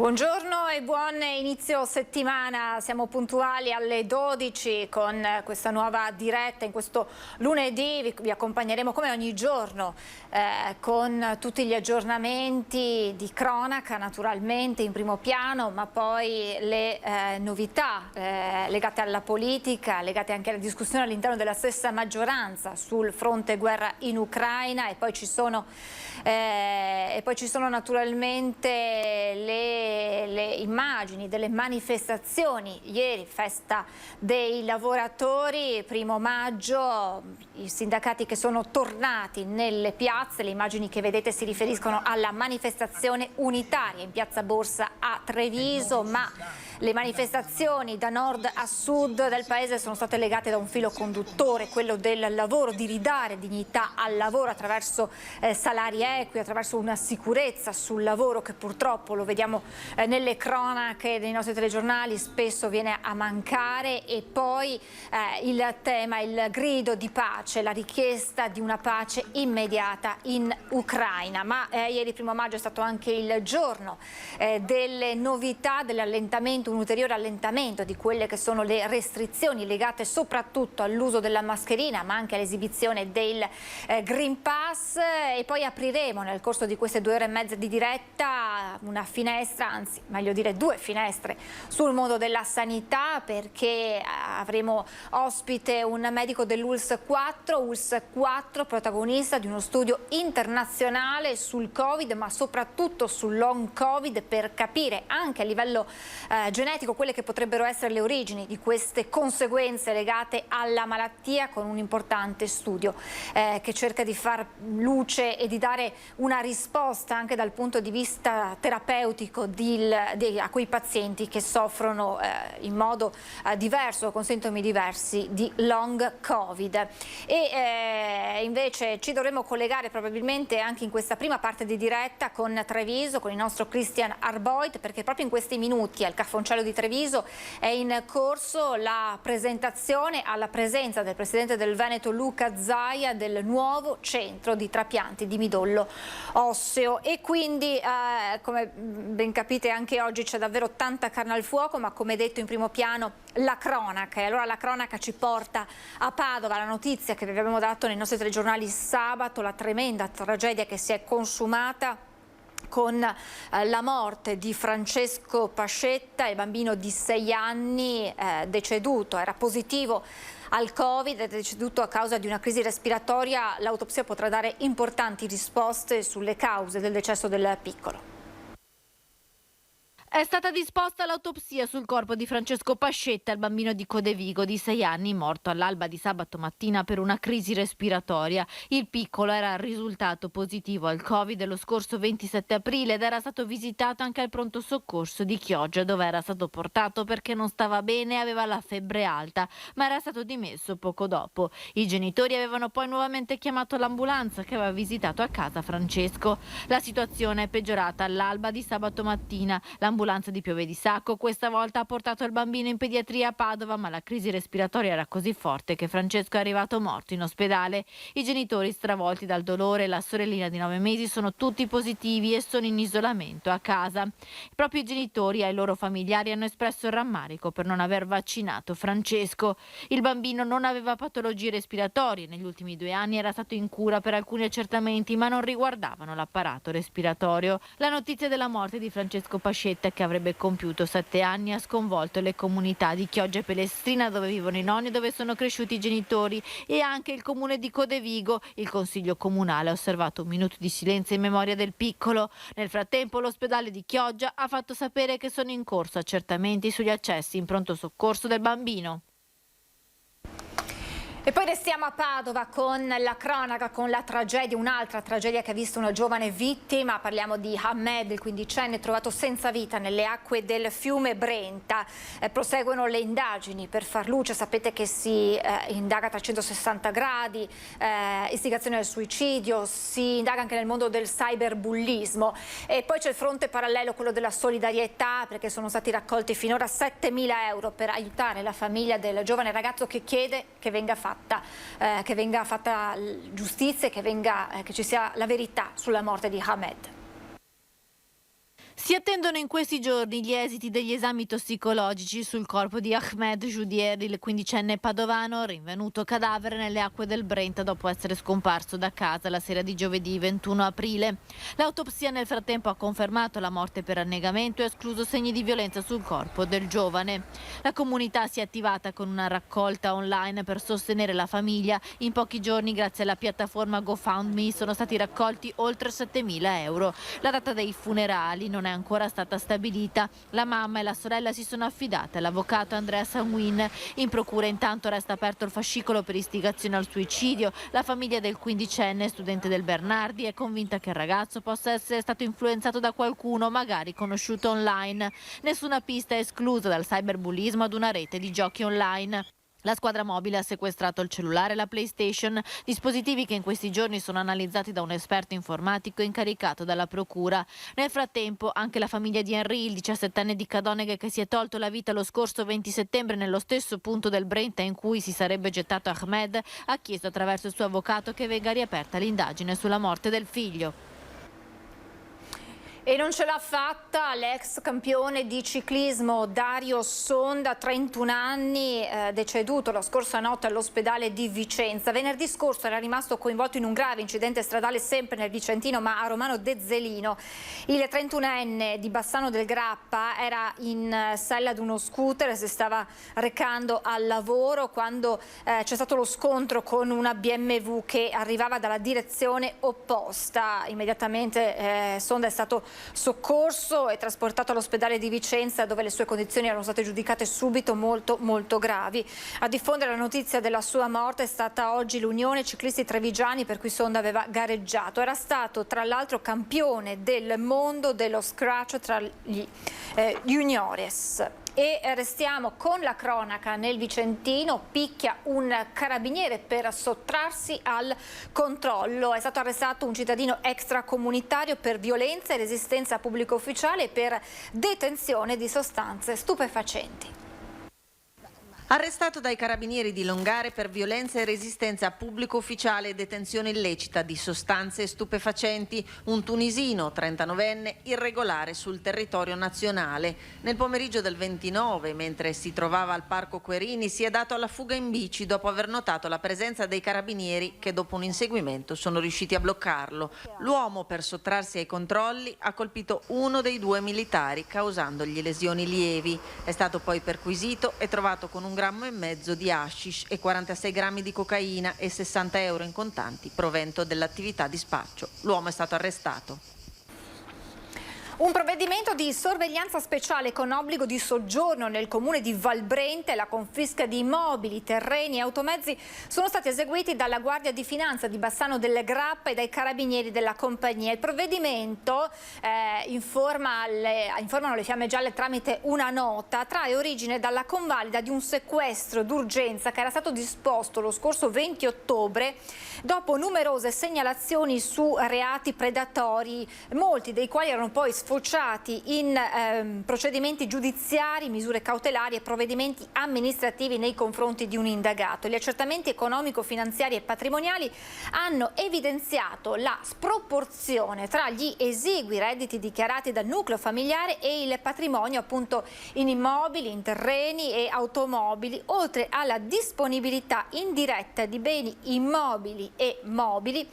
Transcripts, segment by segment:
Buongiorno e buon inizio settimana, siamo puntuali alle 12 con questa nuova diretta. In questo lunedì vi accompagneremo come ogni giorno con tutti gli aggiornamenti di cronaca naturalmente in primo piano, ma poi le novità legate alla politica, legate anche alla discussione all'interno della stessa maggioranza sul fronte guerra in Ucraina e poi ci sono naturalmente le immagini delle manifestazioni. Ieri festa dei lavoratori, 1° maggio, i sindacati che sono tornati nelle piazze. Le immagini che vedete si riferiscono alla manifestazione unitaria in piazza Borsa a Treviso, ma le manifestazioni da nord a sud del paese sono state legate da un filo conduttore, quello del lavoro, di ridare dignità al lavoro attraverso salari equi, attraverso una sicurezza sul lavoro che purtroppo, lo vediamo nelle cronache dei nostri telegiornali, spesso viene a mancare. E poi il tema, il grido di pace, la richiesta di una pace immediata in Ucraina. Ma ieri 1° maggio è stato anche il giorno delle novità, dell'allentamento, un ulteriore allentamento di quelle che sono le restrizioni legate soprattutto all'uso della mascherina, ma anche all'esibizione del Green Pass. E poi apriremo nel corso di queste 2 ore e mezza di diretta una finestra, anzi meglio dire 2 finestre sul mondo della sanità, perché avremo ospite un medico dell'ULSS 4, protagonista di uno studio internazionale sul Covid, ma soprattutto sul long Covid, per capire anche a livello genetico quelle che potrebbero essere le origini di queste conseguenze legate alla malattia, con un importante studio che cerca di far luce e di dare una risposta anche dal punto di vista terapeutico a quei pazienti che soffrono in modo diverso, con sintomi diversi, di long Covid. E invece ci dovremo collegare probabilmente anche in questa prima parte di diretta con Treviso, con il nostro Christian Arboit, perché proprio in questi minuti al Caffoncello di Treviso è in corso la presentazione, alla presenza del presidente del Veneto Luca Zaia, del nuovo centro di trapianti di midollo osseo. E quindi come ben capite anche oggi c'è davvero tanta carne al fuoco, ma come detto in primo piano la cronaca. E allora la cronaca ci porta a Padova, la notizia che vi abbiamo dato nei nostri telegiornali sabato, la tremenda tragedia che si è consumata con la morte di Francesco Pascetta, il bambino di 6 anni deceduto, era positivo al Covid, è deceduto a causa di una crisi respiratoria. L'autopsia potrà dare importanti risposte sulle cause del decesso del piccolo. È stata disposta l'autopsia sul corpo di Francesco Pascetta, il bambino di Codevigo di 6 anni, morto all'alba di sabato mattina per una crisi respiratoria. Il piccolo era risultato positivo al Covid lo scorso 27 aprile ed era stato visitato anche al pronto soccorso di Chioggia, dove era stato portato perché non stava bene e aveva la febbre alta, ma era stato dimesso poco dopo. I genitori avevano poi nuovamente chiamato l'ambulanza che aveva visitato a casa Francesco. La situazione è peggiorata all'alba di sabato mattina. L'ambulanza di Piove di Sacco questa volta ha portato il bambino in pediatria a Padova, ma la crisi respiratoria era così forte che Francesco è arrivato morto in ospedale. I genitori, stravolti dal dolore, e la sorellina di 9 mesi sono tutti positivi e sono in isolamento a casa. Proprio i genitori e i loro familiari hanno espresso il rammarico per non aver vaccinato Francesco. Il bambino non aveva patologie respiratorie, negli ultimi 2 anni era stato in cura per alcuni accertamenti, ma non riguardavano l'apparato respiratorio. La notizia della morte di Francesco Pascetta, che avrebbe compiuto 7 anni, ha sconvolto le comunità di Chioggia e Pelestrina, dove vivono i nonni e dove sono cresciuti i genitori, e anche il comune di Codevigo. Il consiglio comunale ha osservato un minuto di silenzio in memoria del piccolo. Nel frattempo l'ospedale di Chioggia ha fatto sapere che sono in corso accertamenti sugli accessi in pronto soccorso del bambino. E poi restiamo a Padova con la cronaca, con la tragedia, un'altra tragedia che ha visto una giovane vittima. Parliamo di Ahmed, il 15enne, trovato senza vita nelle acque del fiume Brenta. Proseguono le indagini per far luce, sapete che si indaga a 360 gradi, istigazione al suicidio, si indaga anche nel mondo del cyberbullismo. E poi c'è il fronte parallelo, quello della solidarietà, perché sono stati raccolti finora 7.000 euro per aiutare la famiglia del giovane ragazzo che chiede che venga fatta giustizia e che ci sia la verità sulla morte di Ahmed. Si attendono in questi giorni gli esiti degli esami tossicologici sul corpo di Ahmed Joudier, il quindicenne padovano rinvenuto cadavere nelle acque del Brent dopo essere scomparso da casa la sera di giovedì 21 aprile. L'autopsia nel frattempo ha confermato la morte per annegamento e escluso segni di violenza sul corpo del giovane. La comunità si è attivata con una raccolta online per sostenere la famiglia. In pochi giorni, grazie alla piattaforma GoFundMe, sono stati raccolti oltre 7.000 euro. La data dei funerali non è ancora stata stabilita. La mamma e la sorella si sono affidate all'avvocato Andrea Sanguin. In procura intanto resta aperto il fascicolo per istigazione al suicidio. La famiglia del quindicenne, studente del Bernardi, è convinta che il ragazzo possa essere stato influenzato da qualcuno, magari conosciuto online. Nessuna pista è esclusa dal cyberbullismo ad una rete di giochi online. La squadra mobile ha sequestrato il cellulare e la PlayStation, dispositivi che in questi giorni sono analizzati da un esperto informatico incaricato dalla procura. Nel frattempo anche la famiglia di Henry, il 17enne di Cadoneghe che si è tolto la vita lo scorso 20 settembre nello stesso punto del Brenta in cui si sarebbe gettato Ahmed, ha chiesto attraverso il suo avvocato che venga riaperta l'indagine sulla morte del figlio. E non ce l'ha fatta l'ex campione di ciclismo Dario Sonda, 31 anni, deceduto la scorsa notte all'ospedale di Vicenza. Venerdì scorso era rimasto coinvolto in un grave incidente stradale sempre nel Vicentino, ma a Romano Dezzelino. Il 31enne di Bassano del Grappa era in sella ad uno scooter e si stava recando al lavoro quando c'è stato lo scontro con una BMW che arrivava dalla direzione opposta. Immediatamente Sonda è stato soccorso e trasportato all'ospedale di Vicenza, dove le sue condizioni erano state giudicate subito molto gravi. A diffondere la notizia della sua morte è stata oggi l'Unione Ciclisti Trevigiani, per cui Sonda aveva gareggiato. Era stato tra l'altro campione del mondo dello scratch tra gli juniores. E restiamo con la cronaca nel Vicentino. Picchia un carabiniere per sottrarsi al controllo. È stato arrestato un cittadino extracomunitario per violenza e resistenza a pubblico ufficiale e per detenzione di sostanze stupefacenti. Arrestato dai carabinieri di Longare per violenza e resistenza a pubblico ufficiale e detenzione illecita di sostanze stupefacenti, un tunisino, 39enne, irregolare sul territorio nazionale. Nel pomeriggio del 29, mentre si trovava al Parco Querini, si è dato alla fuga in bici dopo aver notato la presenza dei carabinieri che dopo un inseguimento sono riusciti a bloccarlo. L'uomo, per sottrarsi ai controlli, ha colpito uno dei due militari, causandogli lesioni lievi. È stato poi perquisito e trovato con 1,5 grammi di hashish e 46 grammi di cocaina e 60 euro in contanti provento dell'attività di spaccio. L'uomo è stato arrestato. Un provvedimento di sorveglianza speciale con obbligo di soggiorno nel comune di Valbrenta e la confisca di immobili, terreni e automezzi sono stati eseguiti dalla Guardia di Finanza di Bassano del Grappa e dai carabinieri della compagnia. Il provvedimento informano le Fiamme Gialle tramite una nota, trae origine dalla convalida di un sequestro d'urgenza che era stato disposto lo scorso 20 ottobre dopo numerose segnalazioni su reati predatori, molti dei quali erano poi sfociati in procedimenti giudiziari, misure cautelari e provvedimenti amministrativi nei confronti di un indagato. Gli accertamenti economico-finanziari e patrimoniali hanno evidenziato la sproporzione tra gli esigui redditi dichiarati dal nucleo familiare e il patrimonio appunto in immobili, in terreni e automobili, oltre alla disponibilità indiretta di beni immobili e mobili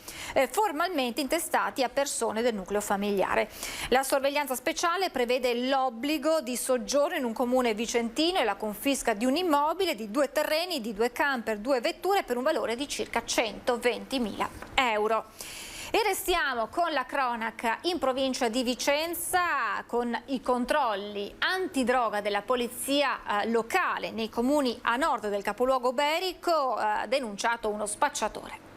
formalmente intestati a persone del nucleo familiare. La sorveglianza speciale prevede l'obbligo di soggiorno in un comune vicentino e la confisca di un immobile, di 2 terreni, di 2 camper, 2 vetture per un valore di circa 120.000 euro. E restiamo con la cronaca in provincia di Vicenza con i controlli antidroga della polizia locale nei comuni a nord del capoluogo iberico, denunciato uno spacciatore.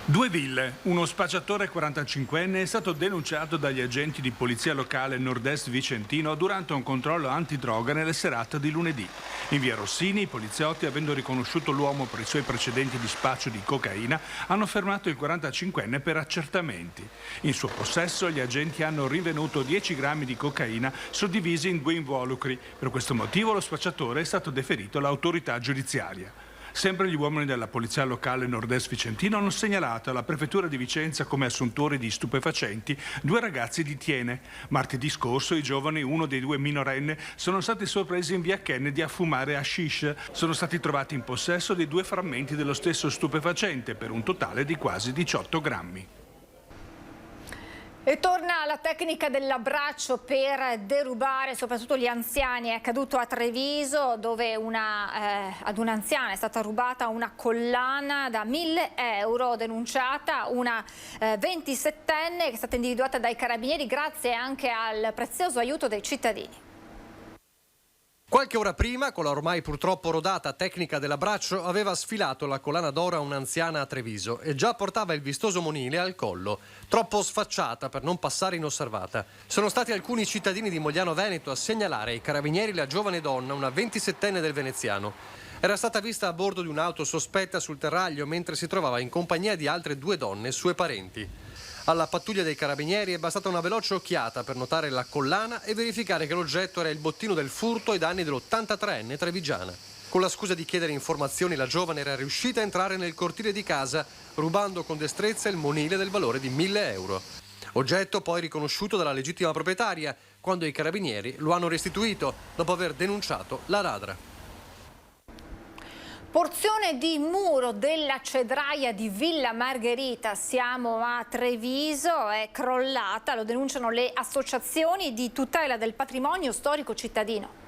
Due ville, uno spacciatore 45enne è stato denunciato dagli agenti di polizia locale nord-est vicentino durante un controllo antidroga nella serata di lunedì. In via Rossini i poliziotti, avendo riconosciuto l'uomo per i suoi precedenti di spaccio di cocaina, hanno fermato il 45enne per accertamenti. In suo possesso gli agenti hanno rinvenuto 10 grammi di cocaina suddivisi in 2 involucri. Per questo motivo lo spacciatore è stato deferito all'autorità giudiziaria. Sempre gli uomini della polizia locale nord-est vicentino hanno segnalato alla prefettura di Vicenza come assuntori di stupefacenti 2 ragazzi di Tiene. Martedì scorso i giovani, uno dei 2 minorenne, sono stati sorpresi in via Kennedy a fumare hashish. Sono stati trovati in possesso di 2 frammenti dello stesso stupefacente per un totale di quasi 18 grammi. E torna la tecnica dell'abbraccio per derubare soprattutto gli anziani. È accaduto a Treviso, dove ad un'anziana è stata rubata una collana da 1.000 euro, denunciata una 27enne che è stata individuata dai carabinieri grazie anche al prezioso aiuto dei cittadini. Qualche ora prima, con la ormai purtroppo rodata tecnica dell'abbraccio, aveva sfilato la collana d'oro a un'anziana a Treviso e già portava il vistoso monile al collo, troppo sfacciata per non passare inosservata. Sono stati alcuni cittadini di Mogliano Veneto a segnalare ai carabinieri la giovane donna, una 27enne del veneziano. Era stata vista a bordo di un'auto sospetta sul terraglio mentre si trovava in compagnia di altre 2 donne, sue parenti. Alla pattuglia dei carabinieri è bastata una veloce occhiata per notare la collana e verificare che l'oggetto era il bottino del furto ai danni dell'83enne trevigiana. Con la scusa di chiedere informazioni, la giovane era riuscita a entrare nel cortile di casa, rubando con destrezza il monile del valore di 1.000 euro. Oggetto poi riconosciuto dalla legittima proprietaria, quando i carabinieri lo hanno restituito dopo aver denunciato la ladra. Porzione di muro della cedraia di Villa Margherita, siamo a Treviso, è crollata, lo denunciano le associazioni di tutela del patrimonio storico cittadino.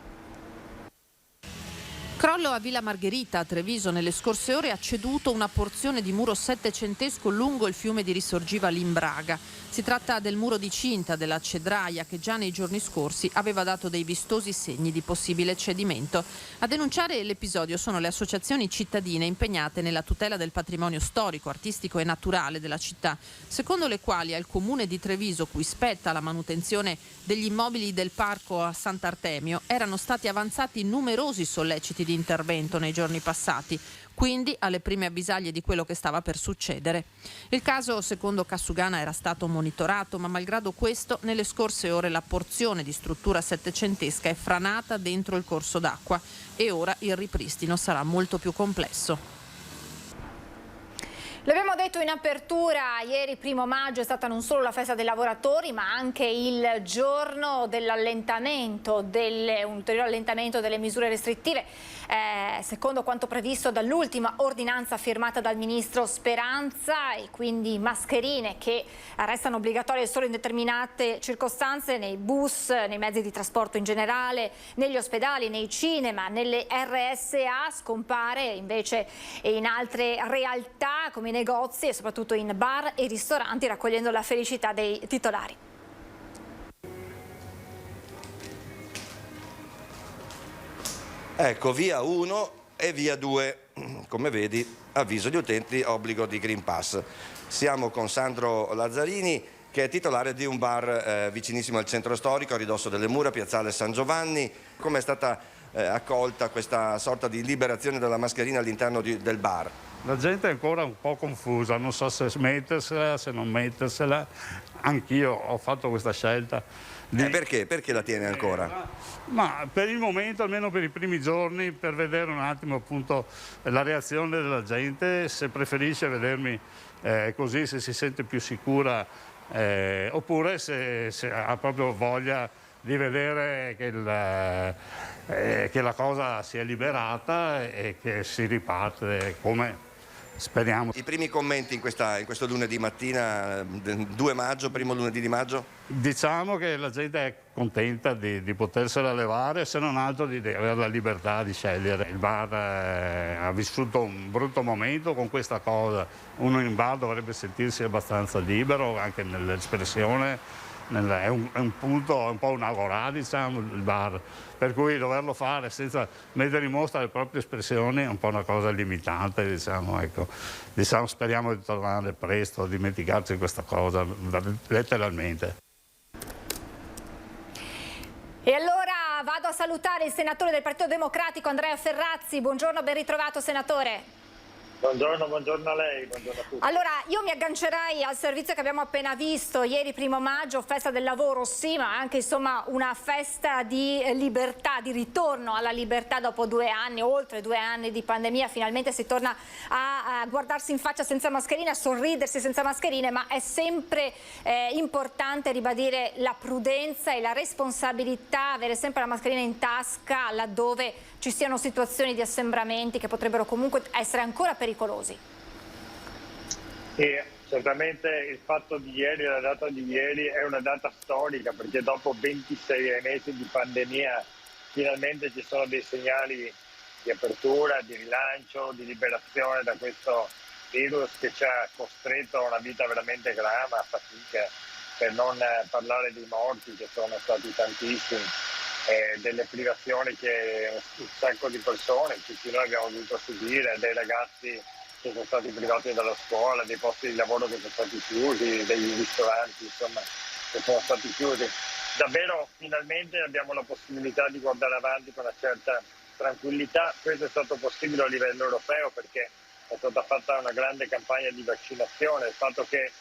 Crollo a Villa Margherita, a Treviso, nelle scorse ore ha ceduto una porzione di muro settecentesco lungo il fiume di Risorgiva Limbraga. Si tratta del muro di cinta della cedraia che già nei giorni scorsi aveva dato dei vistosi segni di possibile cedimento. A denunciare l'episodio sono le associazioni cittadine impegnate nella tutela del patrimonio storico, artistico e naturale della città, secondo le quali al comune di Treviso, cui spetta la manutenzione degli immobili del parco a Sant'Artemio, erano stati avanzati numerosi solleciti di intervento nei giorni passati, quindi alle prime avvisaglie di quello che stava per succedere. Il caso, secondo Cassugana, era stato monitorato, ma malgrado questo, nelle scorse ore la porzione di struttura settecentesca è franata dentro il corso d'acqua e ora il ripristino sarà molto più complesso. L'abbiamo detto in apertura, ieri 1° maggio è stata non solo la festa dei lavoratori ma anche il giorno dell'allentamento, un ulteriore allentamento delle misure restrittive, secondo quanto previsto dall'ultima ordinanza firmata dal ministro Speranza, e quindi mascherine che restano obbligatorie solo in determinate circostanze nei bus, nei mezzi di trasporto in generale, negli ospedali, nei cinema, nelle RSA, scompare invece in altre realtà come negozi e soprattutto in bar e ristoranti, raccogliendo la felicità dei titolari. Ecco, via 1 e via 2, come vedi, avviso gli utenti, obbligo di Green Pass. Siamo con Sandro Lazzarini, che è titolare di un bar vicinissimo al centro storico, a ridosso delle mura, piazzale San Giovanni. Come è stata accolta questa sorta di liberazione della mascherina all'interno del bar? La gente è ancora un po' confusa, non so se mettersela, se non mettersela. Anch'io ho fatto questa scelta. Perché? Perché la tiene ancora? Ma per il momento, almeno per i primi giorni, per vedere un attimo appunto la reazione della gente, se preferisce vedermi così, se si sente più sicura, oppure se ha proprio voglia di vedere che la cosa si è liberata e che si riparte come speriamo. I primi commenti in questo lunedì mattina, 2 maggio, primo lunedì di maggio? Diciamo che la gente è contenta di potersela levare, se non altro di avere la libertà di scegliere. Il bar ha vissuto un brutto momento con questa cosa. Uno in bar dovrebbe sentirsi abbastanza libero anche nell'espressione. È un punto, è un po' un'agorà, diciamo, il bar, per cui doverlo fare senza mettere in mostra le proprie espressioni è un po' una cosa limitante, diciamo, ecco. Speriamo di tornare presto, a dimenticarci di questa cosa, letteralmente. E allora vado a salutare il senatore del Partito Democratico Andrea Ferrazzi. Buongiorno, ben ritrovato senatore. Buongiorno a lei, buongiorno a tutti. Allora, io mi aggancerei al servizio che abbiamo appena visto, ieri 1° maggio, festa del lavoro, sì, ma anche insomma una festa di libertà, di ritorno alla libertà dopo 2 anni, oltre 2 anni di pandemia, finalmente si torna a guardarsi in faccia senza mascherine, a sorridersi senza mascherine, ma è sempre importante ribadire la prudenza e la responsabilità, avere sempre la mascherina in tasca laddove ci siano situazioni di assembramenti che potrebbero comunque essere ancora pericolosi. E certamente il fatto di ieri, la data di ieri è una data storica, perché dopo 26 mesi di pandemia finalmente ci sono dei segnali di apertura, di rilancio, di liberazione da questo virus che ci ha costretto a una vita veramente grama, a fatica, per non parlare dei morti che sono stati tantissimi. Delle privazioni che un sacco di persone, tutti noi abbiamo dovuto subire, dei ragazzi che sono stati privati dalla scuola, dei posti di lavoro che sono stati chiusi, dei ristoranti insomma che sono stati chiusi. Davvero finalmente abbiamo la possibilità di guardare avanti con una certa tranquillità. Questo è stato possibile a livello europeo perché è stata fatta una grande campagna di vaccinazione, il fatto che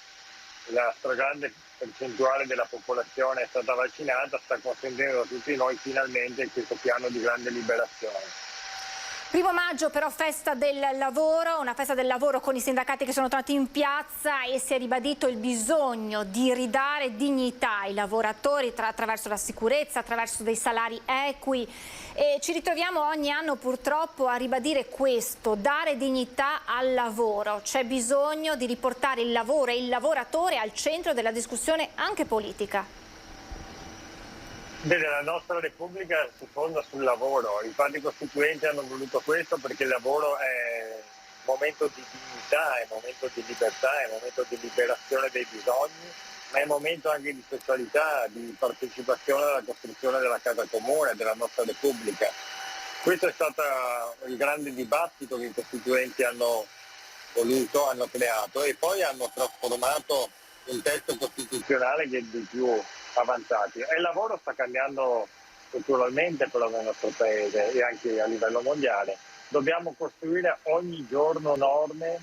la stragrande percentuale della popolazione è stata vaccinata sta consentendo a tutti noi finalmente questo piano di grande liberazione. 1° maggio però festa del lavoro, una festa del lavoro con i sindacati che sono tornati in piazza e si è ribadito il bisogno di ridare dignità ai lavoratori attraverso la sicurezza, attraverso dei salari equi e ci ritroviamo ogni anno purtroppo a ribadire questo, dare dignità al lavoro. C'è bisogno di riportare il lavoro e il lavoratore al centro della discussione anche politica. Bene, la nostra Repubblica si fonda sul lavoro, i padri costituenti hanno voluto questo perché il lavoro è momento di dignità, è momento di libertà, è momento di liberazione dei bisogni, ma è momento anche di socialità, di partecipazione alla costruzione della casa comune, della nostra Repubblica. Questo è stato il grande dibattito che i costituenti hanno voluto, hanno creato e poi hanno trasformato un testo costituzionale che è di più avanzati e il lavoro sta cambiando strutturalmente però nel nostro paese e anche a livello mondiale. Dobbiamo costruire ogni giorno norme,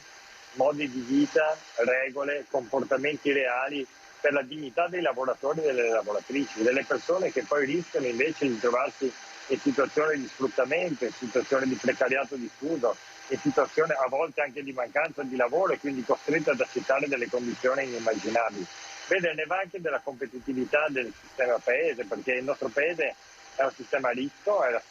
modi di vita, regole, comportamenti reali per la dignità dei lavoratori e delle lavoratrici, delle persone che poi rischiano invece di trovarsi in situazioni di sfruttamento, in situazioni di precariato diffuso, in situazioni a volte anche di mancanza di lavoro e quindi costrette ad accettare delle condizioni inimmaginabili. Vede, ne va anche della competitività del sistema paese, perché il nostro paese è un sistema ricco, è la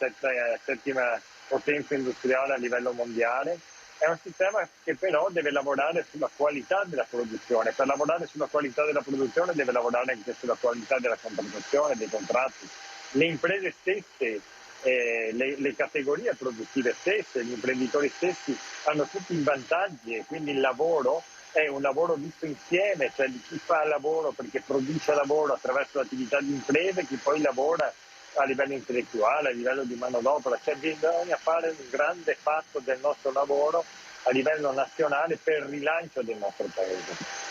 settima potenza industriale a livello mondiale, è un sistema che però deve lavorare sulla qualità della produzione. Per lavorare sulla qualità della produzione deve lavorare anche sulla qualità della contrattazione, dei contratti. Le imprese stesse, le categorie produttive stesse, gli imprenditori stessi hanno tutti i vantaggi e quindi il lavoro è un lavoro visto insieme, cioè di chi fa il lavoro perché produce lavoro attraverso l'attività di imprese, chi poi lavora a livello intellettuale, a livello di manodopera, cioè bisogna fare un grande fatto del nostro lavoro a livello nazionale per il rilancio del nostro paese.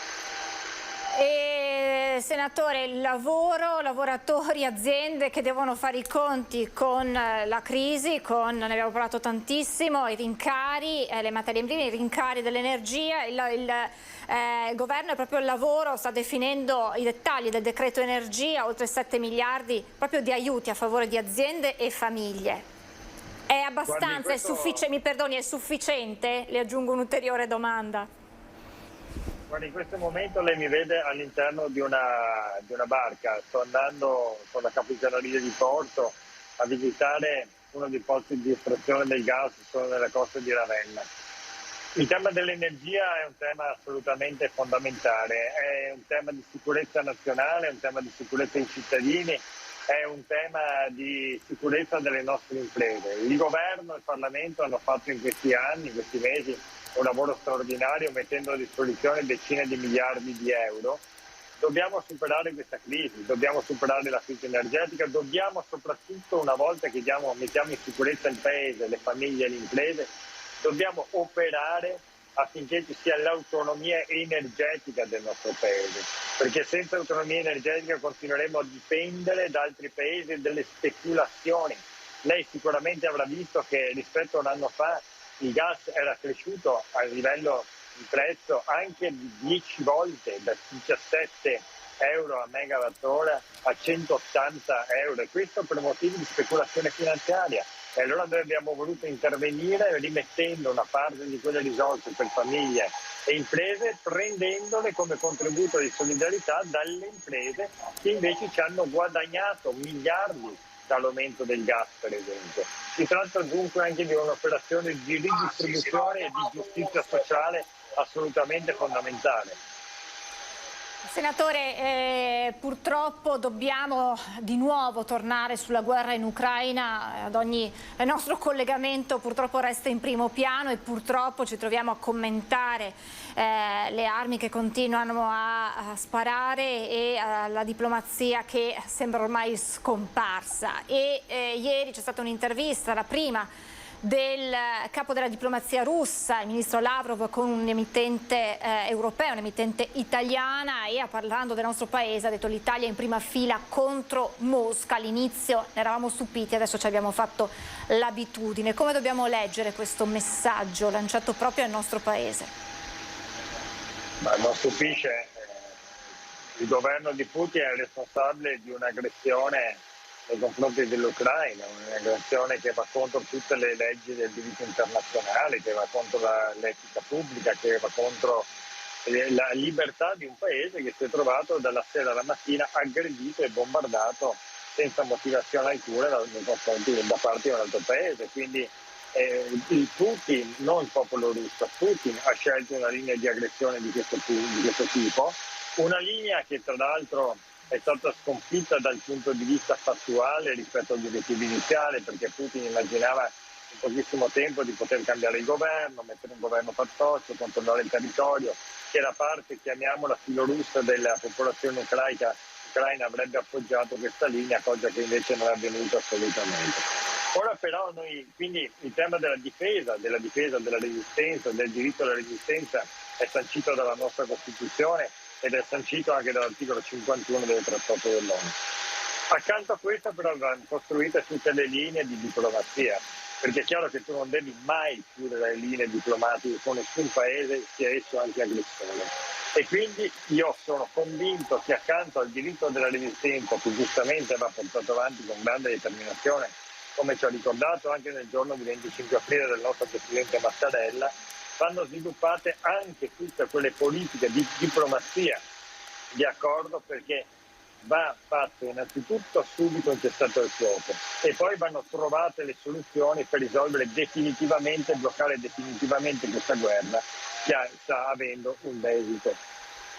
E, senatore, il lavoro, lavoratori, aziende che devono fare i conti con la crisi, ne abbiamo parlato tantissimo, i rincari, le materie prime, i rincari dell'energia, il governo e proprio il lavoro sta definendo i dettagli del decreto energia, oltre 7 miliardi proprio di aiuti a favore di aziende e famiglie. È abbastanza, mi perdoni, è sufficiente? Le aggiungo un'ulteriore domanda. Guarda, in questo momento lei mi vede all'interno di una barca, sto andando con la capitaneria di porto a visitare uno dei posti di estrazione del gas, sono nelle coste di Ravenna. Il tema dell'energia è un tema assolutamente fondamentale, è un tema di sicurezza nazionale, è un tema di sicurezza dei cittadini, è un tema di sicurezza delle nostre imprese. Il governo e il Parlamento hanno fatto in questi anni, in questi mesi, un lavoro straordinario mettendo a disposizione decine di miliardi di euro. Dobbiamo superare questa crisi, dobbiamo superare la crisi energetica, dobbiamo soprattutto, una volta che mettiamo in sicurezza il paese, le famiglie e le imprese, dobbiamo operare affinché ci sia l'autonomia energetica del nostro paese, perché senza autonomia energetica continueremo a dipendere da altri paesi e dalle speculazioni. Lei sicuramente avrà visto che rispetto a un anno fa il gas era cresciuto a livello di prezzo anche di 10 volte, da 17 euro a megawattora a 180 euro, e questo per motivi di speculazione finanziaria. E allora noi abbiamo voluto intervenire rimettendo una parte di quelle risorse per famiglie e imprese, prendendole come contributo di solidarietà dalle imprese che invece ci hanno guadagnato miliardi dall'aumento del gas, per esempio. Si tratta dunque anche di un'operazione di ridistribuzione e di giustizia sociale assolutamente fondamentale. Senatore, purtroppo dobbiamo di nuovo tornare sulla guerra in Ucraina. Ad ogni nostro collegamento purtroppo resta in primo piano e purtroppo ci troviamo a commentare le armi che continuano a sparare e la diplomazia che sembra ormai scomparsa. Ieri c'è stata un'intervista, la prima del capo della diplomazia russa, il ministro Lavrov, con un'emittente europea, un'emittente italiana, e parlando del nostro paese ha detto: l'Italia è in prima fila contro Mosca. All'inizio ne eravamo stupiti, adesso ci abbiamo fatto l'abitudine. Come dobbiamo leggere questo messaggio lanciato proprio al nostro paese? Ma non stupisce, il governo di Putin è responsabile di un'aggressione nei confronti dell'Ucraina, un'aggressione che va contro tutte le leggi del diritto internazionale, che va contro l'etica pubblica, che va contro la libertà di un paese che si è trovato dalla sera alla mattina aggredito e bombardato senza motivazione alcuna da parte di un altro paese. Quindi Putin, non il popolo russo, Putin ha scelto una linea di aggressione di questo tipo, una linea che tra l'altro è stata sconfitta dal punto di vista fattuale rispetto agli obiettivi iniziali, perché Putin immaginava in pochissimo tempo di poter cambiare il governo, mettere un governo fattoscio, controllare il territorio, che la parte, chiamiamola, filorussa della popolazione ucraina avrebbe appoggiato questa linea, cosa che invece non è avvenuta assolutamente. Ora però noi, quindi il tema della difesa, della resistenza, del diritto alla resistenza è sancito dalla nostra Costituzione ed è sancito anche dall'articolo 51 del Trattato dell'ONU. Accanto a questo però vanno costruite tutte le linee di diplomazia, perché è chiaro che tu non devi mai chiudere le linee diplomatiche con nessun paese, sia esso anche aggressore. E quindi io sono convinto che accanto al diritto della resistenza, che giustamente va portato avanti con grande determinazione, come ci ha ricordato anche nel giorno di 25 aprile del nostro Presidente Mattarella, vanno sviluppate anche tutte quelle politiche di diplomazia di accordo, perché va fatto innanzitutto subito un cessate il fuoco e poi vanno trovate le soluzioni per risolvere definitivamente, bloccare definitivamente questa guerra che sta avendo un esito,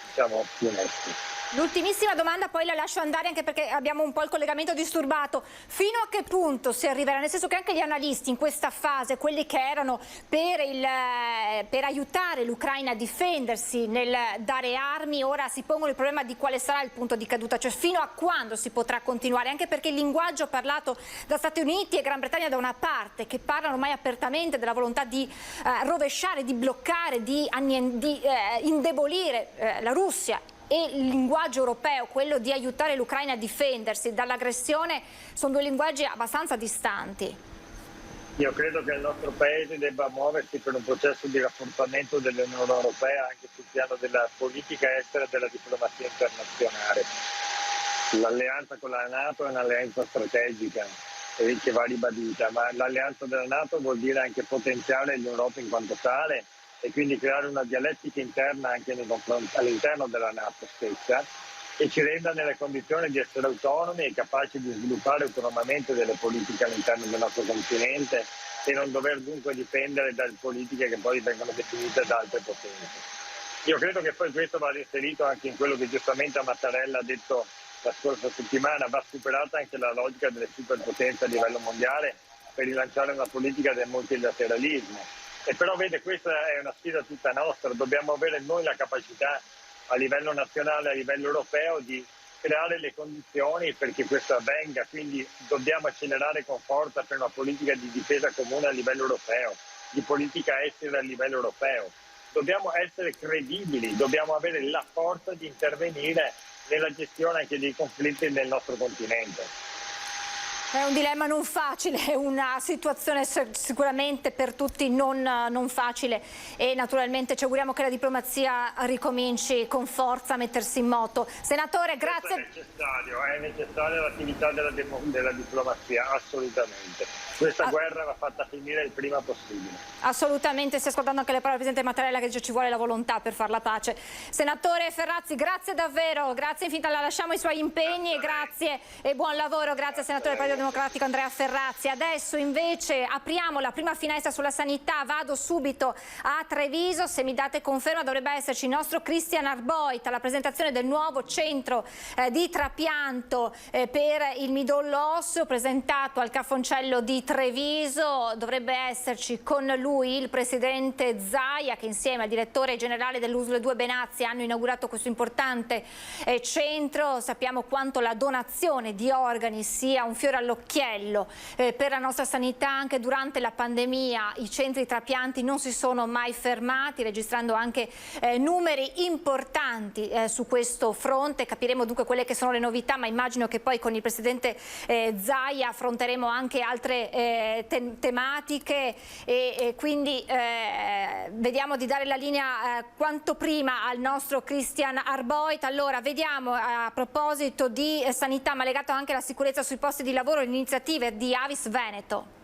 diciamo, funesto. L'ultimissima domanda, poi la lascio andare anche perché abbiamo un po' il collegamento disturbato. Fino a che punto si arriverà? Nel senso che anche gli analisti in questa fase, quelli che erano per aiutare l'Ucraina a difendersi nel dare armi, ora si pongono il problema di quale sarà il punto di caduta, cioè fino a quando si potrà continuare, anche perché il linguaggio parlato da Stati Uniti e Gran Bretagna da una parte, che parlano ormai apertamente della volontà di rovesciare, di bloccare, di indebolire la Russia, e il linguaggio europeo, quello di aiutare l'Ucraina a difendersi dall'aggressione, sono due linguaggi abbastanza distanti. Io credo che il nostro Paese debba muoversi per un processo di rafforzamento dell'Unione Europea anche sul piano della politica estera e della diplomazia internazionale. L'alleanza con la NATO è un'alleanza strategica che va ribadita, ma l'alleanza della NATO vuol dire anche potenziare l'Europa in quanto tale e quindi creare una dialettica interna anche all'interno della NATO stessa, che ci renda nelle condizioni di essere autonomi e capaci di sviluppare autonomamente delle politiche all'interno del nostro continente e non dover dunque dipendere dalle politiche che poi vengono definite da altre potenze. Io credo che poi questo va inserito anche in quello che giustamente Mattarella ha detto la scorsa settimana: va superata anche la logica delle superpotenze a livello mondiale per rilanciare una politica del multilateralismo. E però vede, questa è una sfida tutta nostra, dobbiamo avere noi la capacità a livello nazionale, a livello europeo di creare le condizioni perché questo avvenga, quindi dobbiamo accelerare con forza per una politica di difesa comune a livello europeo, di politica estera a livello europeo. Dobbiamo essere credibili, dobbiamo avere la forza di intervenire nella gestione anche dei conflitti nel nostro continente. È un dilemma non facile, è una situazione sicuramente per tutti non facile e naturalmente ci auguriamo che la diplomazia ricominci con forza a mettersi in moto. Senatore, grazie. È necessaria l'attività della diplomazia, assolutamente. Questa guerra va fatta finire il prima possibile. Assolutamente, stai ascoltando anche le parole del Presidente Mattarella che dice ci vuole la volontà per far la pace. Senatore Ferrazzi, grazie davvero, grazie infinita, lasciamo i suoi impegni e grazie e buon lavoro, grazie senatore del Partito Democratico Andrea Ferrazzi. Adesso invece apriamo la prima finestra sulla sanità, vado subito a Treviso, se mi date conferma dovrebbe esserci il nostro Christian Arboit alla presentazione del nuovo centro di trapianto per il midollo osseo presentato al Cafoncello di Treviso. Dovrebbe esserci con lui il presidente Zaia che insieme al direttore generale dell'USL 2 Benazzi hanno inaugurato questo importante centro. Sappiamo quanto la donazione di organi sia un fiore all'occhiello per la nostra sanità. Anche durante la pandemia i centri trapianti non si sono mai fermati, registrando anche numeri importanti su questo fronte. Capiremo dunque quelle che sono le novità, ma immagino che poi con il presidente Zaia affronteremo anche altre tematiche e quindi vediamo di dare la linea quanto prima al nostro Christian Arboit. Allora vediamo a proposito di sanità ma legato anche alla sicurezza sui posti di lavoro le iniziative di Avis Veneto.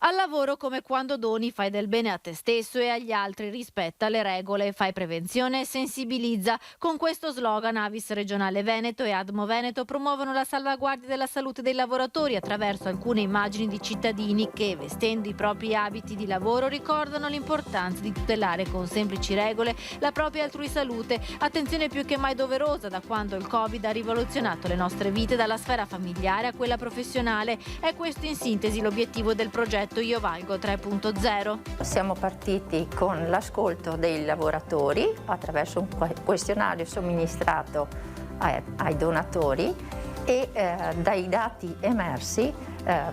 Al lavoro, come quando doni, fai del bene a te stesso e agli altri, rispetta le regole, fai prevenzione e sensibilizza. Con questo slogan Avis Regionale Veneto e Admo Veneto promuovono la salvaguardia della salute dei lavoratori attraverso alcune immagini di cittadini che, vestendo i propri abiti di lavoro, ricordano l'importanza di tutelare con semplici regole la propria altrui salute. Attenzione più che mai doverosa da quando il Covid ha rivoluzionato le nostre vite dalla sfera familiare a quella professionale. È questo in sintesi l'obiettivo del progetto Io Valgo 3.0. Siamo partiti con l'ascolto dei lavoratori attraverso un questionario somministrato ai donatori e dai dati emersi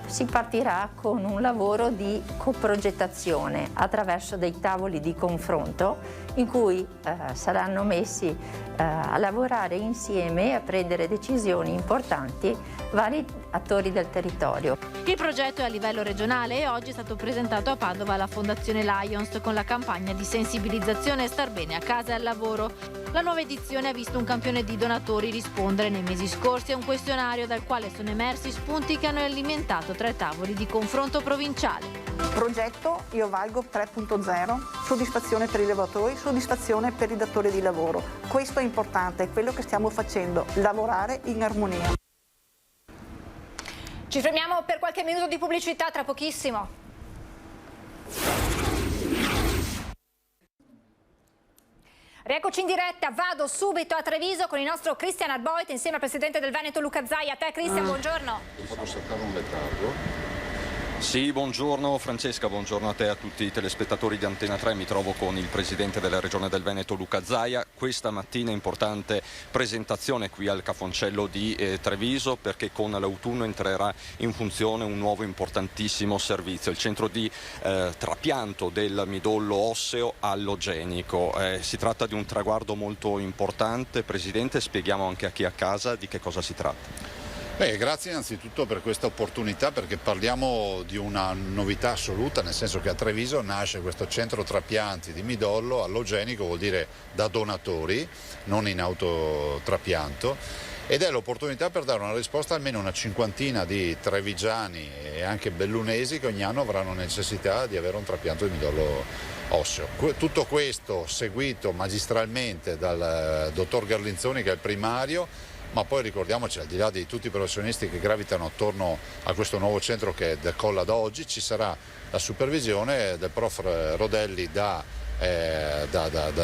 si partirà con un lavoro di coprogettazione attraverso dei tavoli di confronto in cui saranno messi a lavorare insieme e a prendere decisioni importanti vari attori del territorio. Il progetto è a livello regionale e oggi è stato presentato a Padova alla Fondazione Lions con la campagna di sensibilizzazione Star bene a casa e al lavoro. La nuova edizione ha visto un campione di donatori rispondere nei mesi scorsi a un questionario dal quale sono emersi spunti che hanno alimentato 3 tavoli di confronto provinciale. Progetto Io Valgo 3.0, soddisfazione per i lavoratori, soddisfazione per i datori di lavoro. Questo è importante, è quello che stiamo facendo, lavorare in armonia. Ci fermiamo per qualche minuto di pubblicità, tra pochissimo. Rieccoci in diretta, vado subito a Treviso con il nostro Christian Arboit insieme al presidente del Veneto Luca Zaia. A te Christian, buongiorno. Posso saltare un letargo? Sì, buongiorno Francesca, buongiorno a te e a tutti i telespettatori di Antena 3. Mi trovo con il presidente della Regione del Veneto Luca Zaia. Questa mattina importante presentazione qui al Cafoncello di Treviso, perché con l'autunno entrerà in funzione un nuovo importantissimo servizio, il centro di trapianto del midollo osseo allogenico. Si tratta di un traguardo molto importante. Presidente, spieghiamo anche a chi è a casa di che cosa si tratta. Grazie innanzitutto per questa opportunità, perché parliamo di una novità assoluta, nel senso che a Treviso nasce questo centro trapianti di midollo allogenico, vuol dire da donatori, non in autotrapianto, ed è l'opportunità per dare una risposta a almeno una cinquantina di trevigiani e anche bellunesi che ogni anno avranno necessità di avere un trapianto di midollo osseo. Tutto questo seguito magistralmente dal dottor Garlinzoni, che è il primario, ma poi ricordiamoci, al di là di tutti i professionisti che gravitano attorno a questo nuovo centro che decolla da oggi, ci sarà la supervisione del prof Rodelli da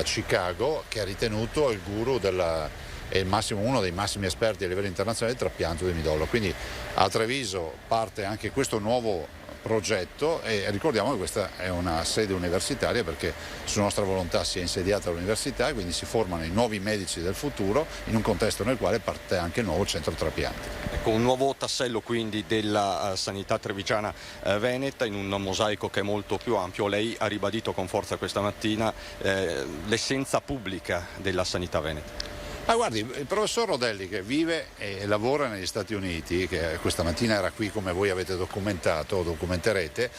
Chicago, che è ritenuto il guru è uno dei massimi esperti a livello internazionale di trapianto di midollo. Quindi a Treviso parte anche questo nuovo progetto e ricordiamo che questa è una sede universitaria, perché su nostra volontà si è insediata l'università e quindi si formano i nuovi medici del futuro in un contesto nel quale parte anche il nuovo centro trapianti. Ecco, un nuovo tassello quindi della sanità trevigiana veneta in un mosaico che è molto più ampio. Lei ha ribadito con forza questa mattina l'essenza pubblica della sanità veneta. Guardi, il professor Rodelli, che vive e lavora negli Stati Uniti, che questa mattina era qui come voi avete documentato o documenterete,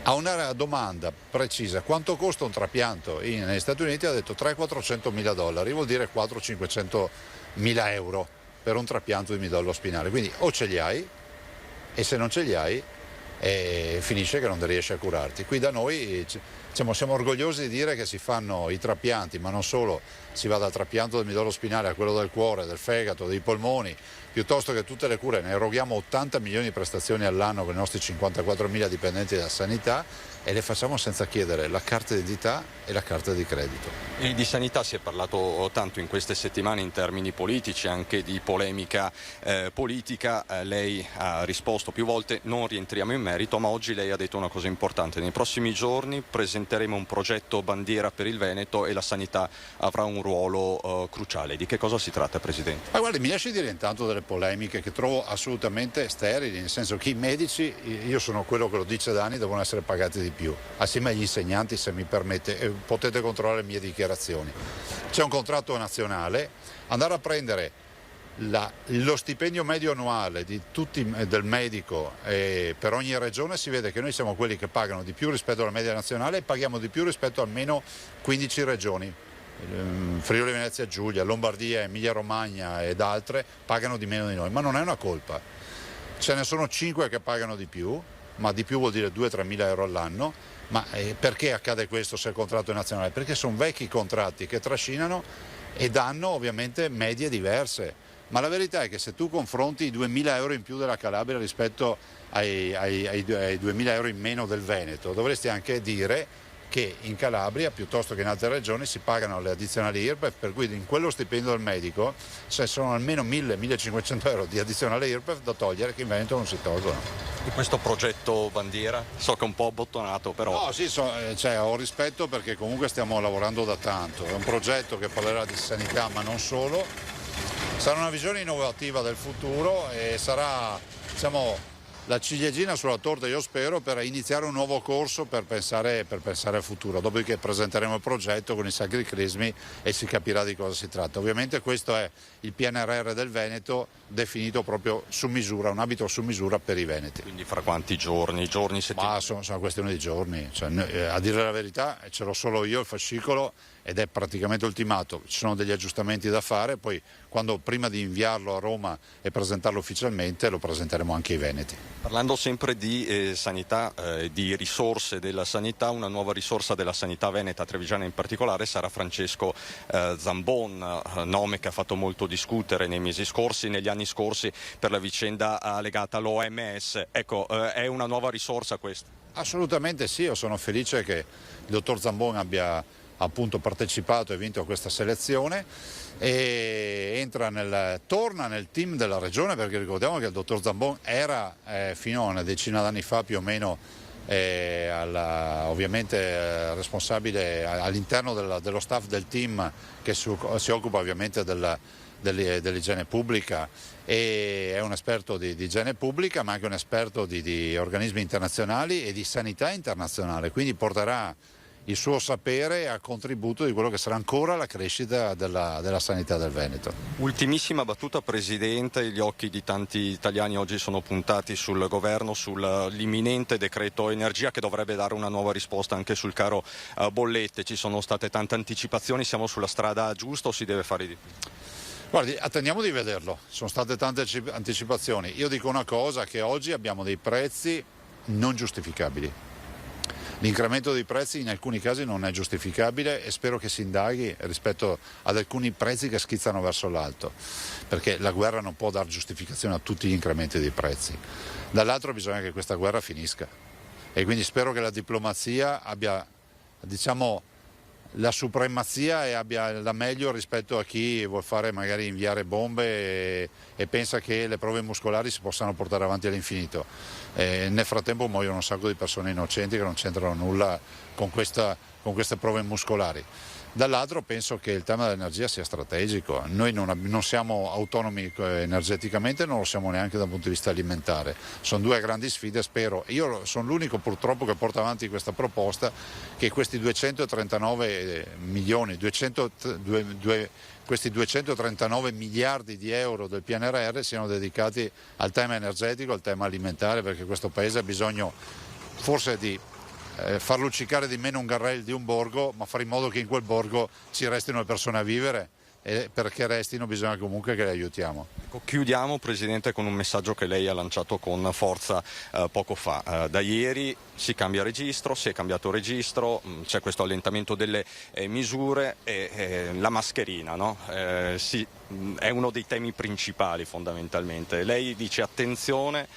a una domanda precisa: quanto costa un trapianto negli Stati Uniti? Ha detto $300.000-400.000, vuol dire 400.000-500.000 euro per un trapianto di midollo spinale. Quindi o ce li hai, e se non ce li hai finisce che non riesci a curarti. Qui da noi siamo orgogliosi di dire che si fanno i trapianti, ma non solo, si va dal trapianto del midollo spinale a quello del cuore, del fegato, dei polmoni, piuttosto che tutte le cure. Ne eroghiamo 80 milioni di prestazioni all'anno con i nostri 54.000 dipendenti della sanità, e le facciamo senza chiedere la carta d'identità e la carta di credito. E di sanità si è parlato tanto in queste settimane in termini politici, anche di polemica politica. Lei ha risposto più volte: non rientriamo in merito, ma oggi lei ha detto una cosa importante: nei prossimi giorni presenteremo un progetto bandiera per il Veneto e la sanità avrà un ruolo cruciale. Di che cosa si tratta, Presidente? Ma guardi, mi lasci dire intanto delle polemiche che trovo assolutamente sterili, nel senso che i medici, io sono quello che lo dice da anni, devono essere pagati di più, assieme agli insegnanti, se mi permette, potete controllare le mie dichiarazioni. C'è un contratto nazionale, andare a prendere lo stipendio medio annuale del medico per ogni regione, si vede che noi siamo quelli che pagano di più rispetto alla media nazionale e paghiamo di più rispetto a almeno 15 regioni. Friuli Venezia Giulia, Lombardia, Emilia Romagna ed altre pagano di meno di noi, ma non è una colpa. Ce ne sono 5 che pagano di più, ma di più vuol dire 2-3 mila euro all'anno. Ma perché accade questo se il contratto è nazionale? Perché sono vecchi contratti che trascinano e danno ovviamente medie diverse. Ma la verità è che se tu confronti i 2.000 euro in più della Calabria rispetto ai 2.000 euro in meno del Veneto, dovresti anche dire che in Calabria, piuttosto che in altre regioni, si pagano le addizionali IRPEF, per cui in quello stipendio del medico se sono almeno 1.000-1.500 euro di addizionale IRPEF da togliere, che in Veneto non si tolgono. Di questo progetto bandiera? So che è un po' abbottonato, però... No, sì, ho rispetto, perché comunque stiamo lavorando da tanto. È un progetto che parlerà di sanità, ma non solo. Sarà una visione innovativa del futuro e sarà, la ciliegina sulla torta, io spero, per iniziare un nuovo corso per pensare al futuro. Dopodiché presenteremo il progetto con i sacri crismi e si capirà di cosa si tratta. Ovviamente questo è il PNRR del Veneto, definito proprio su misura, un abito su misura per i veneti. Quindi fra quanti giorni, settimane? Ma sono questioni di giorni. A dire la verità, ce l'ho solo io il fascicolo ed è praticamente ultimato. Ci sono degli aggiustamenti da fare, poi prima di inviarlo a Roma e presentarlo ufficialmente lo presenteremo anche ai veneti. Parlando sempre di sanità, di risorse della sanità, una nuova risorsa della sanità veneta, trevigiana in particolare, sarà Francesco Zambon, nome che ha fatto molto discutere nei mesi scorsi, negli anni scorsi, per la vicenda legata all'OMS. Ecco, è una nuova risorsa questa? Assolutamente sì, io sono felice che il dottor Zambon abbia appunto partecipato e vinto a questa selezione e torna nel team della regione, perché ricordiamo che il dottor Zambon era fino a una decina d'anni fa più o meno ovviamente responsabile all'interno dello staff del team che si occupa ovviamente dell'igiene pubblica, e è un esperto di igiene pubblica, ma anche un esperto di organismi internazionali e di sanità internazionale, quindi porterà il suo sapere a contributo di quello che sarà ancora la crescita della sanità del Veneto. Ultimissima battuta, Presidente, gli occhi di tanti italiani oggi sono puntati sul governo, sull'imminente decreto energia che dovrebbe dare una nuova risposta anche sul caro bollette. Ci sono state tante anticipazioni, siamo sulla strada giusta o si deve fare di più? Guardi, attendiamo di vederlo, sono state tante anticipazioni. Io dico una cosa, che oggi abbiamo dei prezzi non giustificabili. L'incremento dei prezzi in alcuni casi non è giustificabile e spero che si indaghi rispetto ad alcuni prezzi che schizzano verso l'alto, perché la guerra non può dar giustificazione a tutti gli incrementi dei prezzi. Dall'altro bisogna che questa guerra finisca e quindi spero che la diplomazia abbia, la supremazia e abbia la meglio rispetto a chi vuol fare magari inviare bombe e pensa che le prove muscolari si possano portare avanti all'infinito. Nel frattempo muoiono un sacco di persone innocenti che non c'entrano nulla con queste prove muscolari. Dall'altro penso che il tema dell'energia sia strategico, noi non siamo autonomi energeticamente, non lo siamo neanche dal punto di vista alimentare, sono due grandi sfide, spero, io sono l'unico purtroppo che porta avanti questa proposta, che questi 239 milioni, questi 239 miliardi di euro del PNRR siano dedicati al tema energetico, al tema alimentare, perché questo Paese ha bisogno forse di far luccicare di meno un Garrel di un borgo, ma fare in modo che in quel borgo ci restino le persone a vivere, e perché restino bisogna comunque che le aiutiamo. Chiudiamo, Presidente, con un messaggio che lei ha lanciato con forza poco fa. Da ieri si cambia registro, si è cambiato registro, c'è questo allentamento delle misure e la mascherina, no? È uno dei temi principali fondamentalmente. Lei dice attenzione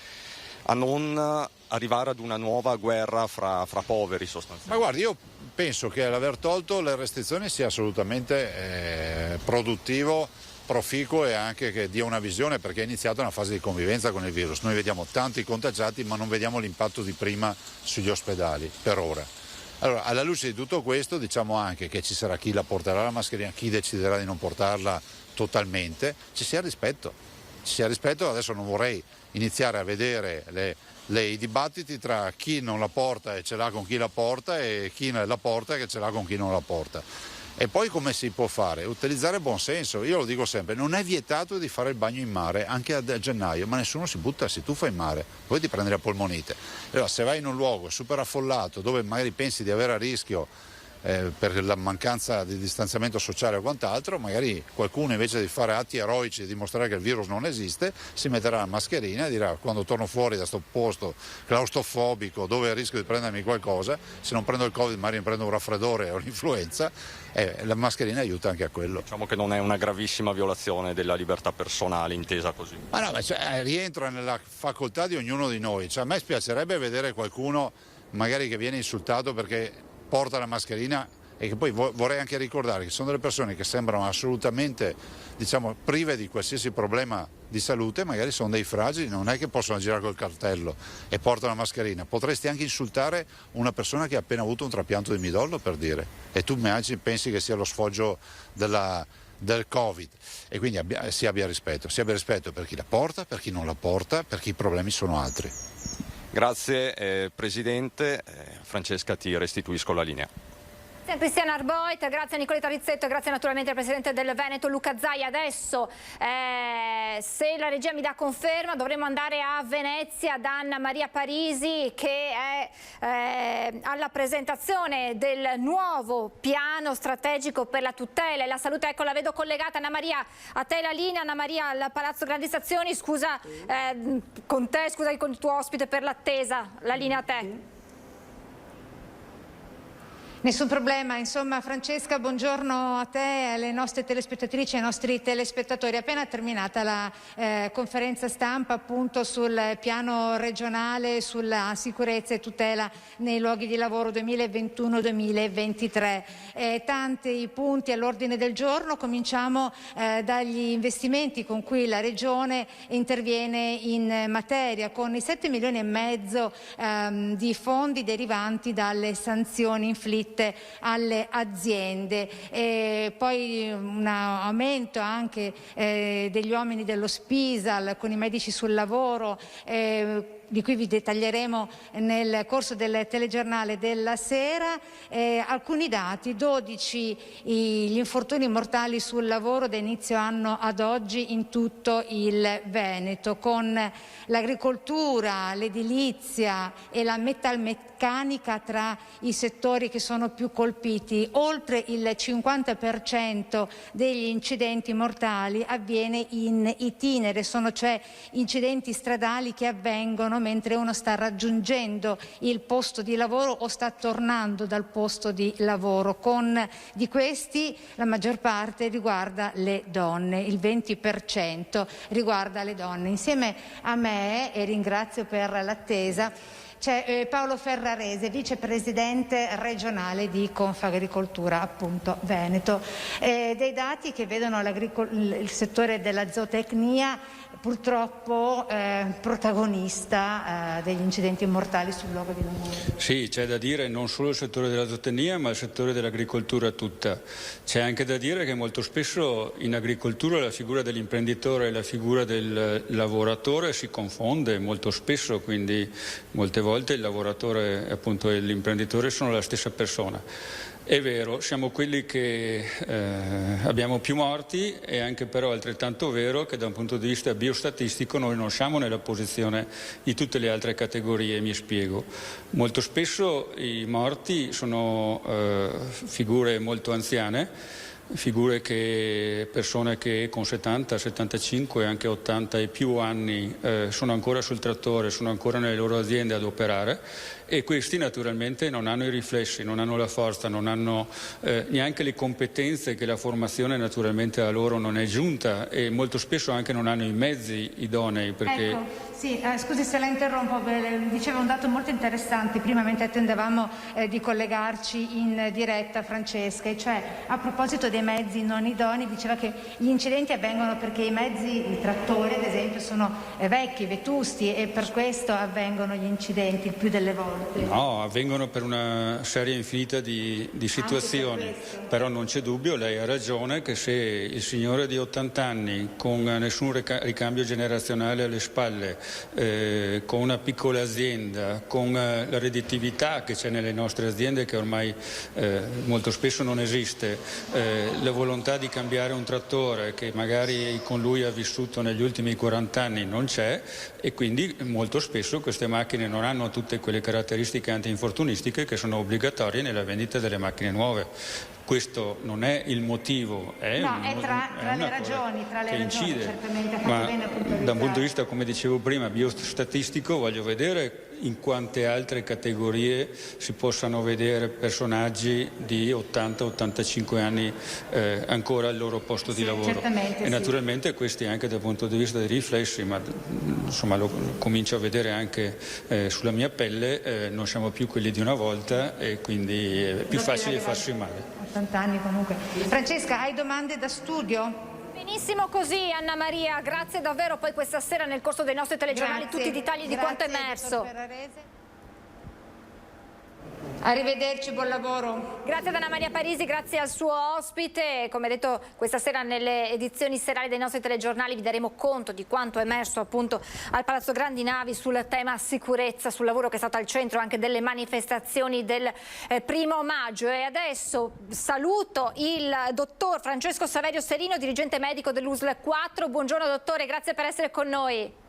a non arrivare ad una nuova guerra fra poveri sostanzialmente. Ma guardi, io penso che l'aver tolto le restrizioni sia assolutamente produttivo, proficuo e anche che dia una visione, perché è iniziata una fase di convivenza con il virus. Noi vediamo tanti contagiati ma non vediamo l'impatto di prima sugli ospedali per ora. Allora, alla luce di tutto questo diciamo anche che ci sarà chi la porterà la mascherina, chi deciderà di non portarla totalmente, ci sia rispetto. Adesso non vorrei iniziare a vedere i dibattiti tra chi non la porta e ce l'ha con chi la porta e chi la porta e che ce l'ha con chi non la porta. E poi come si può fare? Utilizzare buon senso. Io lo dico sempre, non è vietato di fare il bagno in mare anche a gennaio, ma nessuno si butta, si tuffa in mare, poi ti prendi la polmonite. Allora, se vai in un luogo super affollato dove magari pensi di avere a rischio per la mancanza di distanziamento sociale o quant'altro, magari qualcuno invece di fare atti eroici e dimostrare che il virus non esiste si metterà la mascherina e dirà: quando torno fuori da sto posto claustrofobico dove rischio di prendermi qualcosa, se non prendo il Covid magari mi prendo un raffreddore o un'influenza, la mascherina aiuta anche a quello. Diciamo che non è una gravissima violazione della libertà personale intesa così. Ma no, rientra nella facoltà di ognuno di noi. A me spiacerebbe vedere qualcuno magari che viene insultato perché porta la mascherina, e che poi vorrei anche ricordare che sono delle persone che sembrano assolutamente prive di qualsiasi problema di salute, magari sono dei fragili, non è che possono girare col cartello e portano la mascherina. Potresti anche insultare una persona che ha appena avuto un trapianto di midollo, per dire, e tu pensi che sia lo sfoggio del Covid, e quindi si abbia rispetto per chi la porta, per chi non la porta, perché i problemi sono altri. Grazie Presidente. Francesca, ti restituisco la linea. Grazie a Cristiana Arboit, grazie a Nicoletta Rizzetto e grazie naturalmente al Presidente del Veneto Luca Zaia. Adesso, se la regia mi dà conferma, dovremo andare a Venezia da Anna Maria Parisi, che è alla presentazione del nuovo piano strategico per la tutela e la salute. Ecco, la vedo collegata. Anna Maria, a te la linea. Anna Maria, al Palazzo Grandi Stazioni. Scusa, con il tuo ospite per l'attesa. La linea a te. Nessun problema, insomma Francesca, buongiorno a te, alle nostre telespettatrici e ai nostri telespettatori. Appena terminata la conferenza stampa appunto sul piano regionale sulla sicurezza e tutela nei luoghi di lavoro 2021-2023. Tanti punti all'ordine del giorno, cominciamo dagli investimenti con cui la Regione interviene in materia, con i 7,5 milioni di fondi derivanti dalle sanzioni inflitte alle aziende, e poi un aumento anche degli uomini dello Spisal con i medici sul lavoro, di cui vi dettaglieremo nel corso del telegiornale della sera. Alcuni dati: 12 gli infortuni mortali sul lavoro da inizio anno ad oggi in tutto il Veneto, con l'agricoltura, l'edilizia e la metalmeccanica tra i settori che sono più colpiti. Oltre il 50% degli incidenti mortali avviene in itinere, sono cioè incidenti stradali che avvengono mentre uno sta raggiungendo il posto di lavoro o sta tornando dal posto di lavoro. Di questi la maggior parte riguarda le donne, il 20% riguarda le donne. Insieme a me, e ringrazio per l'attesa, C'è Paolo Ferrarese, vicepresidente regionale di Confagricoltura, appunto Veneto. Dei dati che vedono il settore della zootecnia purtroppo protagonista degli incidenti mortali sul luogo di lavoro. Sì, c'è da dire non solo il settore della zootecnia ma il settore dell'agricoltura tutta. C'è anche da dire che molto spesso in agricoltura la figura dell'imprenditore e la figura del lavoratore si confonde molto spesso, quindi molte volte il lavoratore appunto, e l'imprenditore sono la stessa persona. È vero, siamo quelli che abbiamo più morti, è anche però altrettanto vero che da un punto di vista biostatistico noi non siamo nella posizione di tutte le altre categorie, mi spiego. Molto spesso i morti sono figure molto anziane, persone che con 70, 75 anche 80 e più anni sono ancora sul trattore, sono ancora nelle loro aziende ad operare, e questi naturalmente non hanno i riflessi, non hanno la forza, non hanno neanche le competenze che la formazione naturalmente a loro non è giunta, e molto spesso anche non hanno i mezzi idonei. Perché... Ecco, sì, scusi se la interrompo, diceva un dato molto interessante prima mentre attendevamo di collegarci in diretta, Francesca, e cioè a proposito dei mezzi non idonei, diceva che gli incidenti avvengono perché i trattori ad esempio sono vecchi, vetusti, e per questo avvengono gli incidenti il più delle volte. No, avvengono per una serie infinita di situazioni, però non c'è dubbio, lei ha ragione, che se il signore di 80 anni con nessun ricambio generazionale alle spalle, con una piccola azienda, con la redditività che c'è nelle nostre aziende che ormai molto spesso non esiste, la volontà di cambiare un trattore che magari con lui ha vissuto negli ultimi 40 anni non c'è, e quindi molto spesso queste macchine non hanno tutte quelle caratteristiche antinfortunistiche che sono obbligatorie nella vendita delle macchine nuove. Questo non è il motivo, è tra le ragioni, incide, certamente, ma bene da un punto di vista, come dicevo prima, biostatistico, voglio vedere in quante altre categorie si possano vedere personaggi di 80-85 anni ancora al loro posto di lavoro. E naturalmente questi anche dal punto di vista dei riflessi, ma insomma lo comincio a vedere anche sulla mia pelle, non siamo più quelli di una volta, e quindi è più facile farsi male. 80 anni comunque. Francesca, hai domande da studio? Benissimo così, Anna Maria, grazie davvero. Poi questa sera nel corso dei nostri telegiornali tutti i dettagli di quanto è emerso. Arrivederci, buon lavoro. Grazie ad Anna Maria Parisi, grazie al suo ospite. Come detto, questa sera nelle edizioni serali dei nostri telegiornali vi daremo conto di quanto è emerso appunto al Palazzo Grandi Navi sul tema sicurezza, sul lavoro che è stato al centro anche delle manifestazioni del 1° maggio. E adesso saluto il dottor Francesco Saverio Serino, dirigente medico dell'USL 4. Buongiorno dottore, grazie per essere con noi.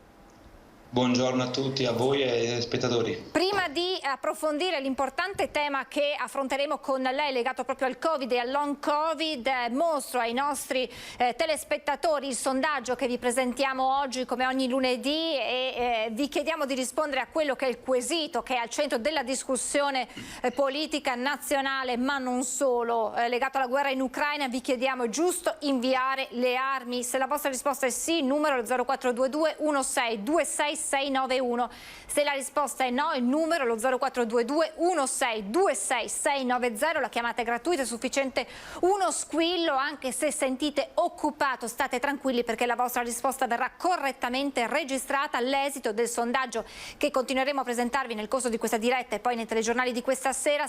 Buongiorno a tutti, a voi e ai spettatori. Prima di approfondire l'importante tema che affronteremo con lei legato proprio al Covid e al long Covid, mostro ai nostri telespettatori il sondaggio che vi presentiamo oggi come ogni lunedì, e vi chiediamo di rispondere a quello che è il quesito che è al centro della discussione politica nazionale, ma non solo, legato alla guerra in Ucraina. Vi chiediamo: è giusto inviare le armi? Se la vostra risposta è sì, il numero è 0422 1626 691. Se la risposta è no, il numero è lo 0422 1626 690. La chiamata è gratuita, è sufficiente uno squillo. Anche se sentite occupato, state tranquilli, perché la vostra risposta verrà correttamente registrata. L'esito del sondaggio che continueremo a presentarvi nel corso di questa diretta e poi nei telegiornali di questa sera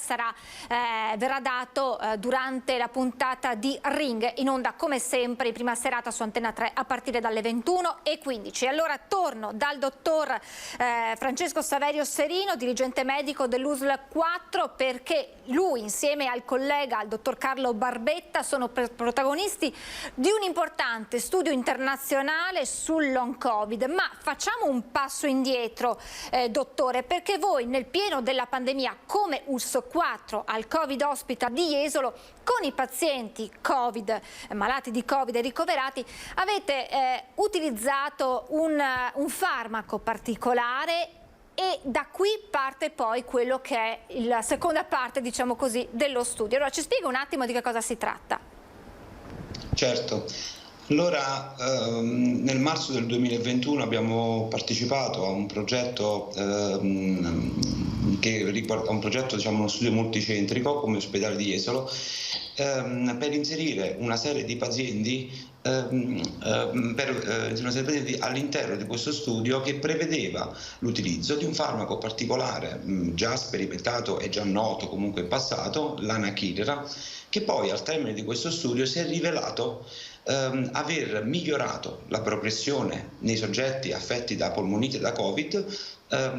verrà dato durante la puntata di Ring, in onda come sempre in prima serata su Antenna 3 a partire dalle 21:15. Allora torno dal dottor Francesco Saverio Serino, dirigente medico dell'USL 4, perché lui insieme al collega, il dottor Carlo Barbetta, sono protagonisti di un importante studio internazionale sul long Covid. Ma facciamo un passo indietro, dottore, perché voi nel pieno della pandemia, come USL 4 al Covid Hospital di Jesolo, con i pazienti Covid, malati di Covid e ricoverati, avete utilizzato un farmaco particolare, e da qui parte poi quello che è la seconda parte, diciamo così, dello studio. Allora ci spiega un attimo di che cosa si tratta? Certo. Allora, nel marzo del 2021 abbiamo partecipato a un progetto che riguarda uno studio multicentrico come ospedale di Jesolo, per inserire una serie di pazienti all'interno di questo studio che prevedeva l'utilizzo di un farmaco particolare già sperimentato e già noto comunque in passato, l'Anakinra, che poi al termine di questo studio si è rivelato aver migliorato la progressione nei soggetti affetti da polmonite e da Covid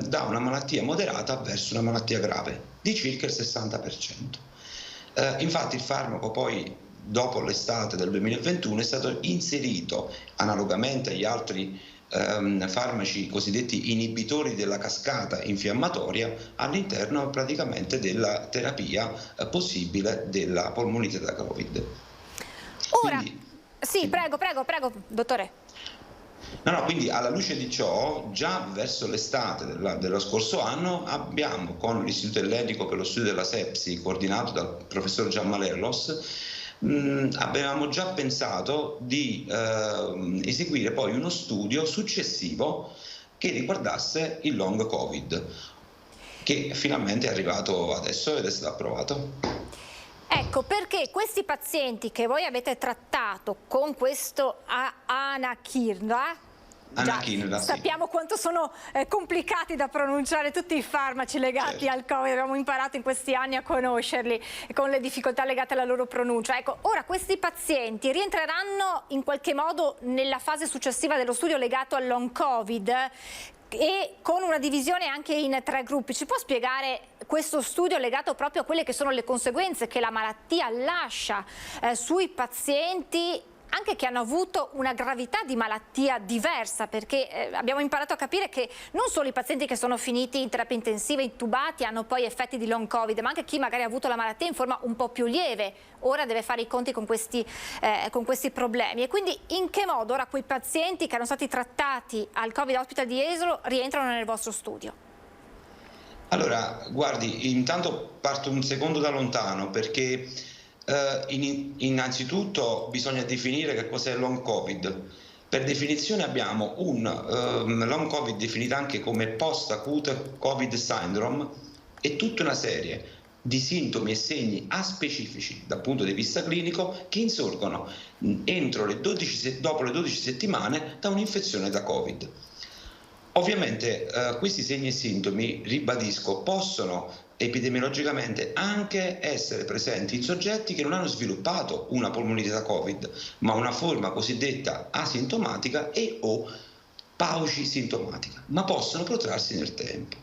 da una malattia moderata verso una malattia grave di circa il 60%. Infatti il farmaco poi dopo l'estate del 2021 è stato inserito analogamente agli altri farmaci cosiddetti inibitori della cascata infiammatoria all'interno praticamente della terapia possibile della polmonite da Covid. Ora, sì, prego, dottore. Quindi alla luce di ciò, già verso l'estate dello scorso anno abbiamo con l'Istituto Ellenico per lo studio della sepsi, coordinato dal professor Giammalerlos, avevamo già pensato di eseguire poi uno studio successivo che riguardasse il long Covid, che finalmente è arrivato adesso ed è stato approvato. Ecco, perché questi pazienti che voi avete trattato con questo Anakinra, sappiamo quanto sono complicati da pronunciare tutti i farmaci legati al Covid, abbiamo imparato in questi anni a conoscerli con le difficoltà legate alla loro pronuncia. Ecco, ora questi pazienti rientreranno in qualche modo nella fase successiva dello studio legato al long Covid e con una divisione anche in 3 gruppi. Ci può spiegare questo studio legato proprio a quelle che sono le conseguenze che la malattia lascia sui pazienti, anche che hanno avuto una gravità di malattia diversa, perché abbiamo imparato a capire che non solo i pazienti che sono finiti in terapia intensiva, intubati, hanno poi effetti di long Covid, ma anche chi magari ha avuto la malattia in forma un po' più lieve, ora deve fare i conti con questi problemi. E quindi in che modo ora quei pazienti che erano stati trattati al Covid Hospital di Jesolo rientrano nel vostro studio? Allora, guardi, intanto parto un secondo da lontano, perché innanzitutto bisogna definire che cos'è long Covid. Per definizione abbiamo un long Covid definito anche come post-acute Covid syndrome e tutta una serie di sintomi e segni aspecifici dal punto di vista clinico che insorgono dopo le 12 settimane da un'infezione da Covid. Ovviamente questi segni e sintomi, ribadisco, possono epidemiologicamente anche essere presenti in soggetti che non hanno sviluppato una polmonite da Covid, ma una forma cosiddetta asintomatica e o paucisintomatica, ma possono protrarsi nel tempo.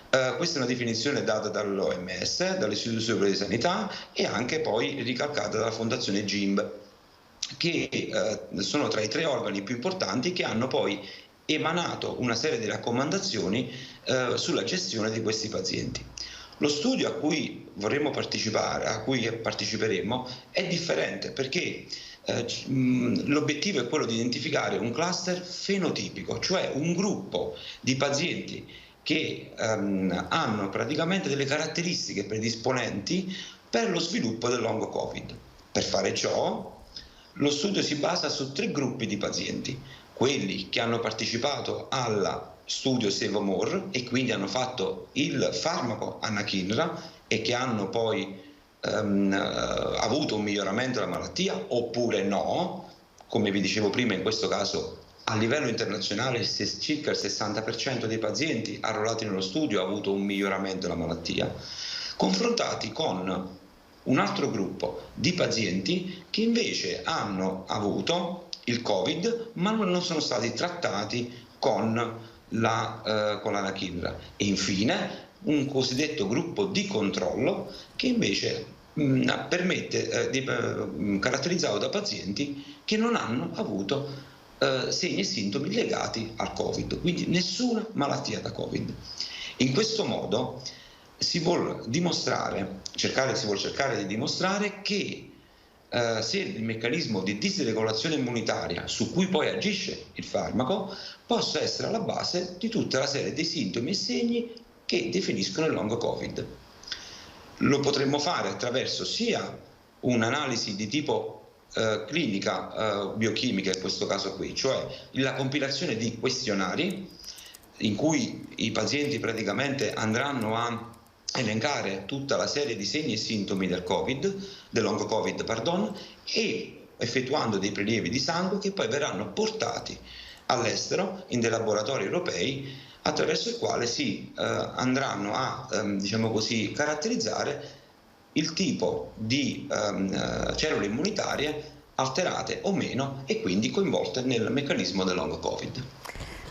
Questa è una definizione data dall'OMS, dall'Istituto Superiore di Sanità e anche poi ricalcata dalla Fondazione GIMB, che sono tra i 3 organi più importanti che hanno poi emanato una serie di raccomandazioni sulla gestione di questi pazienti. Lo studio a cui vorremmo partecipare, a cui parteciperemo, è differente perché l'obiettivo è quello di identificare un cluster fenotipico, cioè un gruppo di pazienti che hanno praticamente delle caratteristiche predisponenti per lo sviluppo del long Covid. Per fare ciò, lo studio si basa su 3 gruppi di pazienti: quelli che hanno partecipato al studio Sevomor e quindi hanno fatto il farmaco Anakinra e che hanno poi avuto un miglioramento della malattia oppure no, come vi dicevo prima, in questo caso a livello internazionale circa il 60% dei pazienti arruolati nello studio ha avuto un miglioramento della malattia, confrontati con un altro gruppo di pazienti che invece hanno avuto il Covid ma non sono stati trattati con l'Anakinra, e infine un cosiddetto gruppo di controllo che invece caratterizzato da pazienti che non hanno avuto segni e sintomi legati al Covid, quindi nessuna malattia da Covid. In questo modo si vuol cercare di dimostrare che se il meccanismo di disregolazione immunitaria su cui poi agisce il farmaco possa essere alla base di tutta la serie di sintomi e segni che definiscono il long Covid. Lo potremmo fare attraverso sia un'analisi di tipo clinica biochimica in questo caso qui, cioè la compilazione di questionari in cui i pazienti praticamente andranno a elencare tutta la serie di segni e sintomi del long Covid, e effettuando dei prelievi di sangue che poi verranno portati all'estero in dei laboratori europei, attraverso il quale si andranno a caratterizzare il tipo di cellule immunitarie alterate o meno e quindi coinvolte nel meccanismo del long Covid.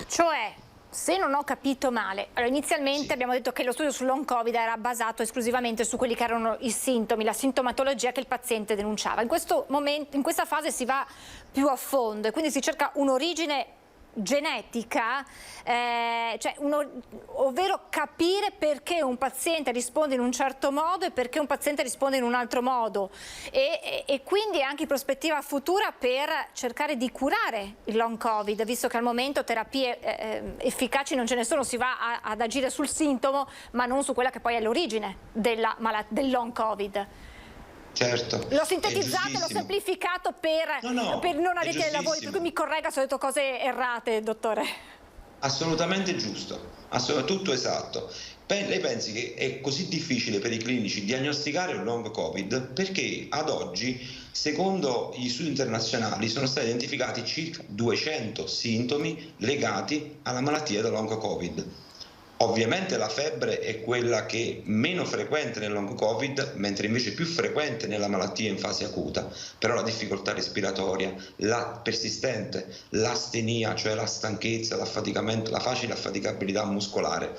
Cioè, se non ho capito male, allora inizialmente abbiamo detto che lo studio sul long Covid era basato esclusivamente su quelli che erano i sintomi, la sintomatologia che il paziente denunciava. In questo momento, in questa fase si va più a fondo e quindi si cerca un'origine genetica, ovvero capire perché un paziente risponde in un certo modo e perché un paziente risponde in un altro modo e quindi anche in prospettiva futura per cercare di curare il long Covid, visto che al momento terapie efficaci non ce ne sono, si va ad agire sul sintomo ma non su quella che poi è l'origine del long Covid. Certo. L'ho sintetizzato, l'ho semplificato per non addetti ai lavori, per cui mi corregga se ho detto cose errate, dottore. Assolutamente giusto, tutto esatto. Lei pensi che è così difficile per i clinici diagnosticare un long Covid perché ad oggi, secondo gli studi internazionali, sono stati identificati circa 200 sintomi legati alla malattia da long Covid. Ovviamente la febbre è quella che è meno frequente nel long Covid, mentre invece è più frequente nella malattia in fase acuta, però la difficoltà respiratoria, la persistente, l'astenia, cioè la stanchezza, l'affaticamento, la facile affaticabilità muscolare,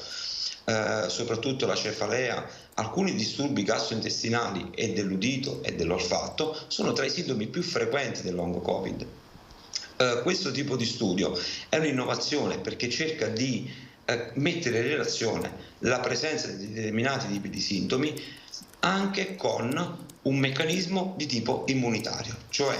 soprattutto la cefalea, alcuni disturbi gastrointestinali e dell'udito e dell'olfatto sono tra i sintomi più frequenti del long Covid. Questo tipo di studio è un'innovazione perché cerca di mettere in relazione la presenza di determinati tipi di sintomi anche con un meccanismo di tipo immunitario, cioè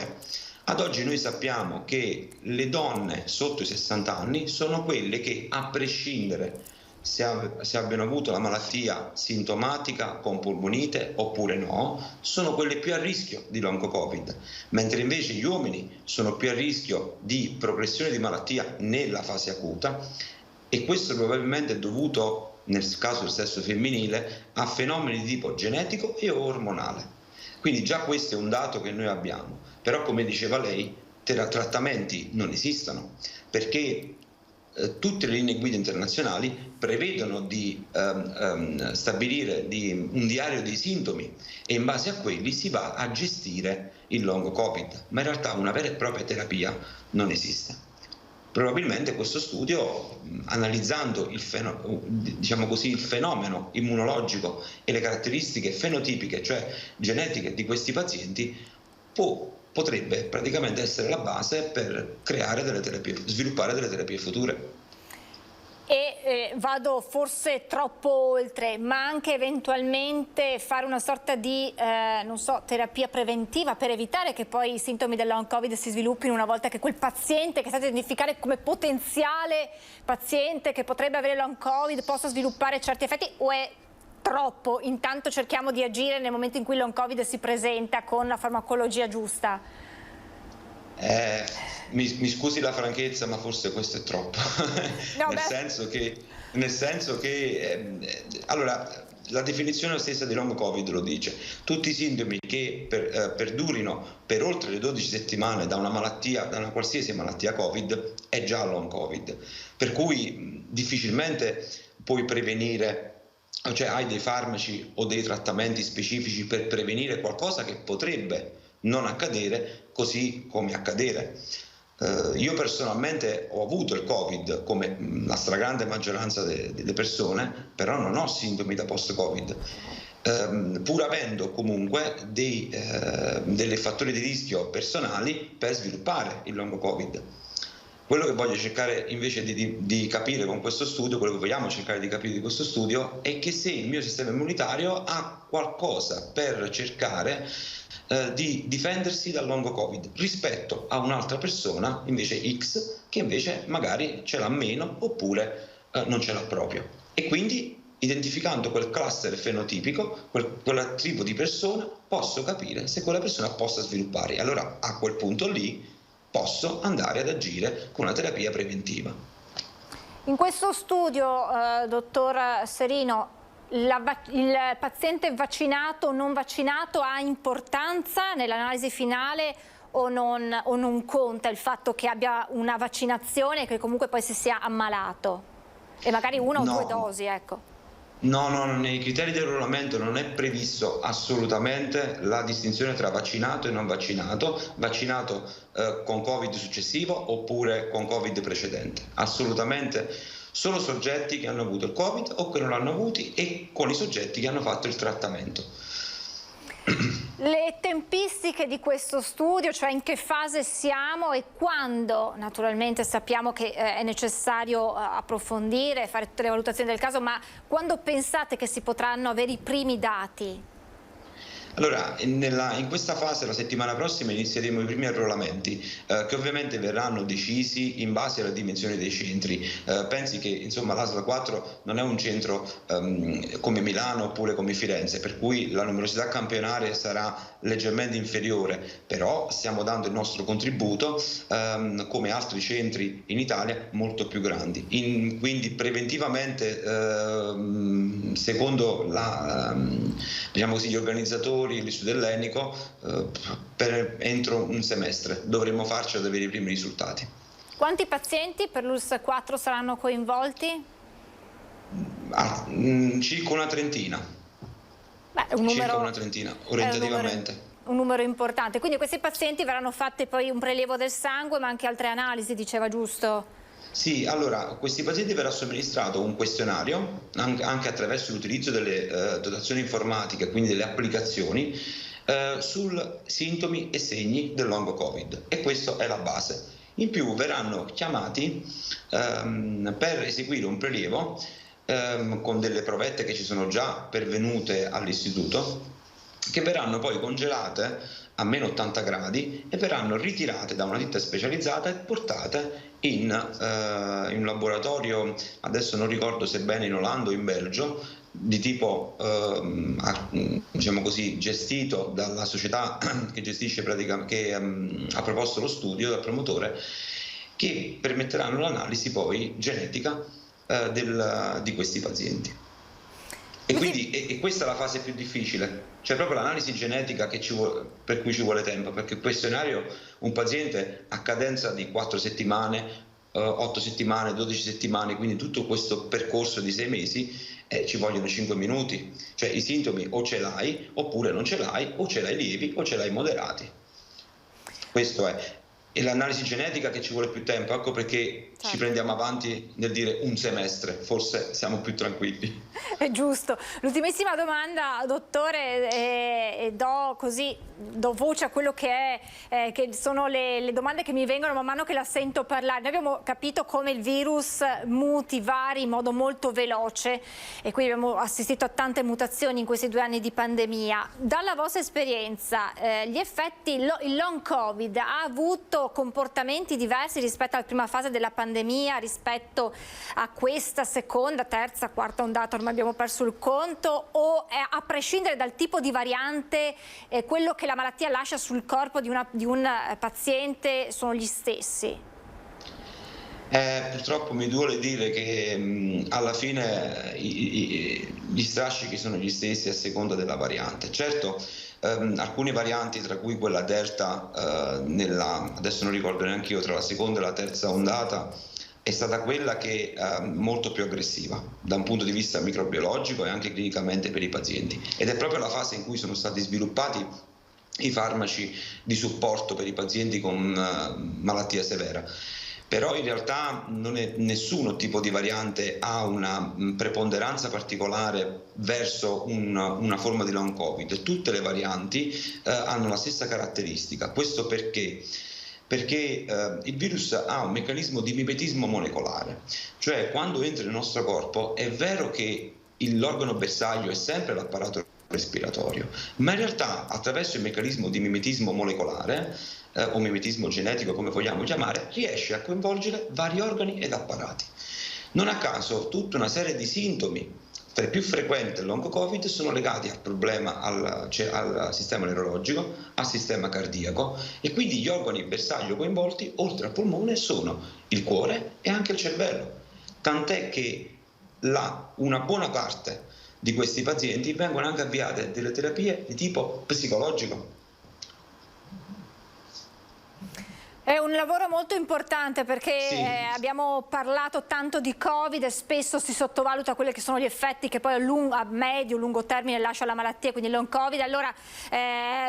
ad oggi noi sappiamo che le donne sotto i 60 anni sono quelle che, a prescindere se abbiano avuto la malattia sintomatica con polmonite oppure no, sono quelle più a rischio di long Covid, mentre invece gli uomini sono più a rischio di progressione di malattia nella fase acuta. E questo probabilmente è dovuto, nel caso del sesso femminile, a fenomeni di tipo genetico e ormonale. Quindi già questo è un dato che noi abbiamo, però come diceva lei, trattamenti non esistono, perché tutte le linee guida internazionali prevedono di stabilire un diario dei sintomi e in base a quelli si va a gestire il long Covid, ma in realtà una vera e propria terapia non esiste. Probabilmente questo studio, analizzando il fenomeno immunologico e le caratteristiche fenotipiche, cioè genetiche di questi pazienti, potrebbe praticamente essere la base per creare delle terapie, sviluppare delle terapie future. E vado forse troppo oltre, ma anche eventualmente fare una sorta di terapia preventiva per evitare che poi i sintomi del long Covid si sviluppino una volta che quel paziente che è stato identificato come potenziale paziente che potrebbe avere long Covid possa sviluppare certi effetti, o è troppo? Intanto cerchiamo di agire nel momento in cui il long Covid si presenta con la farmacologia giusta. Mi scusi la franchezza, ma forse questo è troppo. No, nel senso che allora la definizione stessa di long Covid lo dice: tutti i sintomi che perdurino per oltre le 12 settimane da una qualsiasi malattia Covid è già long Covid, per cui difficilmente puoi prevenire, cioè hai dei farmaci o dei trattamenti specifici per prevenire qualcosa che potrebbe non accadere così come accadere. Io personalmente ho avuto il Covid come la stragrande maggioranza delle persone, però non ho sintomi da post-Covid, pur avendo comunque dei fattori di rischio personali per sviluppare il long Covid. Quello che voglio cercare invece di capire con questo studio, quello che vogliamo cercare di capire di questo studio, è che se il mio sistema immunitario ha qualcosa per cercare di difendersi dal long Covid rispetto a un'altra persona invece X che invece magari ce l'ha meno oppure non ce l'ha proprio, e quindi identificando quel cluster fenotipico, quella tribù di persone, posso capire se quella persona possa sviluppare. E allora a quel punto lì posso andare ad agire con una terapia preventiva. In questo studio, dottor Serino, il paziente vaccinato o non vaccinato ha importanza nell'analisi finale o non conta il fatto che abbia una vaccinazione e che comunque poi si sia ammalato? E magari una o due dosi, ecco. No, nei criteri del regolamento non è previsto assolutamente la distinzione tra vaccinato e non vaccinato, con Covid successivo oppure con Covid precedente. Assolutamente solo soggetti che hanno avuto il Covid o che non l'hanno avuti e con i soggetti che hanno fatto il trattamento. Le tempistiche di questo studio, cioè in che fase siamo e quando, naturalmente sappiamo che è necessario approfondire, fare tutte le valutazioni del caso, ma quando pensate che si potranno avere i primi dati? Allora, in questa fase, la settimana prossima, inizieremo i primi arruolamenti che ovviamente verranno decisi in base alla dimensione dei centri. Pensi che insomma l'ASL 4 non è un centro come Milano oppure come Firenze, per cui la numerosità campionaria sarà leggermente inferiore, però stiamo dando il nostro contributo come altri centri in Italia molto più grandi. Quindi preventivamente, secondo diciamo così, gli organizzatori, l'Istituto Ellenico, entro un semestre dovremmo farci ad avere i primi risultati. Quanti pazienti per l'ULSS 4 saranno coinvolti? Circa una trentina. Circa una trentina, orientativamente. Un numero importante. Quindi questi pazienti verranno fatte poi un prelievo del sangue, ma anche altre analisi, diceva, giusto? Sì, allora, a questi pazienti verrà somministrato un questionario, anche attraverso l'utilizzo delle dotazioni informatiche, quindi delle applicazioni, sul sintomi e segni del long Covid, e questa è la base. In più verranno chiamati per eseguire un prelievo con delle provette che ci sono già pervenute all'istituto, che verranno poi congelate a meno 80 gradi e verranno ritirate da una ditta specializzata e portate in un laboratorio, adesso non ricordo se bene in Olanda o in Belgio, di tipo diciamo così, gestito dalla società che gestisce che ha proposto lo studio, dal promotore, che permetteranno l'analisi poi genetica di questi pazienti. E quindi questa è la fase più difficile, cioè proprio l'analisi genetica per cui ci vuole tempo, perché il questionario, un paziente a cadenza di 4 settimane, 8 settimane, 12 settimane, quindi tutto questo percorso di 6 mesi, ci vogliono 5 minuti, cioè i sintomi o ce l'hai oppure non ce l'hai, o ce l'hai lievi o ce l'hai moderati. Questo è. E l'analisi genetica che ci vuole più tempo, ecco perché ci prendiamo avanti nel dire un semestre, forse siamo più tranquilli. È giusto. L'ultimissima domanda, dottore, e do voce a quello che sono le domande che mi vengono man mano che la sento parlare. Noi abbiamo capito come il virus muti, vari in modo molto veloce, e quindi abbiamo assistito a tante mutazioni in questi 2 anni di pandemia. Dalla vostra esperienza, gli effetti, il long Covid ha avuto comportamenti diversi rispetto alla prima fase della pandemia, rispetto a questa seconda, terza, quarta ondata, ormai abbiamo perso il conto, o a prescindere dal tipo di variante, quello che la malattia lascia sul corpo di un paziente sono gli stessi? Purtroppo mi duole dire che alla fine gli strascichi sono gli stessi a seconda della variante. Certo, alcune varianti, tra cui quella Delta, adesso non ricordo neanche io, tra la seconda e la terza ondata, è stata quella che è molto più aggressiva da un punto di vista microbiologico e anche clinicamente per i pazienti, ed è proprio la fase in cui sono stati sviluppati i farmaci di supporto per i pazienti con malattia severa. Però in realtà nessun tipo di variante ha una preponderanza particolare verso una forma di long Covid. Tutte le varianti hanno la stessa caratteristica. Questo perché il virus ha un meccanismo di mimetismo molecolare, cioè quando entra nel nostro corpo è vero che l'organo bersaglio è sempre l'apparato respiratorio, ma in realtà attraverso il meccanismo di mimetismo molecolare o mimetismo genetico, come vogliamo chiamare, riesce a coinvolgere vari organi ed apparati. Non a caso tutta una serie di sintomi tra i più frequenti del long Covid sono legati al problema al sistema neurologico, al sistema cardiaco, e quindi gli organi bersaglio coinvolti, oltre al polmone, sono il cuore e anche il cervello. Tant'è che una buona parte di questi pazienti vengono anche avviate a delle terapie di tipo psicologico. È un lavoro molto importante perché Sì. Abbiamo parlato tanto di Covid e spesso si sottovaluta quelli che sono gli effetti che poi a medio-lungo termine lascia la malattia, quindi long Covid. Allora,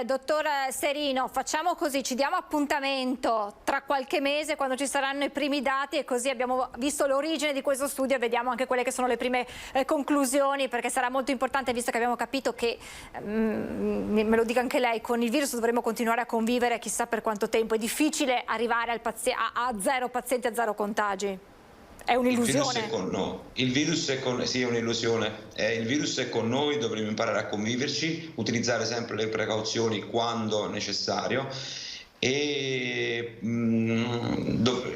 dottor Serino, facciamo così, ci diamo appuntamento tra qualche mese quando ci saranno i primi dati, e così abbiamo visto l'origine di questo studio e vediamo anche quelle che sono le prime conclusioni, perché sarà molto importante, visto che abbiamo capito che, me lo dica anche lei, con il virus dovremo continuare a convivere chissà per quanto tempo. È difficile arrivare a zero pazienti, a zero contagi. È un'illusione. Il virus è con noi, sì, è un'illusione. Il virus è con noi, dovremo imparare a conviverci, utilizzare sempre le precauzioni quando necessario. Il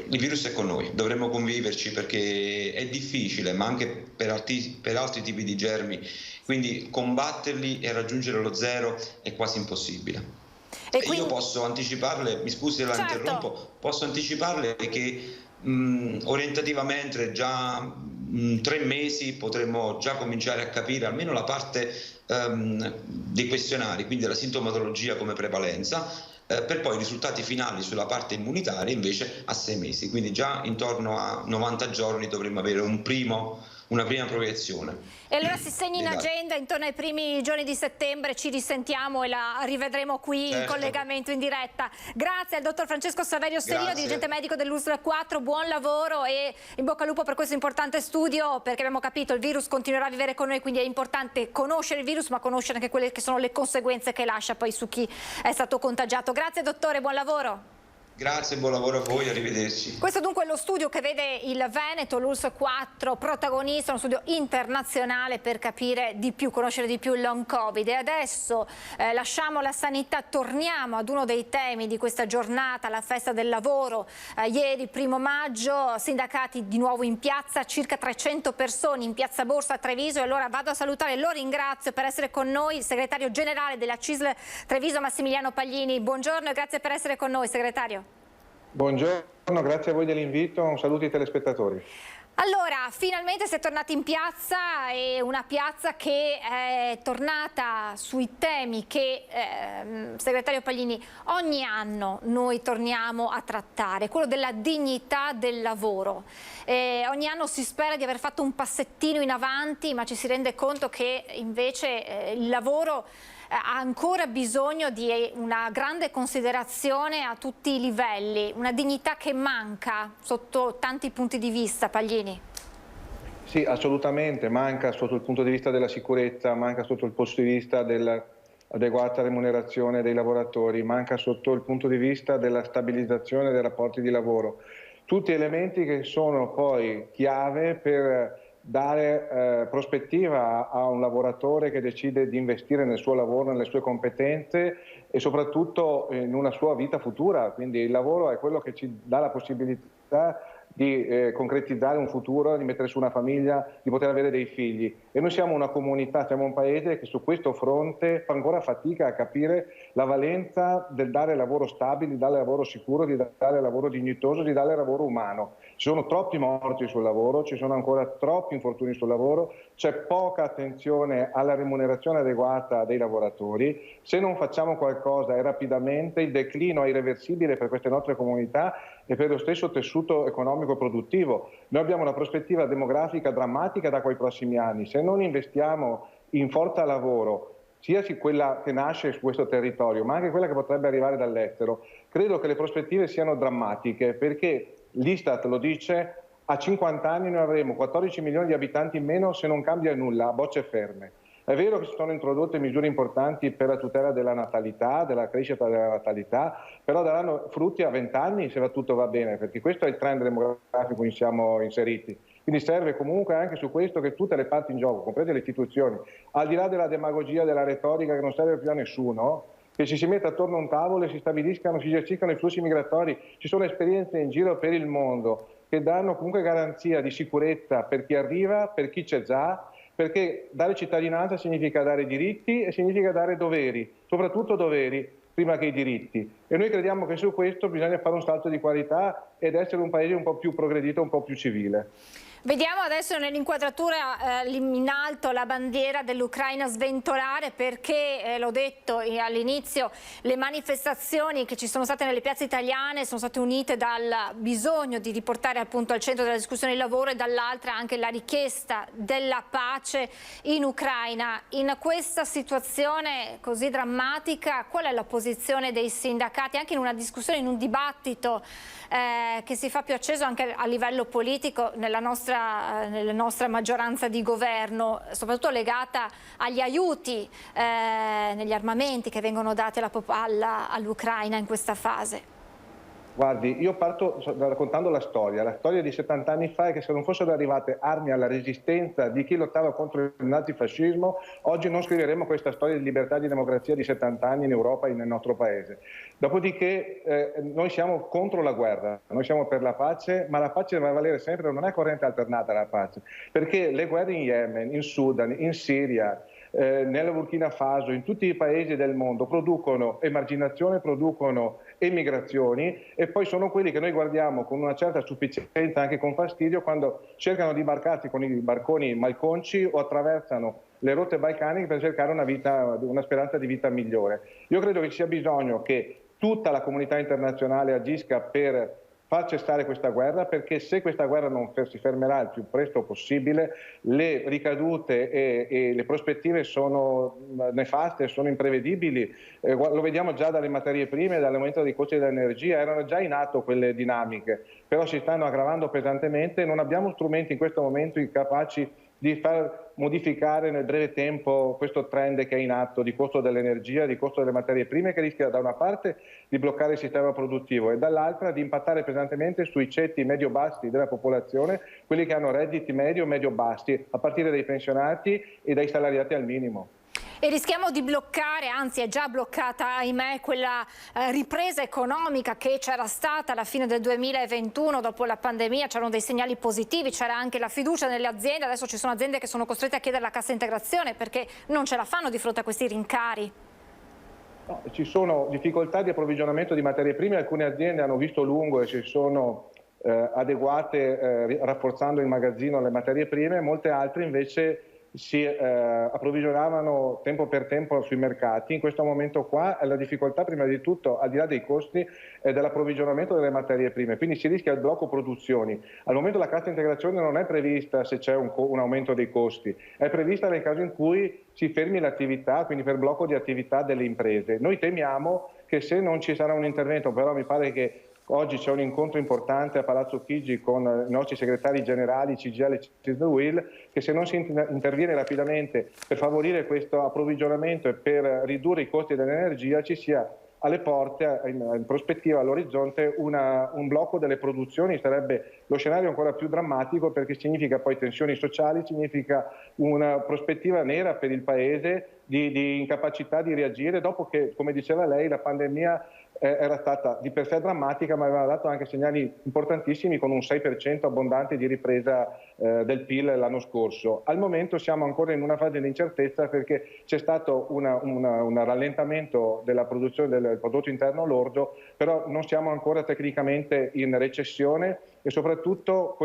virus è con noi, dovremmo conviverci perché è difficile, ma anche per altri tipi di germi, quindi combatterli e raggiungere lo zero è quasi impossibile. E io posso anticiparle, mi scusi se la interrompo, posso anticiparle che orientativamente già 3 mesi potremmo già cominciare a capire almeno la parte dei questionari, quindi la sintomatologia come prevalenza, per poi i risultati finali sulla parte immunitaria invece a 6 mesi, quindi già intorno a 90 giorni dovremmo avere una prima proiezione. E allora si segni in agenda, intorno ai primi giorni di settembre ci risentiamo e la rivedremo qui in collegamento in diretta. Grazie al dottor Francesco Saverio Serino, dirigente medico dell'USL 4, buon lavoro e in bocca al lupo per questo importante studio, perché abbiamo capito il virus continuerà a vivere con noi, quindi è importante conoscere il virus ma conoscere anche quelle che sono le conseguenze che lascia poi su chi è stato contagiato. Grazie dottore, buon lavoro. Grazie, buon lavoro a voi, arrivederci. Questo dunque è lo studio che vede il Veneto, l'ULSS 4, protagonista, uno studio internazionale per capire di più, conoscere di più il long Covid. E adesso lasciamo la sanità, torniamo ad uno dei temi di questa giornata, la festa del lavoro. Ieri, 1° maggio, sindacati di nuovo in piazza, circa 300 persone in piazza Borsa a Treviso. E allora vado a salutare e lo ringrazio per essere con noi, il segretario generale della CISL Treviso, Massimiliano Paglini. Buongiorno e grazie per essere con noi, segretario. Buongiorno, grazie a voi dell'invito, un saluto ai telespettatori. Allora, finalmente si è tornati in piazza, e una piazza che è tornata sui temi che, segretario Paglini, ogni anno noi torniamo a trattare, quello della dignità del lavoro. Ogni anno si spera di aver fatto un passettino in avanti, ma ci si rende conto che invece il lavoro ha ancora bisogno di una grande considerazione a tutti i livelli, una dignità che manca sotto tanti punti di vista, Paglini. Sì, assolutamente, manca sotto il punto di vista della sicurezza, manca sotto il punto di vista dell'adeguata remunerazione dei lavoratori, manca sotto il punto di vista della stabilizzazione dei rapporti di lavoro. Tutti elementi che sono poi chiave per dare prospettiva a un lavoratore che decide di investire nel suo lavoro, nelle sue competenze e soprattutto in una sua vita futura. Quindi il lavoro è quello che ci dà la possibilità di concretizzare un futuro, di mettere su una famiglia, di poter avere dei figli. E noi siamo una comunità, siamo un paese che su questo fronte fa ancora fatica a capire la valenza del dare lavoro stabile, di dare lavoro sicuro, di dare lavoro dignitoso, di dare lavoro umano. Ci sono troppi morti sul lavoro, ci sono ancora troppi infortuni sul lavoro, c'è poca attenzione alla remunerazione adeguata dei lavoratori. Se non facciamo qualcosa e rapidamente, il declino è irreversibile per queste nostre comunità e per lo stesso tessuto economico produttivo. Noi abbiamo una prospettiva demografica drammatica da quei prossimi anni. Se non investiamo in forza lavoro, sia quella che nasce su questo territorio, ma anche quella che potrebbe arrivare dall'estero, credo che le prospettive siano drammatiche, perché l'Istat lo dice, a 50 anni noi avremo 14 milioni di abitanti in meno se non cambia nulla, a bocce ferme. È vero che si sono introdotte misure importanti per la tutela della natalità, della crescita della natalità, però daranno frutti a 20 anni se tutto va bene, perché questo è il trend demografico in cui siamo inseriti. Quindi serve comunque anche su questo che tutte le parti in gioco, comprese le istituzioni, al di là della demagogia, della retorica che non serve più a nessuno, che ci si metta attorno a un tavolo e si stabiliscano, si gestiscano i flussi migratori. Ci sono esperienze in giro per il mondo che danno comunque garanzia di sicurezza per chi arriva, per chi c'è già, perché dare cittadinanza significa dare diritti e significa dare doveri, soprattutto doveri prima che i diritti. E noi crediamo che su questo bisogna fare un salto di qualità ed essere un paese un po' più progredito, un po' più civile. Vediamo adesso nell'inquadratura in alto la bandiera dell'Ucraina sventolare, perché l'ho detto all'inizio, le manifestazioni che ci sono state nelle piazze italiane sono state unite dal bisogno di riportare appunto al centro della discussione il lavoro e dall'altra anche la richiesta della pace in Ucraina. In questa situazione così drammatica, qual è la posizione dei sindacati, anche in una discussione, in un dibattito che si fa più acceso anche a livello politico nella nostra maggioranza di governo, soprattutto legata agli aiuti negli armamenti che vengono dati all'Ucraina in questa fase? Guardi, io parto raccontando la storia di 70 anni fa è che se non fossero arrivate armi alla resistenza di chi lottava contro il nazifascismo, oggi non scriveremmo questa storia di libertà e di democrazia di 70 anni in Europa e nel nostro paese. Dopodiché noi siamo contro la guerra, noi siamo per la pace, ma la pace deve valere sempre, non è corrente alternata alla pace, perché le guerre in Yemen, in Sudan, in Siria, nella Burkina Faso, in tutti i paesi del mondo producono emarginazione, producono emigrazioni e poi sono quelli che noi guardiamo con una certa sufficienza, anche con fastidio, quando cercano di barcarsi con i barconi malconci o attraversano le rotte balcaniche per cercare una speranza di vita migliore. Io credo che ci sia bisogno che tutta la comunità internazionale agisca per far cessare questa guerra, perché se questa guerra non si fermerà il più presto possibile, le ricadute e le prospettive sono nefaste, sono imprevedibili. Lo vediamo già dalle materie prime, dall'aumento dei costi dell'energia, erano già in atto quelle dinamiche, però si stanno aggravando pesantemente e non abbiamo strumenti in questo momento capaci di far modificare nel breve tempo questo trend che è in atto di costo dell'energia, di costo delle materie prime, che rischia da una parte di bloccare il sistema produttivo e dall'altra di impattare pesantemente sui ceti medio-bassi della popolazione, quelli che hanno redditi medio-bassi, a partire dai pensionati e dai salariati al minimo. E rischiamo di bloccare, anzi è già bloccata, ahimè, quella ripresa economica che c'era stata alla fine del 2021 dopo la pandemia. C'erano dei segnali positivi, c'era anche la fiducia nelle aziende, adesso ci sono aziende che sono costrette a chiedere la cassa integrazione perché non ce la fanno di fronte a questi rincari. No, ci sono difficoltà di approvvigionamento di materie prime, alcune aziende hanno visto lungo e si sono adeguate rafforzando in magazzino le materie prime, molte altre invece si approvvigionavano tempo per tempo sui mercati. In questo momento qua la difficoltà prima di tutto, al di là dei costi, è dell'approvvigionamento delle materie prime, quindi si rischia il blocco produzioni. Al momento la cassa integrazione non è prevista se c'è un aumento dei costi, è prevista nel caso in cui si fermi l'attività, quindi per blocco di attività delle imprese. Noi temiamo che se non ci sarà un intervento, però mi pare che oggi c'è un incontro importante a Palazzo Chigi con i nostri segretari generali CGIL e CISL-UIL, che se non si interviene rapidamente per favorire questo approvvigionamento e per ridurre i costi dell'energia, ci sia alle porte, in prospettiva, all'orizzonte, un blocco delle produzioni. Sarebbe lo scenario ancora più drammatico, perché significa poi tensioni sociali, significa una prospettiva nera per il Paese di incapacità di reagire dopo che, come diceva lei, la pandemia era stata di per sé drammatica, ma aveva dato anche segnali importantissimi con un 6% abbondante di ripresa del PIL l'anno scorso. Al momento siamo ancora in una fase di incertezza, perché c'è stato un rallentamento della produzione del prodotto interno lordo, però non siamo ancora tecnicamente in recessione e soprattutto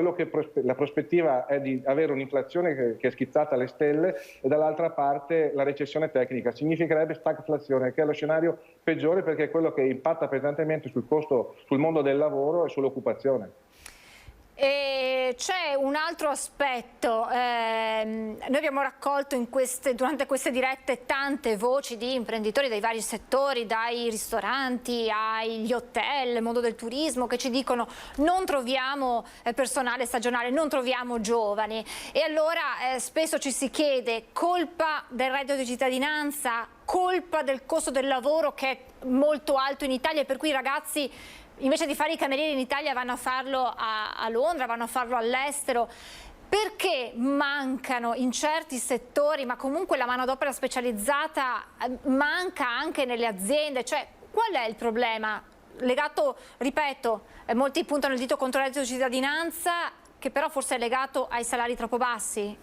la prospettiva è di avere un'inflazione che è schizzata alle stelle e dall'altra parte la recessione tecnica. Significherebbe stagflazione, che è lo scenario peggiore, perché è quello che impatta pesantemente sul mondo del lavoro e sull'occupazione. E c'è un altro aspetto, noi abbiamo raccolto durante queste dirette tante voci di imprenditori dei vari settori, dai ristoranti agli hotel, mondo del turismo, che ci dicono non troviamo personale stagionale, non troviamo giovani, e allora spesso ci si chiede: colpa del reddito di cittadinanza, colpa del costo del lavoro che è molto alto in Italia e per cui i ragazzi, invece di fare i camerieri in Italia, vanno a farlo a Londra, vanno a farlo all'estero. Perché mancano in certi settori, ma comunque la manodopera specializzata manca anche nelle aziende? Cioè, qual è il problema? Legato, ripeto, molti puntano il dito contro il reddito di cittadinanza, che però forse è legato ai salari troppo bassi?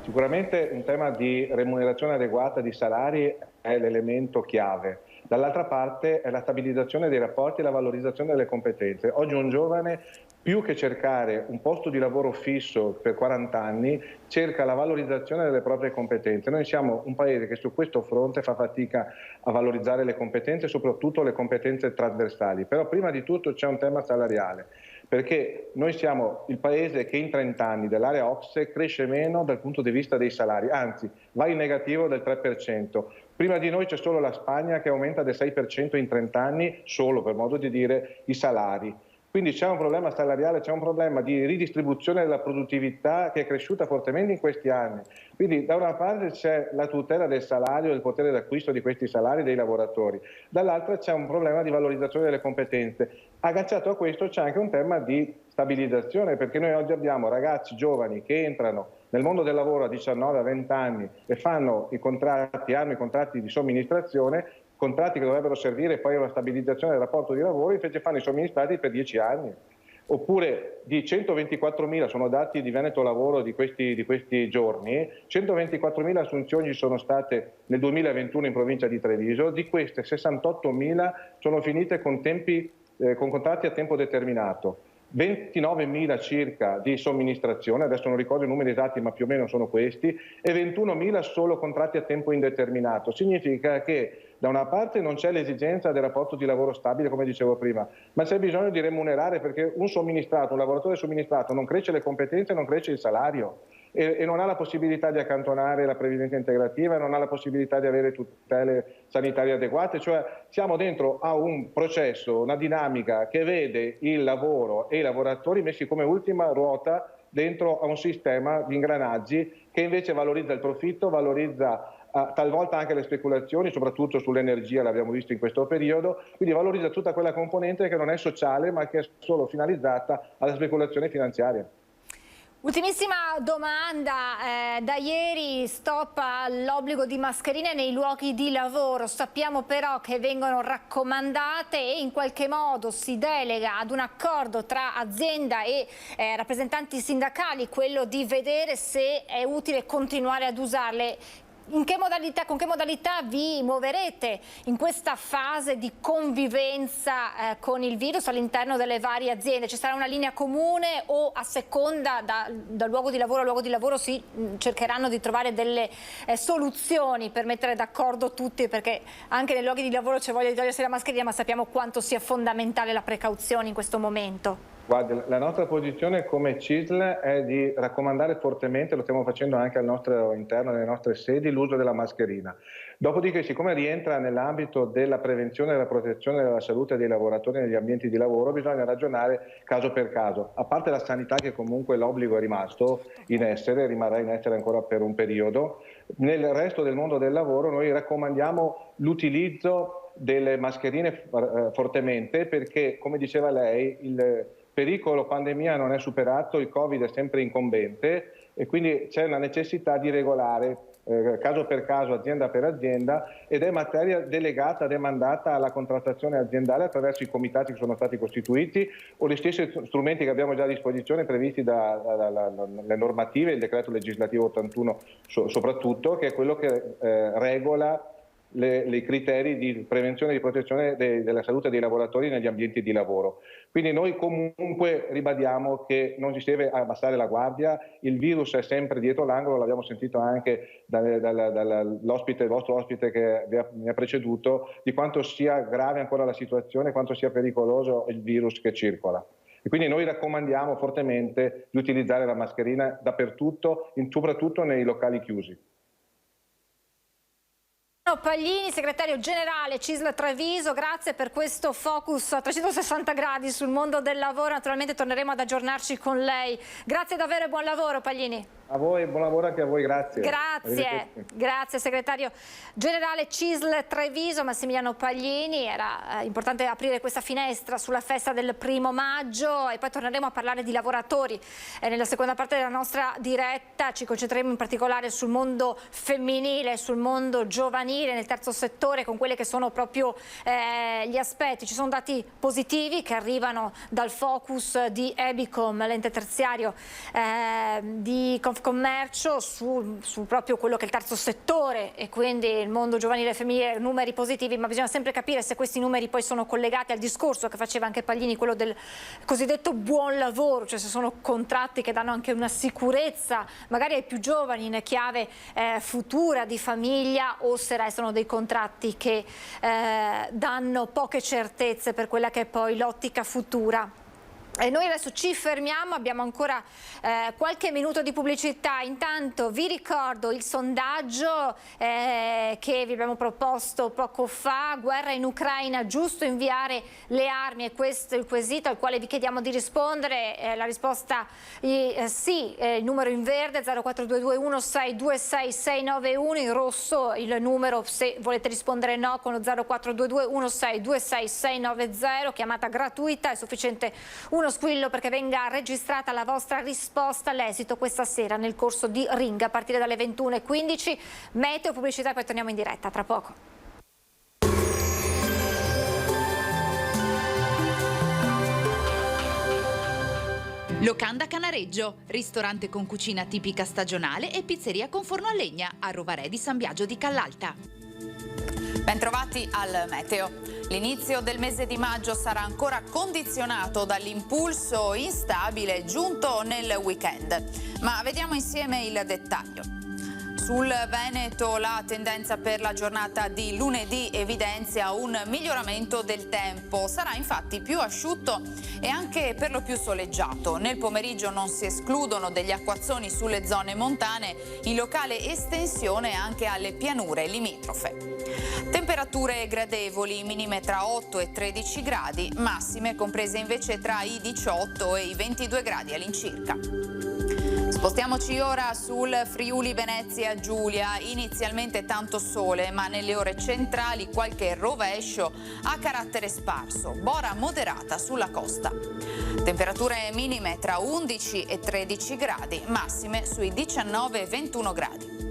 Sicuramente un tema di remunerazione adeguata, di salari, è l'elemento chiave. Dall'altra parte è la stabilizzazione dei rapporti e la valorizzazione delle competenze. Oggi un giovane, più che cercare un posto di lavoro fisso per 40 anni, cerca la valorizzazione delle proprie competenze. Noi siamo un paese che su questo fronte fa fatica a valorizzare le competenze, soprattutto le competenze trasversali. Però prima di tutto c'è un tema salariale, perché noi siamo il paese che in 30 anni dell'area OCSE cresce meno dal punto di vista dei salari, anzi va in negativo del 3%. Prima di noi c'è solo la Spagna che aumenta del 6% in 30 anni, solo per modo di dire, i salari. Quindi c'è un problema salariale, c'è un problema di ridistribuzione della produttività che è cresciuta fortemente in questi anni. Quindi da una parte c'è la tutela del salario, del potere d'acquisto di questi salari dei lavoratori, dall'altra c'è un problema di valorizzazione delle competenze. Agganciato a questo c'è anche un tema di stabilizzazione, perché noi oggi abbiamo ragazzi giovani che entrano nel mondo del lavoro a 19, a 20 anni e hanno i contratti di somministrazione, contratti che dovrebbero servire poi a una stabilizzazione del rapporto di lavoro, invece fanno i somministrati per 10 anni. Oppure di 124.000, sono dati di Veneto Lavoro di questi giorni, 124.000 assunzioni sono state nel 2021 in provincia di Treviso, di queste 68.000 sono finite con contratti a tempo determinato. 29.000 circa di somministrazione, adesso non ricordo i numeri esatti ma più o meno sono questi, e 21.000 solo contratti a tempo indeterminato. Significa che da una parte non c'è l'esigenza del rapporto di lavoro stabile, come dicevo prima, ma c'è bisogno di remunerare, perché un lavoratore somministrato non cresce le competenze, non cresce il salario e non ha la possibilità di accantonare la previdenza integrativa, non ha la possibilità di avere tutele sanitarie adeguate, cioè siamo dentro a un processo, una dinamica che vede il lavoro e i lavoratori messi come ultima ruota dentro a un sistema di ingranaggi che invece valorizza il profitto, valorizza talvolta anche le speculazioni, soprattutto sull'energia, l'abbiamo visto in questo periodo, quindi valorizza tutta quella componente che non è sociale ma che è solo finalizzata alla speculazione finanziaria. Ultimissima domanda, da ieri stop all'obbligo di mascherine nei luoghi di lavoro, sappiamo però che vengono raccomandate e in qualche modo si delega ad un accordo tra azienda e rappresentanti sindacali quello di vedere se è utile continuare ad usarle. Con che modalità vi muoverete in questa fase di convivenza con il virus all'interno delle varie aziende? Ci sarà una linea comune o a seconda da luogo di lavoro a luogo di lavoro si cercheranno di trovare delle soluzioni per mettere d'accordo tutti, perché anche nei luoghi di lavoro c'è voglia di togliersi la mascherina, ma sappiamo quanto sia fondamentale la precauzione in questo momento. Guardi, la nostra posizione come CISL è di raccomandare fortemente, lo stiamo facendo anche al nostro interno, nelle nostre sedi, l'uso della mascherina. Dopodiché, siccome rientra nell'ambito della prevenzione e della protezione della salute dei lavoratori negli ambienti di lavoro, bisogna ragionare caso per caso. A parte la sanità, che comunque l'obbligo è rimasto in essere, rimarrà in essere ancora per un periodo, nel resto del mondo del lavoro noi raccomandiamo l'utilizzo delle mascherine fortemente, perché, come diceva lei, il pericolo pandemia non è superato, il Covid è sempre incombente e quindi c'è una necessità di regolare caso per caso, azienda per azienda, ed è materia delegata, demandata alla contrattazione aziendale attraverso i comitati che sono stati costituiti o gli stessi strumenti che abbiamo già a disposizione previsti dalle normative, il decreto legislativo 81 soprattutto, che è quello che regola i criteri di prevenzione e di protezione della salute dei lavoratori negli ambienti di lavoro. Quindi noi comunque ribadiamo che non si deve abbassare la guardia, il virus è sempre dietro l'angolo, l'abbiamo sentito anche dall'ospite, il vostro ospite che mi ha preceduto, di quanto sia grave ancora la situazione, quanto sia pericoloso il virus che circola. E quindi noi raccomandiamo fortemente di utilizzare la mascherina dappertutto, soprattutto nei locali chiusi. Paglini, segretario generale CISL Treviso, grazie per questo focus a 360 gradi sul mondo del lavoro. Naturalmente torneremo ad aggiornarci con lei. Grazie davvero e buon lavoro, Paglini. A voi, buon lavoro anche a voi, grazie. Grazie segretario generale CISL Treviso, Massimiliano Paglini. Era importante aprire questa finestra sulla festa del 1° maggio e poi torneremo a parlare di lavoratori. Nella seconda parte della nostra diretta ci concentreremo in particolare sul mondo femminile, sul mondo giovanile, nel terzo settore, con quelli che sono proprio gli aspetti. Ci sono dati positivi che arrivano dal focus di Ebicom, l'ente terziario di Confcommercio Confcommercio su proprio quello che è il terzo settore e quindi il mondo giovanile e femminile, numeri positivi, ma bisogna sempre capire se questi numeri poi sono collegati al discorso che faceva anche Paglini, quello del cosiddetto buon lavoro, cioè se sono contratti che danno anche una sicurezza magari ai più giovani in chiave futura di famiglia, o se restano dei contratti che danno poche certezze per quella che è poi l'ottica futura. E noi adesso ci fermiamo, abbiamo ancora qualche minuto di pubblicità. Intanto vi ricordo il sondaggio che vi abbiamo proposto poco fa: guerra in Ucraina, giusto inviare le armi? E questo è il quesito al quale vi chiediamo di rispondere. La risposta sì, il numero in verde 0422 1626 691, in rosso il numero se volete rispondere no con lo 0422 1626 690, chiamata gratuita, è sufficiente uno squillo perché venga registrata la vostra risposta all'esito questa sera nel corso di Ring a partire dalle 21:15. Meteo, pubblicità e poi torniamo in diretta tra poco. Locanda Canareggio, ristorante con cucina tipica stagionale e pizzeria con forno a legna a Rovarè di San Biagio di Callalta. Bentrovati al meteo. L'inizio del mese di maggio sarà ancora condizionato dall'impulso instabile giunto nel weekend. Ma vediamo insieme il dettaglio. Sul Veneto la tendenza per la giornata di lunedì evidenzia un miglioramento del tempo. Sarà infatti più asciutto e anche per lo più soleggiato. Nel pomeriggio non si escludono degli acquazzoni sulle zone montane, in locale estensione anche alle pianure limitrofe. Temperature gradevoli, minime tra 8 e 13 gradi, massime comprese invece tra i 18 e i 22 gradi all'incirca. Spostiamoci ora sul Friuli Venezia Giulia, inizialmente tanto sole ma nelle ore centrali qualche rovescio a carattere sparso, bora moderata sulla costa. Temperature minime tra 11 e 13 gradi, massime sui 19 e 21 gradi.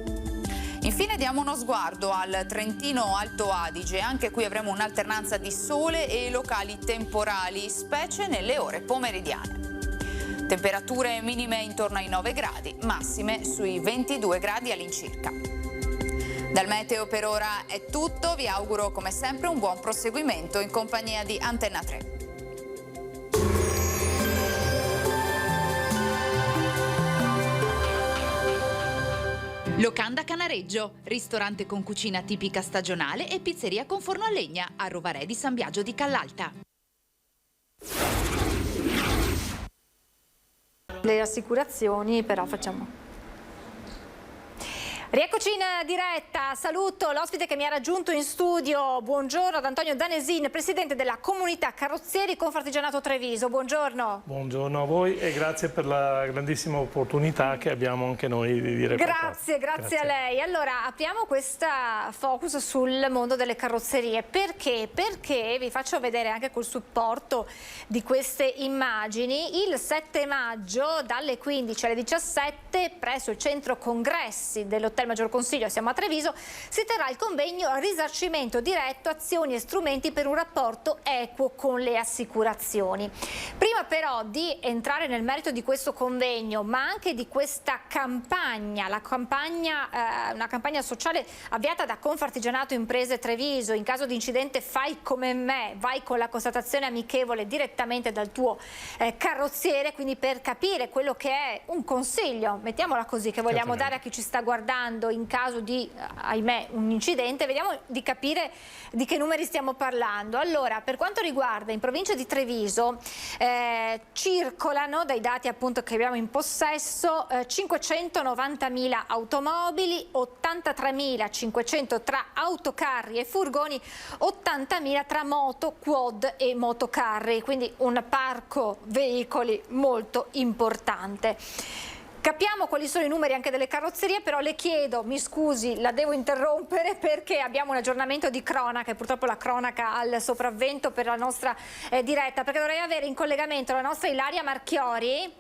Infine diamo uno sguardo al Trentino Alto Adige, anche qui avremo un'alternanza di sole e locali temporali, specie nelle ore pomeridiane. Temperature minime intorno ai 9 gradi, massime sui 22 gradi all'incirca. Dal meteo per ora è tutto, vi auguro come sempre un buon proseguimento in compagnia di Antenna 3. Locanda Canareggio, ristorante con cucina tipica stagionale e pizzeria con forno a legna a Rovarè di San Biagio di Callalta. Le assicurazioni però facciamo. Rieccoci in diretta, saluto l'ospite che mi ha raggiunto in studio, buongiorno ad Antonio Danesin, presidente della comunità carrozzieri Confartigianato Treviso, buongiorno. Buongiorno a voi e grazie per la grandissima opportunità che abbiamo anche noi di dire qualcosa. Grazie a lei. Allora apriamo questa focus sul mondo delle carrozzerie, perché? Perché vi faccio vedere anche col supporto di queste immagini, il 7 maggio dalle 15 alle 17 presso il centro congressi dell'Hotel Maggior Consiglio, siamo a Treviso, si terrà il convegno Risarcimento diretto, azioni e strumenti per un rapporto equo con le assicurazioni. Prima però di entrare nel merito di questo convegno, ma anche di questa campagna, una campagna sociale avviata da Confartigianato Imprese Treviso, in caso di incidente fai come me, vai con la constatazione amichevole direttamente dal tuo carrozziere, quindi per capire quello che è un consiglio, mettiamola così, che vogliamo dare a chi ci sta guardando in caso di, ahimè, un incidente, vediamo di capire di che numeri stiamo parlando. Allora, per quanto riguarda in provincia di Treviso, circolano dai dati appunto che abbiamo in possesso 590.000 automobili, 83.500 tra autocarri e furgoni, 80.000 tra moto, quad e motocarri, quindi un parco veicoli molto importante. Capiamo quali sono i numeri anche delle carrozzerie, però le chiedo, mi scusi, la devo interrompere perché abbiamo un aggiornamento di cronaca e purtroppo la cronaca al sopravvento per la nostra diretta, perché dovrei avere in collegamento la nostra Ilaria Marchiori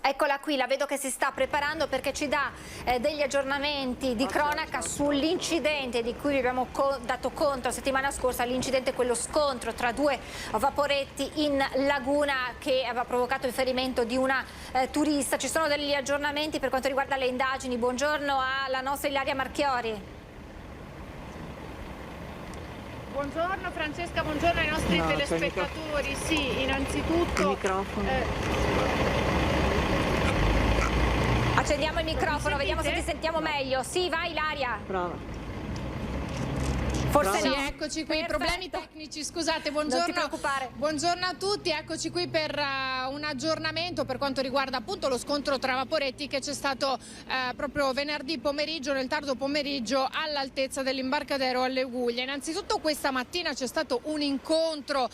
Eccola qui, la vedo che si sta preparando perché ci dà degli aggiornamenti di cronaca sull'incidente di cui vi abbiamo dato conto la settimana scorsa, l'incidente, quello scontro tra due vaporetti in laguna che aveva provocato il ferimento di una turista. Ci sono degli aggiornamenti per quanto riguarda le indagini. Buongiorno alla nostra Ilaria Marchiori. Buongiorno Francesca, buongiorno ai nostri telespettatori. Sì, innanzitutto... Accendiamo il microfono, vediamo se ti sentiamo meglio. Sì, vai Ilaria. Prova. Forse sì, no. Eccoci qui, Perfetto. problemi tecnici, scusate, buongiorno. Non ti preoccupare. Buongiorno a tutti, eccoci qui per un aggiornamento per quanto riguarda appunto lo scontro tra vaporetti che c'è stato proprio venerdì pomeriggio, nel tardo pomeriggio, all'altezza dell'imbarcadero alle Uguglie. Innanzitutto questa mattina c'è stato un incontro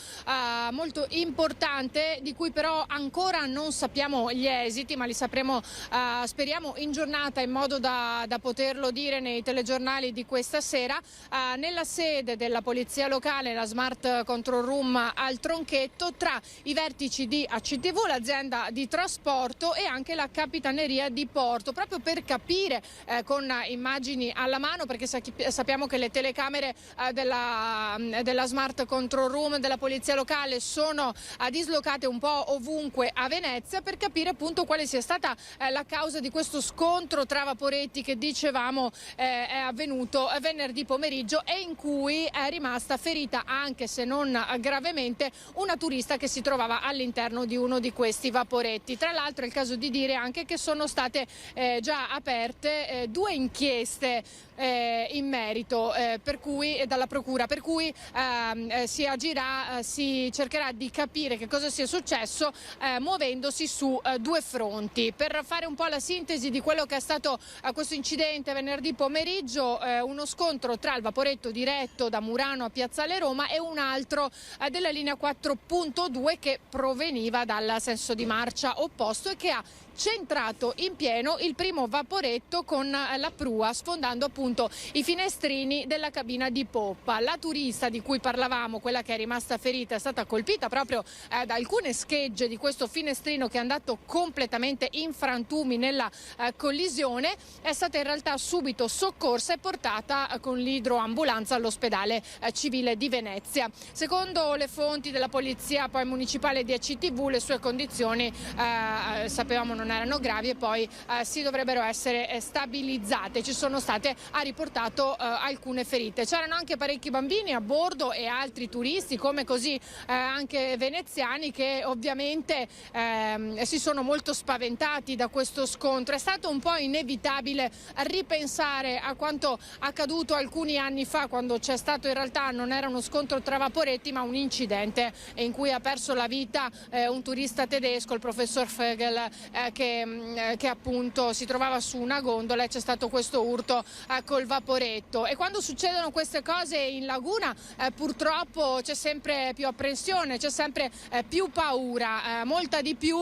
molto importante di cui però ancora non sappiamo gli esiti, ma li sapremo speriamo in giornata in modo da poterlo dire nei telegiornali di questa sera. Nella sede della polizia locale, la Smart Control Room al Tronchetto, tra i vertici di ACTV, l'azienda di trasporto e anche la capitaneria di porto, proprio per capire con immagini alla mano, perché sappiamo che le telecamere della Smart Control Room della polizia locale sono dislocate un po' ovunque a Venezia, per capire appunto quale sia stata la causa di questo scontro tra vaporetti che dicevamo è avvenuto venerdì pomeriggio e in cui è rimasta ferita, anche se non gravemente, una turista che si trovava all'interno di uno di questi vaporetti. Tra l'altro è il caso di dire anche che sono state già aperte 2 inchieste in merito dalla procura, per cui si cercherà di capire che cosa sia successo muovendosi su 2 fronti. Per fare un po' la sintesi di quello che è stato questo incidente venerdì pomeriggio, uno scontro tra il vaporetto diretto da Murano a Piazzale Roma e un altro della linea 4.2 che proveniva dal senso di marcia opposto e che ha centrato in pieno il primo vaporetto con la prua, sfondando appunto i finestrini della cabina di poppa. La turista di cui parlavamo, quella che è rimasta ferita, è stata colpita proprio da alcune schegge di questo finestrino che è andato completamente in frantumi nella collisione. È stata in realtà subito soccorsa e portata con l'idroambulanza all'ospedale civile di Venezia. Secondo le fonti della polizia poi municipale di ACTV, le sue condizioni sapevamo non erano gravi e poi si dovrebbero essere stabilizzate. Ci sono state, ha riportato alcune ferite. C'erano anche parecchi bambini a bordo e altri turisti, come così anche veneziani, che ovviamente si sono molto spaventati da questo scontro. È stato un po' inevitabile ripensare a quanto accaduto alcuni anni fa, quando c'è stato, in realtà non era uno scontro tra vaporetti ma un incidente in cui ha perso la vita un turista tedesco, il professor Vogel, che appunto si trovava su una gondola, e c'è stato questo urto col vaporetto. E quando succedono queste cose in laguna purtroppo c'è sempre più apprensione, c'è sempre più paura, molta di più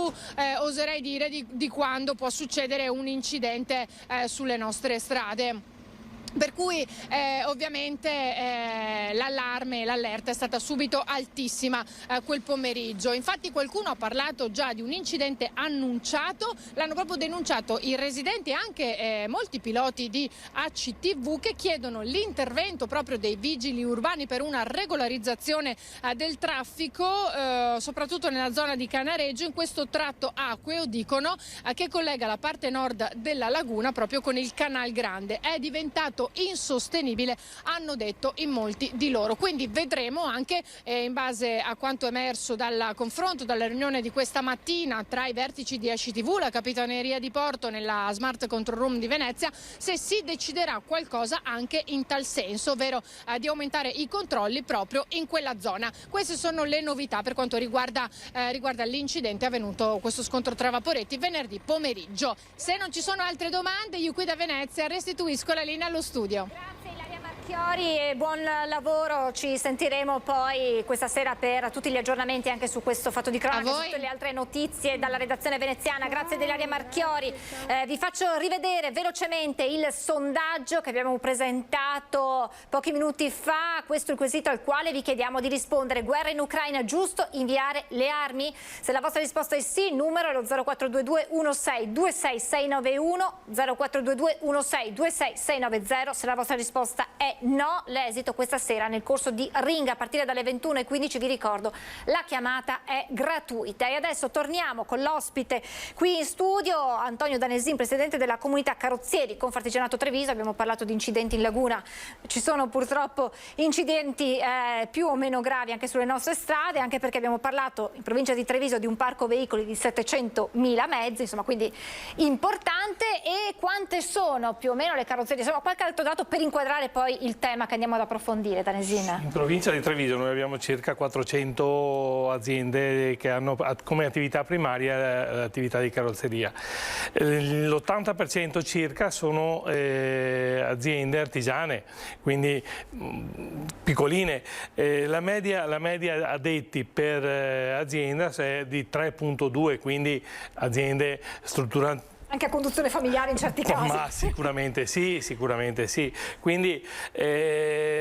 oserei dire di quando può succedere un incidente sulle nostre strade. Per cui ovviamente l'allarme e l'allerta è stata subito altissima quel pomeriggio. Infatti qualcuno ha parlato già di un incidente annunciato, l'hanno proprio denunciato i residenti e anche molti piloti di ACTV, che chiedono l'intervento proprio dei vigili urbani per una regolarizzazione del traffico, soprattutto nella zona di Canareggio, in questo tratto acqueo, dicono, che collega la parte nord della laguna proprio con il Canal Grande. È diventato insostenibile, hanno detto in molti di loro. Quindi vedremo anche in base a quanto emerso dal confronto, dalla riunione di questa mattina tra i vertici di ACTV, la capitaneria di porto, nella Smart Control Room di Venezia, se si deciderà qualcosa anche in tal senso, ovvero di aumentare i controlli proprio in quella zona. Queste sono le novità per quanto riguarda l'incidente avvenuto, questo scontro tra vaporetti, venerdì pomeriggio. Se non ci sono altre domande, io qui da Venezia restituisco la linea allo studio. Grazie Ilaria Marchiori. Marchiori, e buon lavoro, ci sentiremo poi questa sera per tutti gli aggiornamenti anche su questo fatto di cronaca, su tutte le altre notizie dalla redazione veneziana. Grazie Ilaria Marchiori. Vi faccio rivedere velocemente il sondaggio che abbiamo presentato pochi minuti fa. Questo è il quesito al quale vi chiediamo di rispondere: guerra in Ucraina, giusto inviare le armi? Se la vostra risposta è sì, il numero è lo 0422 16 26 691, 0422 16 26 690. Se la vostra risposta è no, l'esito questa sera nel corso di Ring a partire dalle 21:15, vi ricordo, la chiamata è gratuita. E adesso torniamo con l'ospite qui in studio, Antonio Danesin, presidente della comunità carrozzieri Confartigianato Treviso. Abbiamo parlato di incidenti in laguna, ci sono purtroppo incidenti più o meno gravi anche sulle nostre strade, anche perché abbiamo parlato in provincia di Treviso di un parco veicoli di 700.000 mezzi, insomma, quindi importante. E quante sono più o meno le carrozzerie? Insomma, qualche altro dato per inquadrare poi il tema che andiamo ad approfondire, Danesin. In provincia di Treviso noi abbiamo circa 400 aziende che hanno come attività primaria l'attività di carrozzeria. L'80% circa sono aziende artigiane, quindi piccoline. La media addetti per azienda è di 3,2, quindi aziende strutturate. Anche a conduzione familiare in certi casi. Ma sicuramente sì. Quindi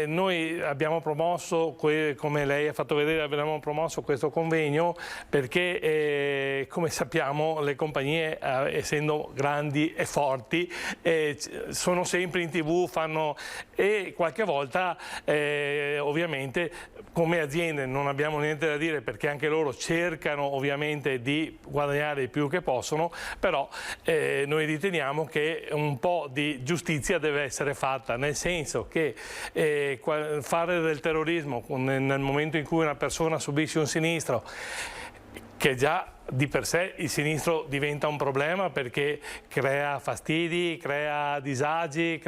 noi abbiamo promosso, come lei ha fatto vedere, abbiamo promosso questo convegno perché come sappiamo le compagnie, essendo grandi e forti, sono sempre in TV, e qualche volta ovviamente come aziende non abbiamo niente da dire, perché anche loro cercano ovviamente di guadagnare il più che possono, però noi riteniamo che un po' di giustizia deve essere fatta, nel senso che fare del terrorismo nel momento in cui una persona subisce un sinistro, che già di per sé il sinistro diventa un problema perché crea fastidi, crea disagi,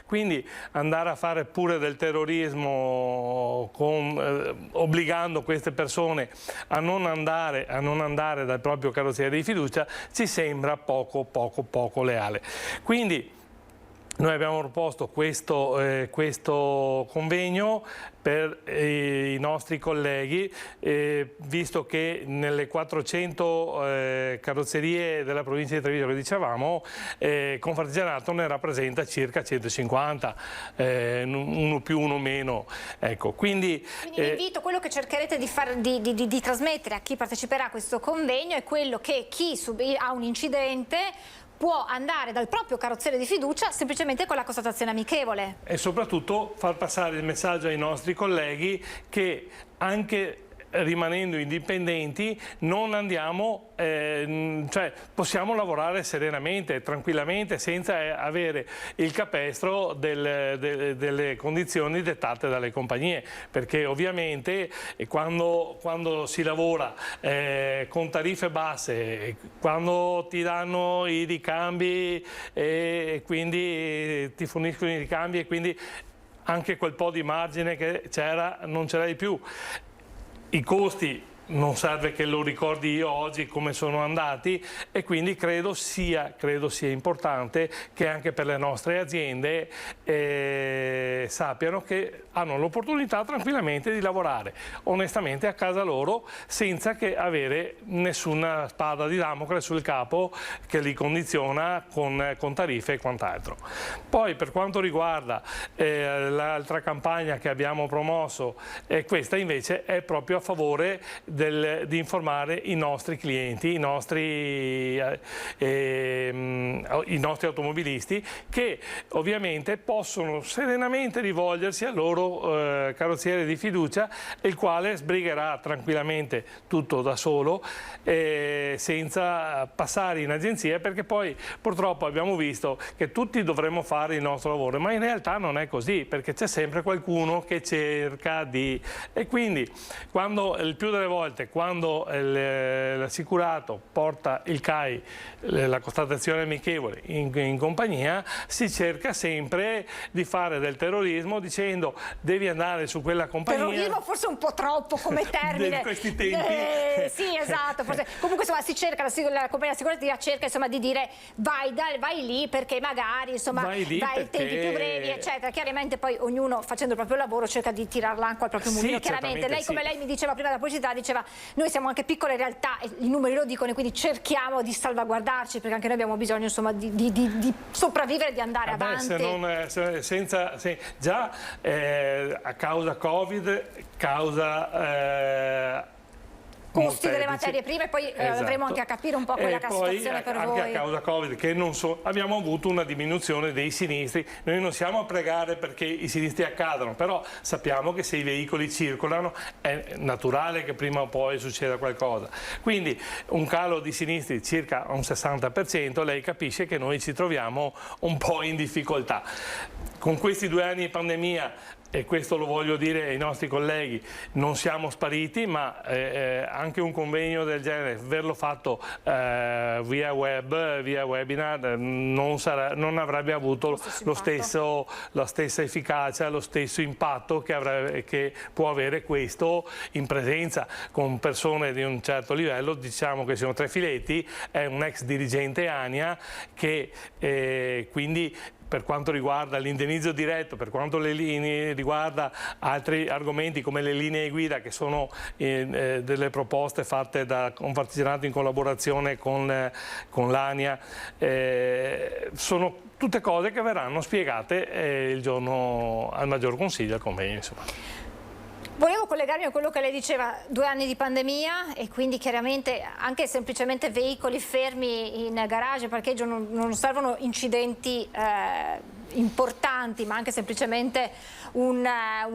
quindi andare a fare pure del terrorismo obbligando queste persone a non andare dal proprio carrozziere di fiducia ci sembra poco leale. Quindi noi abbiamo proposto questo convegno per i nostri colleghi, visto che nelle 400 carrozzerie della provincia di Treviso che dicevamo, Confartigianato ne rappresenta circa 150, uno più uno meno. Ecco, quindi l'invito, quello che cercherete di trasmettere a chi parteciperà a questo convegno è quello che chi ha un incidente può andare dal proprio carrozziere di fiducia semplicemente con la constatazione amichevole. E soprattutto far passare il messaggio ai nostri colleghi che anche rimanendo indipendenti non andiamo, cioè possiamo lavorare serenamente, tranquillamente, senza avere il capestro delle condizioni dettate dalle compagnie, perché ovviamente quando si lavora con tariffe basse, quando ti danno i ricambi e quindi ti forniscono i ricambi e quindi anche quel po' di margine che c'era non ce l'hai più. I costi non serve che lo ricordi io oggi come sono andati, e quindi credo sia importante che anche per le nostre aziende sappiano che hanno l'opportunità tranquillamente di lavorare onestamente a casa loro, senza che avere nessuna spada di Damocle sul capo che li condiziona con tariffe e quant'altro. Poi per quanto riguarda l'altra campagna che abbiamo promosso, questa invece è proprio a favore di informare i nostri clienti, i nostri automobilisti, che ovviamente possono serenamente rivolgersi al loro carrozziere di fiducia, il quale sbrigherà tranquillamente tutto da solo, senza passare in agenzia, perché poi purtroppo abbiamo visto che tutti dovremmo fare il nostro lavoro, ma in realtà non è così, perché c'è sempre qualcuno che cerca di... E quindi quando il più delle volte volte quando l'assicurato porta il CAI, la constatazione amichevole, in compagnia, si cerca sempre di fare del terrorismo dicendo devi andare su quella compagnia. Terrorismo forse un po' troppo come termine. Di questi tempi. Sì, esatto. Forse. Comunque insomma si cerca, la compagnia assicurativa cerca insomma di dire vai lì perché magari insomma vai ai tempi più brevi eccetera. Chiaramente poi ognuno facendo il proprio lavoro cerca di tirare l'acqua al proprio mulino. Chiaramente lei, come lei mi diceva prima della pubblicità, diceva noi siamo anche piccole realtà e i numeri lo dicono, e quindi cerchiamo di salvaguardarci perché anche noi abbiamo bisogno insomma di sopravvivere, di andare avanti. Già a causa Covid, costi delle materie prime, poi andremo anche a capire un po' quella che è la situazione per voi. Anche a causa Covid, che abbiamo avuto una diminuzione dei sinistri. Noi non siamo a pregare perché i sinistri accadano, però sappiamo che se i veicoli circolano è naturale che prima o poi succeda qualcosa. Quindi un calo di sinistri circa un 60%, lei capisce che noi ci troviamo un po' in difficoltà. Con questi 2 anni di pandemia, e questo lo voglio dire ai nostri colleghi, non siamo spariti, ma anche un convegno del genere, averlo fatto via web, via webinar, non avrebbe avuto la stessa efficacia, lo stesso impatto che può avere questo in presenza con persone di un certo livello. Diciamo che sono 3 filetti, è un ex dirigente ANIA che quindi, per quanto riguarda l'indennizzo diretto, per quanto riguarda altri argomenti come le linee guida, che sono delle proposte fatte da Confartigianato in collaborazione con l'ANIA, sono tutte cose che verranno spiegate il giorno al Maggior Consiglio, al convegno, insomma. Volevo collegarmi a quello che lei diceva, 2 anni di pandemia e quindi chiaramente anche semplicemente veicoli fermi in garage, parcheggio, non servono incidenti importanti, ma anche semplicemente una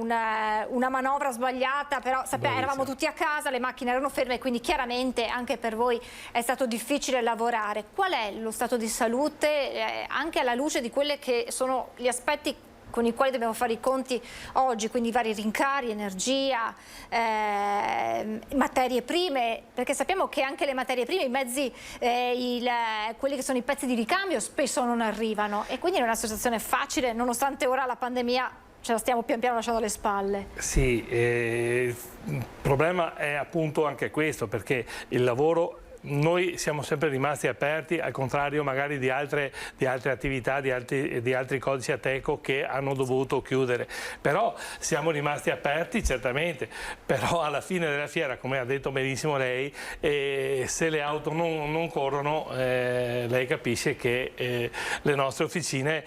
manovra sbagliata, però eravamo tutti a casa, le macchine erano ferme, quindi chiaramente anche per voi è stato difficile lavorare. Qual è lo stato di salute anche alla luce di quelli che sono gli aspetti con i quali dobbiamo fare i conti oggi, quindi i vari rincari, energia, materie prime, perché sappiamo che anche le materie prime, i mezzi, quelli che sono i pezzi di ricambio spesso non arrivano, e quindi non è una situazione facile, nonostante ora la pandemia ce la stiamo pian piano lasciando alle spalle. Sì, il problema è appunto anche questo, perché il lavoro, noi siamo sempre rimasti aperti, al contrario magari di altre attività, di altri codici Ateco che hanno dovuto chiudere, però siamo rimasti aperti certamente, però alla fine della fiera, come ha detto benissimo lei, se le auto non corrono, lei capisce che le nostre officine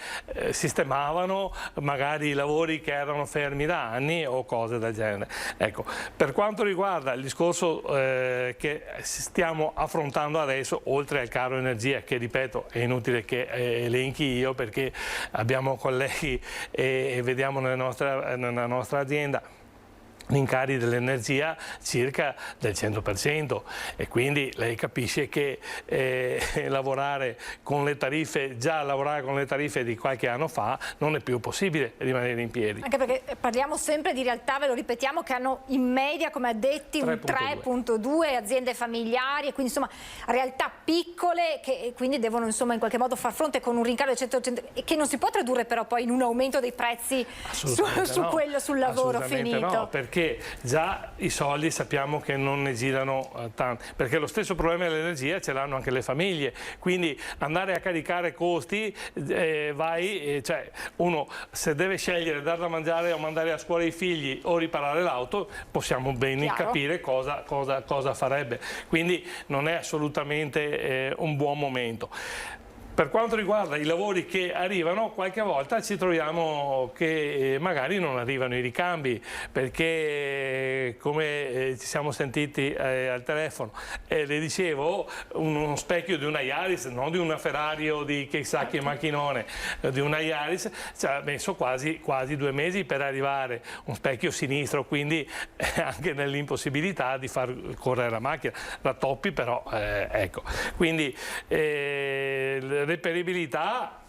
sistemavano magari i lavori che erano fermi da anni o cose del genere. Ecco, per quanto riguarda il discorso che stiamo affrontando adesso, oltre al caro energia, che ripeto è inutile che elenchi io perché abbiamo colleghi e vediamo nella nostra azienda rincari dell'energia circa del 100%, e quindi lei capisce che lavorare con le tariffe di qualche anno fa non è più possibile rimanere in piedi. Anche perché parliamo sempre di realtà, ve lo ripetiamo, che hanno in media, come ha detto, un 3,2 aziende familiari, e quindi insomma realtà piccole che quindi devono insomma in qualche modo far fronte con un rincaro del 100%, che non si può tradurre però poi in un aumento dei prezzi sul lavoro finito. No, perché già i soldi sappiamo che non ne girano tanti, perché lo stesso problema dell'energia ce l'hanno anche le famiglie, quindi andare a caricare costi, cioè uno se deve scegliere dar da mangiare o mandare a scuola i figli o riparare l'auto, possiamo ben capire cosa farebbe, quindi non è assolutamente un buon momento. Per quanto riguarda i lavori che arrivano, qualche volta ci troviamo che magari non arrivano i ricambi, perché come ci siamo sentiti al telefono, le dicevo, uno specchio di una Yaris, non di una Ferrari o di chissà che macchinone, di una Yaris, ci ha messo quasi 2 mesi per arrivare, un specchio sinistro, quindi anche nell'impossibilità di far correre la macchina, rattoppi però, ecco, quindi reperibilità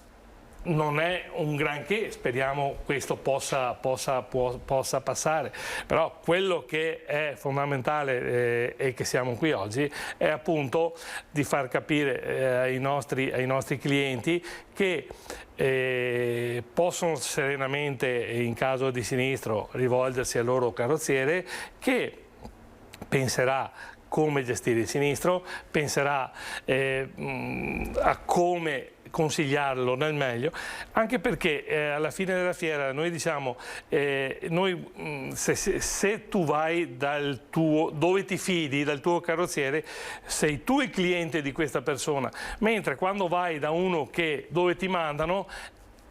non è un granché, speriamo questo possa passare, però quello che è fondamentale e che siamo qui oggi è appunto di far capire ai nostri clienti che possono serenamente, in caso di sinistro, rivolgersi al loro carrozziere, che penserà come gestire il sinistro, penserà a come consigliarlo nel meglio, anche perché alla fine della fiera noi diciamo se tu vai dove ti fidi, dal tuo carrozziere, sei tu il cliente di questa persona, mentre quando vai da uno dove ti mandano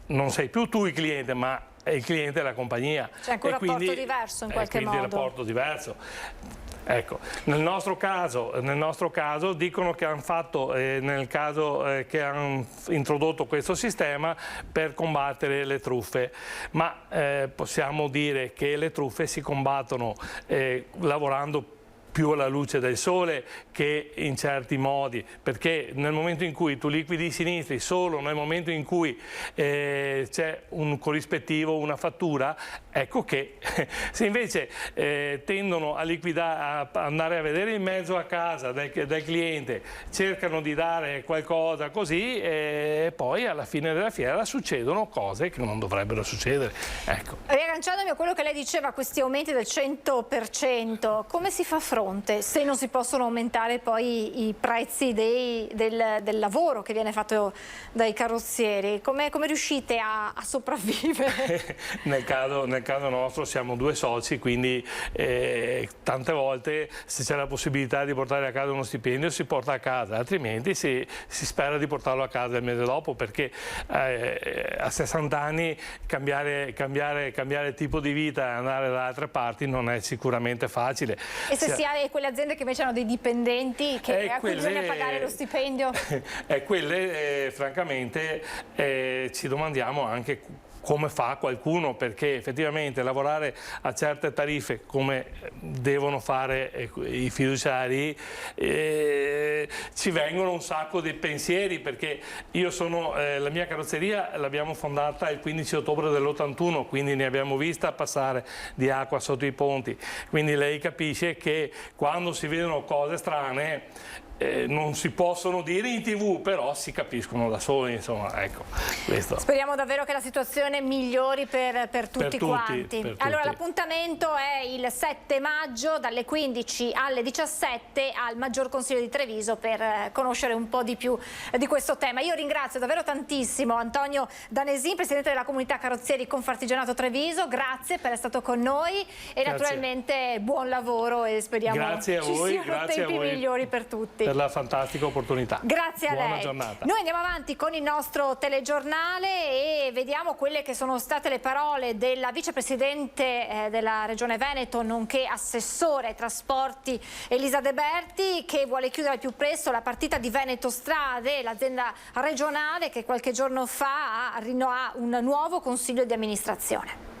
non sei più tu il cliente, ma è il cliente della compagnia. C'è anche un rapporto diverso in qualche modo. Quindi un rapporto diverso. Ecco, nel nostro caso dicono che hanno fatto, nel caso che hanno introdotto questo sistema per combattere le truffe, ma possiamo dire che le truffe si combattono lavorando più alla luce del sole che in certi modi, perché nel momento in cui tu liquidi i sinistri solo nel momento in cui c'è un corrispettivo, una fattura, ecco che se invece tendono a liquidare, a andare a vedere il mezzo a casa del cliente, cercano di dare qualcosa così e poi alla fine della fiera succedono cose che non dovrebbero succedere. Ecco. Riagganciandomi a quello che lei diceva, questi aumenti del 100%, come si fa fronte se non si possono aumentare poi i prezzi del lavoro che viene fatto dai carrozzieri? Come riuscite a sopravvivere? Nel caso nostro siamo due soci, quindi tante volte se c'è la possibilità di portare a casa uno stipendio si porta a casa, altrimenti si spera di portarlo a casa il mese dopo, perché a 60 anni cambiare tipo di vita e andare da altre parti non è sicuramente facile. E se si ha quelle aziende che invece hanno dei dipendenti a cui bisogna pagare lo stipendio? Quelle francamente ci domandiamo anche come fa qualcuno, perché effettivamente lavorare a certe tariffe come devono fare i fiduciari ci vengono un sacco di pensieri, perché io la mia carrozzeria l'abbiamo fondata il 15 ottobre dell'81, quindi ne abbiamo vista passare di acqua sotto i ponti, quindi lei capisce che quando si vedono cose strane non si possono dire in TV, però si capiscono da soli, insomma, ecco, questo. Speriamo davvero che la situazione migliori per tutti quanti. Allora, l'appuntamento è il 7 maggio dalle 15 alle 17 al Maggior Consiglio di Treviso per conoscere un po' di più di questo tema. Io ringrazio davvero tantissimo Antonio Danesin, Presidente della Comunità Carrozzieri Confartigianato Treviso, grazie per essere stato con noi e naturalmente buon lavoro e speriamo ci siano tempi migliori per tutti. Per la fantastica opportunità. Grazie a lei. Buona giornata. Noi andiamo avanti con il nostro telegiornale e vediamo quelle che sono state le parole della vicepresidente della Regione Veneto, nonché assessore ai trasporti Elisa De Berti, che vuole chiudere al più presto la partita di Veneto Strade, l'azienda regionale che qualche giorno fa ha un nuovo consiglio di amministrazione.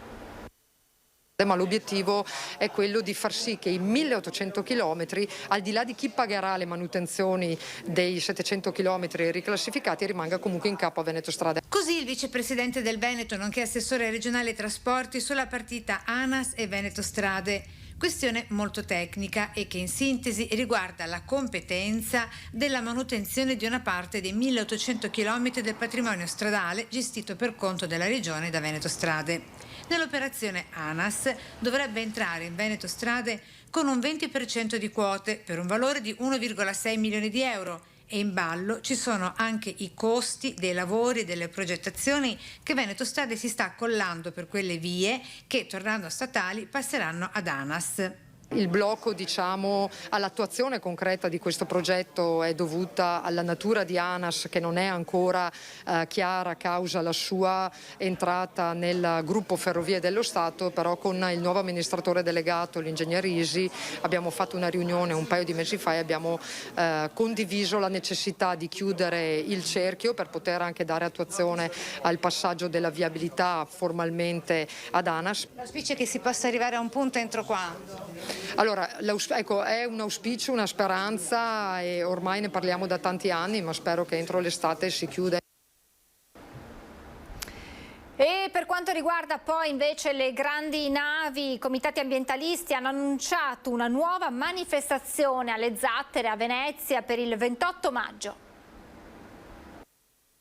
Ma l'obiettivo è quello di far sì che i 1800 chilometri, al di là di chi pagherà le manutenzioni dei 700 chilometri riclassificati, rimanga comunque in capo a Veneto Strade. Così il vicepresidente del Veneto, nonché assessore regionale ai trasporti, sulla partita ANAS e Veneto Strade. Questione molto tecnica e che in sintesi riguarda la competenza della manutenzione di una parte dei 1800 km del patrimonio stradale gestito per conto della regione da Veneto Strade. Nell'operazione ANAS dovrebbe entrare in Veneto Strade con un 20% di quote per un valore di 1,6 milioni di euro e in ballo ci sono anche i costi dei lavori e delle progettazioni che Veneto Strade si sta accollando per quelle vie che, tornando a statali, passeranno ad ANAS. Il blocco, diciamo, all'attuazione concreta di questo progetto è dovuta alla natura di ANAS, che non è ancora chiara causa la sua entrata nel gruppo Ferrovie dello Stato, però con il nuovo amministratore delegato, l'ingegner Isi, abbiamo fatto una riunione un paio di mesi fa e abbiamo condiviso la necessità di chiudere il cerchio per poter anche dare attuazione al passaggio della viabilità formalmente ad ANAS. L'auspicio è che si possa arrivare a un punto entro quando? Allora, ecco, è un auspicio, una speranza e ormai ne parliamo da tanti anni, ma spero che entro l'estate si chiuda. E per quanto riguarda poi invece le grandi navi, i comitati ambientalisti hanno annunciato una nuova manifestazione alle Zattere a Venezia per il 28 maggio.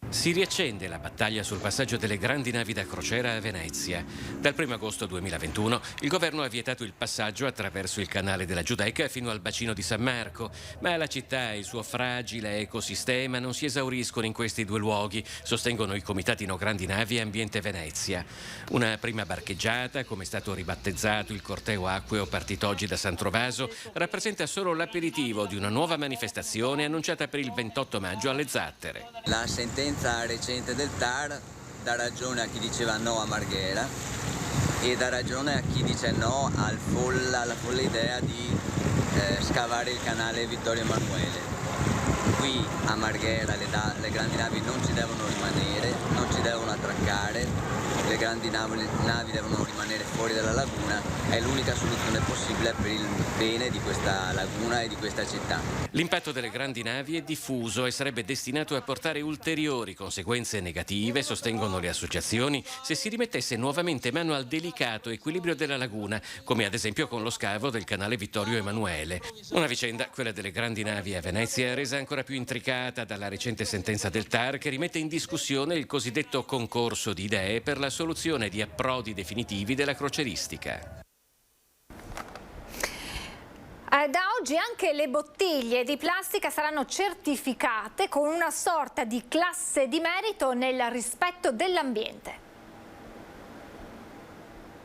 Si riaccende la battaglia sul passaggio delle grandi navi da crociera a Venezia. Dal 1 agosto 2021 il governo ha vietato il passaggio attraverso il canale della Giudecca fino al bacino di San Marco, ma la città e il suo fragile ecosistema non si esauriscono in questi due luoghi, sostengono i comitati No Grandi Navi e Ambiente Venezia. Una prima barcheggiata, come è stato ribattezzato il corteo acqueo partito oggi da San Trovaso, rappresenta solo l'aperitivo di una nuova manifestazione annunciata per il 28 maggio alle Zattere. La sentenza recente del TAR dà ragione a chi diceva no a Marghera e dà ragione a chi dice no alla folle idea di scavare il canale Vittorio Emanuele. Qui a Marghera le grandi navi non ci devono rimanere, non ci devono attraccare, le grandi navi devono rimanere fuori dalla laguna, è l'unica soluzione possibile per il bene di questa laguna e di questa città. L'impatto delle grandi navi è diffuso e sarebbe destinato a portare ulteriori conseguenze negative, sostengono le associazioni, se si rimettesse nuovamente mano al delicato equilibrio della laguna, come ad esempio con lo scavo del canale Vittorio Emanuele. Una vicenda, quella delle grandi navi a Venezia, resa ancora più intricata dalla recente sentenza del TAR che rimette in discussione il cosiddetto concorso di idee per la soluzione di approdi definitivi della croceristica. Da oggi anche le bottiglie di plastica saranno certificate con una sorta di classe di merito nel rispetto dell'ambiente.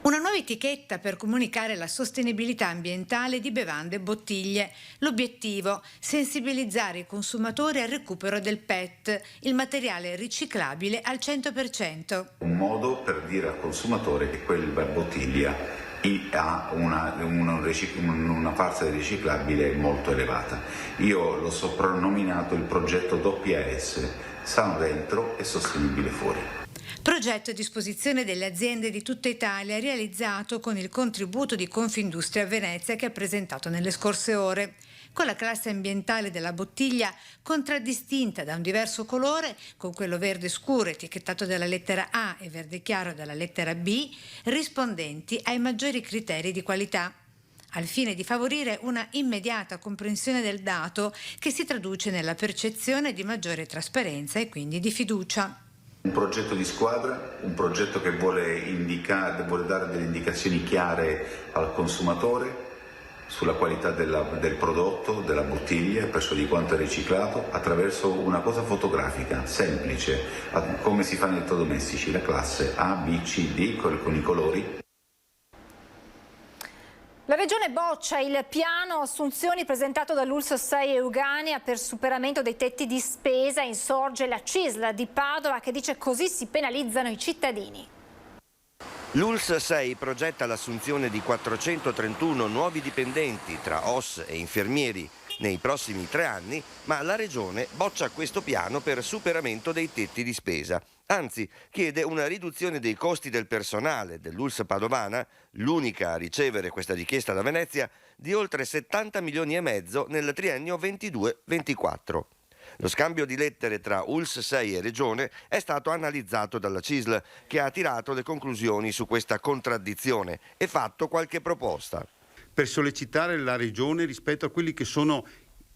Una nuova etichetta per comunicare la sostenibilità ambientale di bevande e bottiglie. L'obiettivo: sensibilizzare i consumatori al recupero del PET, il materiale riciclabile al 100%. Un modo per dire al consumatore che quella bottiglia ha una parte riciclabile molto elevata. Io l'ho soprannominato il progetto WS, sano dentro e sostenibile fuori. Progetto a disposizione delle aziende di tutta Italia, realizzato con il contributo di Confindustria Venezia, che ha presentato nelle scorse ore. Con la classe ambientale della bottiglia contraddistinta da un diverso colore, con quello verde scuro etichettato dalla lettera A e verde chiaro dalla lettera B, rispondenti ai maggiori criteri di qualità, al fine di favorire una immediata comprensione del dato che si traduce nella percezione di maggiore trasparenza e quindi di fiducia. Un progetto di squadra, un progetto che vuole dare delle indicazioni chiare al consumatore sulla qualità del prodotto, della bottiglia, presso di quanto è riciclato, attraverso una cosa fotografica, semplice, come si fa nei elettrodomestici, la classe A, B, C, D con i colori. La Regione boccia il piano assunzioni presentato dall'ULSS 6 Eugania per superamento dei tetti di spesa. Insorge la CISL di Padova che dice così si penalizzano i cittadini. L'ULSS 6 progetta l'assunzione di 431 nuovi dipendenti tra OSS e infermieri nei prossimi 3 anni, ma la Regione boccia questo piano per superamento dei tetti di spesa. Anzi, chiede una riduzione dei costi del personale dell'ULSS padovana, l'unica a ricevere questa richiesta da Venezia, di oltre 70 milioni e mezzo nel triennio 22-24. Lo scambio di lettere tra ULSS 6 e Regione è stato analizzato dalla CISL, che ha tirato le conclusioni su questa contraddizione e fatto qualche proposta. Per sollecitare la Regione rispetto a quelli che sono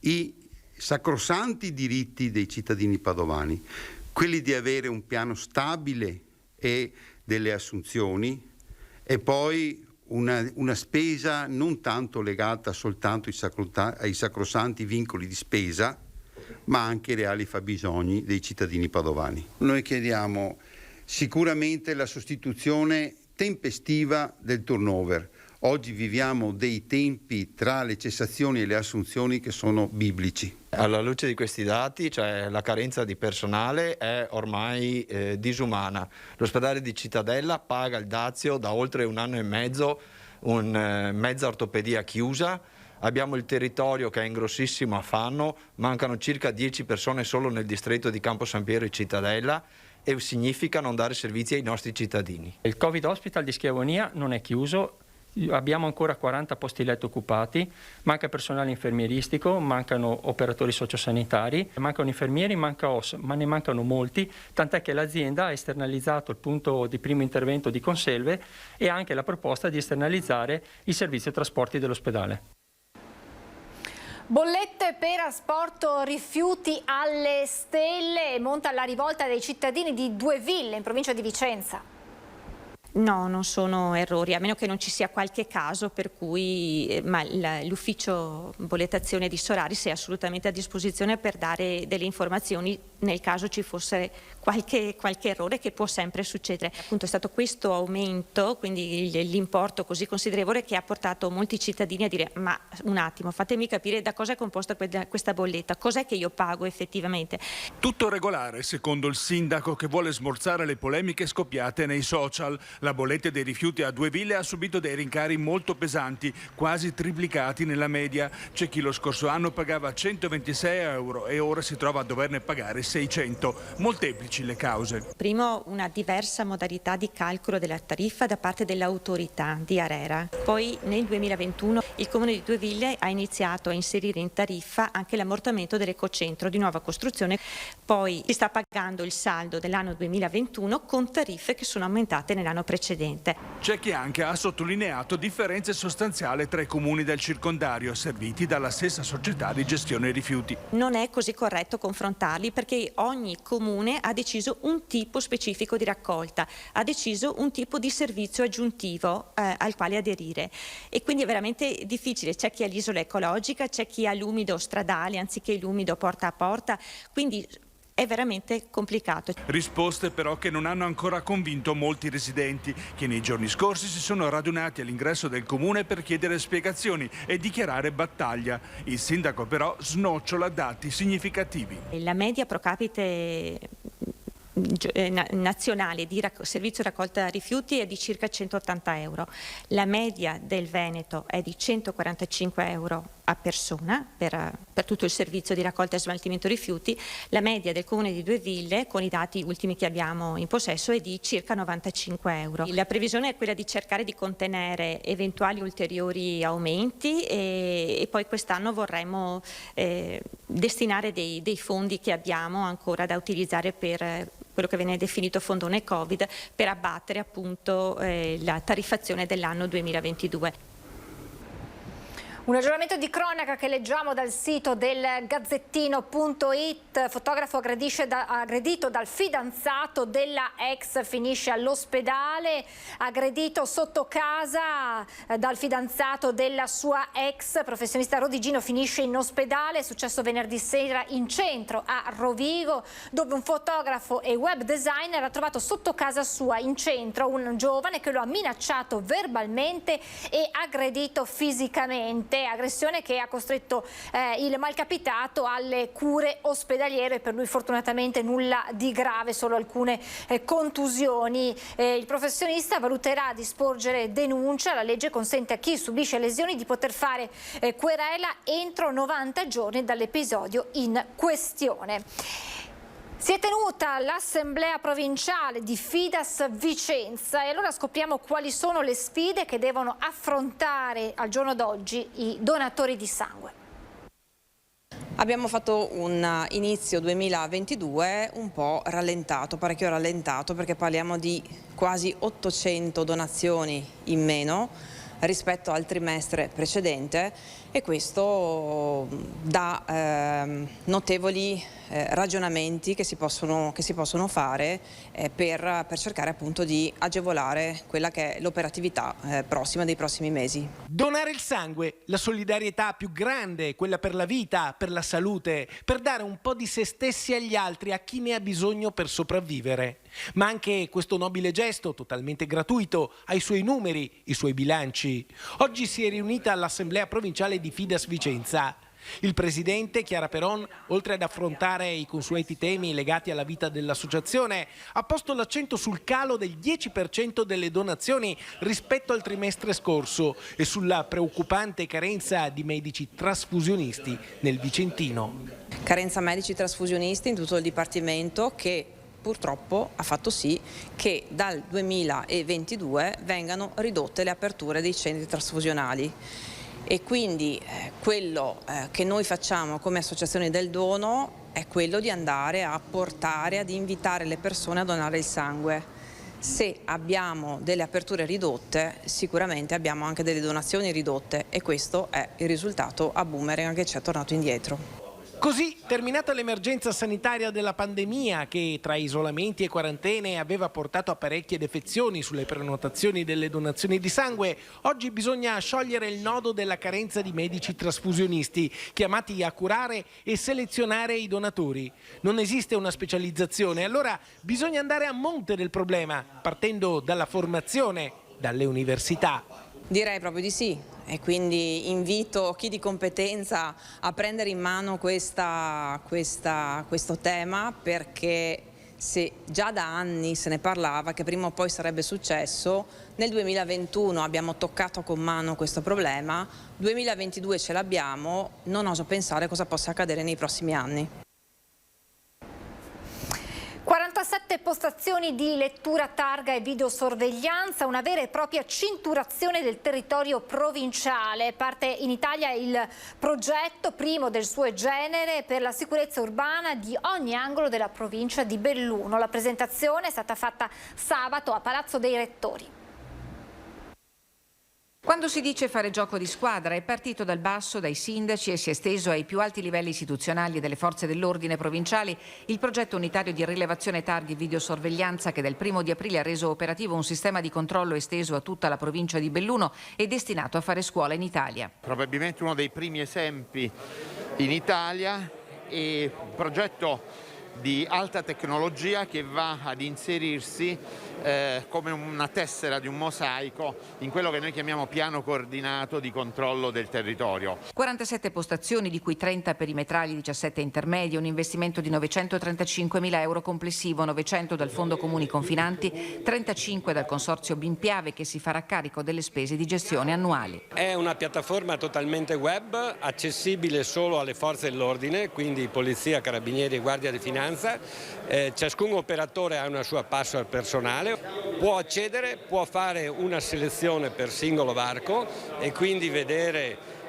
i sacrosanti diritti dei cittadini padovani, quelli di avere un piano stabile e delle assunzioni e poi una spesa non tanto legata soltanto ai sacrosanti vincoli di spesa, ma anche ai reali fabbisogni dei cittadini padovani. Noi chiediamo sicuramente la sostituzione tempestiva del turnover. Oggi viviamo dei tempi tra le cessazioni e le assunzioni che sono biblici. Alla luce di questi dati, cioè la carenza di personale è ormai disumana. L'ospedale di Cittadella paga il dazio da oltre 1 anno e mezzo, mezza ortopedia chiusa. Abbiamo il territorio che è in grossissimo affanno, mancano circa 10 persone solo nel distretto di Campo San Piero e Cittadella e significa non dare servizi ai nostri cittadini. Il Covid Hospital di Schiavonia non è chiuso, Abbiamo ancora 40 posti letto occupati, manca personale infermieristico, mancano operatori sociosanitari, mancano infermieri, manca OS, ma ne mancano molti, tant'è che l'azienda ha esternalizzato il punto di primo intervento di Conselve e ha anche la proposta di esternalizzare il servizio trasporti dell'ospedale. Bollette per asporto rifiuti alle stelle, monta la rivolta dei cittadini di Due Ville in provincia di Vicenza. No, non sono errori, a meno che non ci sia qualche caso per cui l'ufficio bollettazione di Soraris è assolutamente a disposizione per dare delle informazioni nel caso ci fosse qualche errore, che può sempre succedere. Appunto è stato questo aumento, quindi l'importo così considerevole, che ha portato molti cittadini a dire: ma un attimo, fatemi capire da cosa è composta questa bolletta, cos'è che io pago effettivamente. Tutto regolare secondo il sindaco, che vuole smorzare le polemiche scoppiate nei social. La bolletta dei rifiuti a Due Ville ha subito dei rincari molto pesanti, quasi triplicati nella media. C'è chi lo scorso anno pagava 126 euro e ora si trova a doverne pagare 600. Molteplici le cause. Primo, una diversa modalità di calcolo della tariffa da parte dell'autorità di ARERA. Poi nel 2021 il Comune di Due Ville ha iniziato a inserire in tariffa anche l'ammortamento dell'ecocentro di nuova costruzione. Poi si sta pagando il saldo dell'anno 2021 con tariffe che sono aumentate nell'anno precedente. C'è chi anche ha sottolineato differenze sostanziali tra i comuni del circondario, serviti dalla stessa società di gestione rifiuti. Non è così corretto confrontarli, perché ogni comune ha deciso un tipo specifico di raccolta, ha deciso un tipo di servizio aggiuntivo al quale aderire, e quindi è veramente difficile. C'è chi ha l'isola ecologica, c'è chi ha l'umido stradale anziché l'umido porta a porta, quindi è veramente complicato. Risposte però che non hanno ancora convinto molti residenti, che nei giorni scorsi si sono radunati all'ingresso del comune per chiedere spiegazioni e dichiarare battaglia. Il sindaco però snocciola dati significativi. La media pro capite nazionale di servizio raccolta rifiuti è di circa 180 euro. La media del Veneto è di 145 euro a persona per tutto il servizio di raccolta e smaltimento rifiuti. La media del Comune di Due Ville, con i dati ultimi che abbiamo in possesso, è di circa 95 euro. La previsione è quella di cercare di contenere eventuali ulteriori aumenti e poi quest'anno vorremmo destinare dei fondi che abbiamo ancora da utilizzare per quello che viene definito fondone Covid, per abbattere appunto la tariffazione dell'anno 2022. Un aggiornamento di cronaca che leggiamo dal sito del Gazzettino.it. Fotografo aggredito dal fidanzato della ex finisce all'ospedale. Aggredito sotto casa dal fidanzato della sua ex. Professionista rodigino finisce in ospedale. È successo venerdì sera in centro a Rovigo, dove un fotografo e web designer ha trovato sotto casa sua in centro un giovane che lo ha minacciato verbalmente e aggredito fisicamente. Aggressione che ha costretto il malcapitato alle cure ospedaliere. Per lui fortunatamente nulla di grave, solo alcune contusioni. Il professionista valuterà di sporgere denuncia. La legge consente a chi subisce lesioni di poter fare querela entro 90 giorni dall'episodio in questione. Si è tenuta l'assemblea provinciale di Fidas Vicenza e allora scopriamo quali sono le sfide che devono affrontare al giorno d'oggi i donatori di sangue. Abbiamo fatto un inizio 2022 un po' rallentato, parecchio rallentato, perché parliamo di quasi 800 donazioni in meno rispetto al trimestre precedente, e questo dà notevoli ragionamenti che si possono fare per cercare appunto di agevolare quella che è l'operatività prossima dei prossimi mesi. Donare il sangue, la solidarietà più grande, quella per la vita, per la salute, per dare un po' di se stessi agli altri, a chi ne ha bisogno per sopravvivere. Ma anche questo nobile gesto, totalmente gratuito, ha i suoi numeri, i suoi bilanci. Oggi si è riunita all'Assemblea Provinciale di Fidas Vicenza. Il presidente, Chiara Peron, oltre ad affrontare i consueti temi legati alla vita dell'associazione, ha posto l'accento sul calo del 10% delle donazioni rispetto al trimestre scorso e sulla preoccupante carenza di medici trasfusionisti nel Vicentino. Carenza medici trasfusionisti in tutto il Dipartimento, che purtroppo ha fatto sì che dal 2022 vengano ridotte le aperture dei centri trasfusionali. E quindi quello che noi facciamo come associazioni del dono è quello di andare a portare, ad invitare le persone a donare il sangue. Se abbiamo delle aperture ridotte, sicuramente abbiamo anche delle donazioni ridotte, e questo è il risultato a boomerang che ci è tornato indietro. Così, terminata l'emergenza sanitaria della pandemia, che tra isolamenti e quarantene aveva portato a parecchie defezioni sulle prenotazioni delle donazioni di sangue, oggi bisogna sciogliere il nodo della carenza di medici trasfusionisti, chiamati a curare e selezionare i donatori. Non esiste una specializzazione, allora bisogna andare a monte del problema, partendo dalla formazione, dalle università. Direi proprio di sì, e quindi invito chi di competenza a prendere in mano questo tema, perché se già da anni se ne parlava che prima o poi sarebbe successo, nel 2021 abbiamo toccato con mano questo problema, 2022 ce l'abbiamo, non oso pensare cosa possa accadere nei prossimi anni. 47 postazioni di lettura targa e videosorveglianza, una vera e propria cinturazione del territorio provinciale. Parte in Italia il progetto, primo del suo genere, per la sicurezza urbana di ogni angolo della provincia di Belluno. La presentazione è stata fatta sabato a Palazzo dei Rettori. Quando si dice fare gioco di squadra, è partito dal basso, dai sindaci, e si è esteso ai più alti livelli istituzionali e delle forze dell'ordine provinciali il progetto unitario di rilevazione targhi e videosorveglianza, che dal 1° di aprile ha reso operativo un sistema di controllo esteso a tutta la provincia di Belluno e destinato a fare scuola in Italia. Probabilmente uno dei primi esempi in Italia, e progetto di alta tecnologia che va ad inserirsi come una tessera di un mosaico in quello che noi chiamiamo piano coordinato di controllo del territorio. 47 postazioni, di cui 30 perimetrali, 17 intermedie, un investimento di 935.000 euro complessivo, 900 dal Fondo Comuni Confinanti, 35 dal Consorzio Bimpiave, che si farà carico delle spese di gestione annuali. È una piattaforma totalmente web, accessibile solo alle forze dell'ordine, quindi Polizia, Carabinieri e Guardia di Finanza. Ciascun operatore ha una sua password personale, può accedere, può fare una selezione per singolo varco e quindi vedere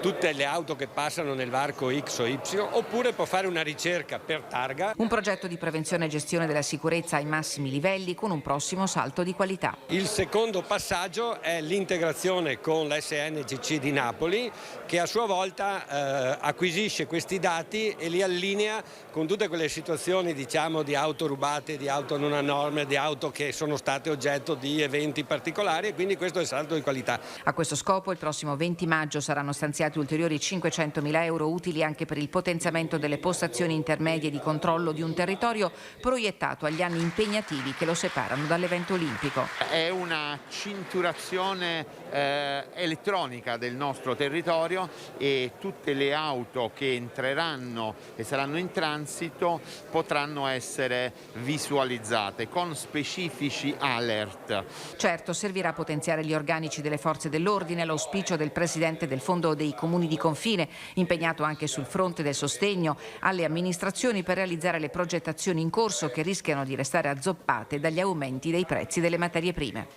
tutte le auto che passano nel varco X o Y, oppure può fare una ricerca per targa. Un progetto di prevenzione e gestione della sicurezza ai massimi livelli, con un prossimo salto di qualità. Il secondo passaggio è l'integrazione con l'SNCC di Napoli, che a sua volta acquisisce questi dati e li allinea con tutte quelle situazioni, diciamo, di auto rubate, di auto non a norme, di auto che sono state oggetto di eventi particolari, e quindi questo è il salto di qualità. A questo scopo il prossimo 20 maggio saranno stanziati ulteriori 500.000 euro, utili anche per il potenziamento delle postazioni intermedie di controllo di un territorio proiettato agli anni impegnativi che lo separano dall'evento olimpico. È una cinturazione elettronica del nostro territorio, e tutte le auto che entreranno e saranno in transito potranno essere visualizzate con specifici alert. Certo, servirà a potenziare gli organici delle forze dell'ordine, l'auspicio del presidente del Fondo dei Comuni di Confine, impegnato anche sul fronte del sostegno alle amministrazioni per realizzare le progettazioni in corso, che rischiano di restare azzoppate dagli aumenti dei prezzi delle materie prime.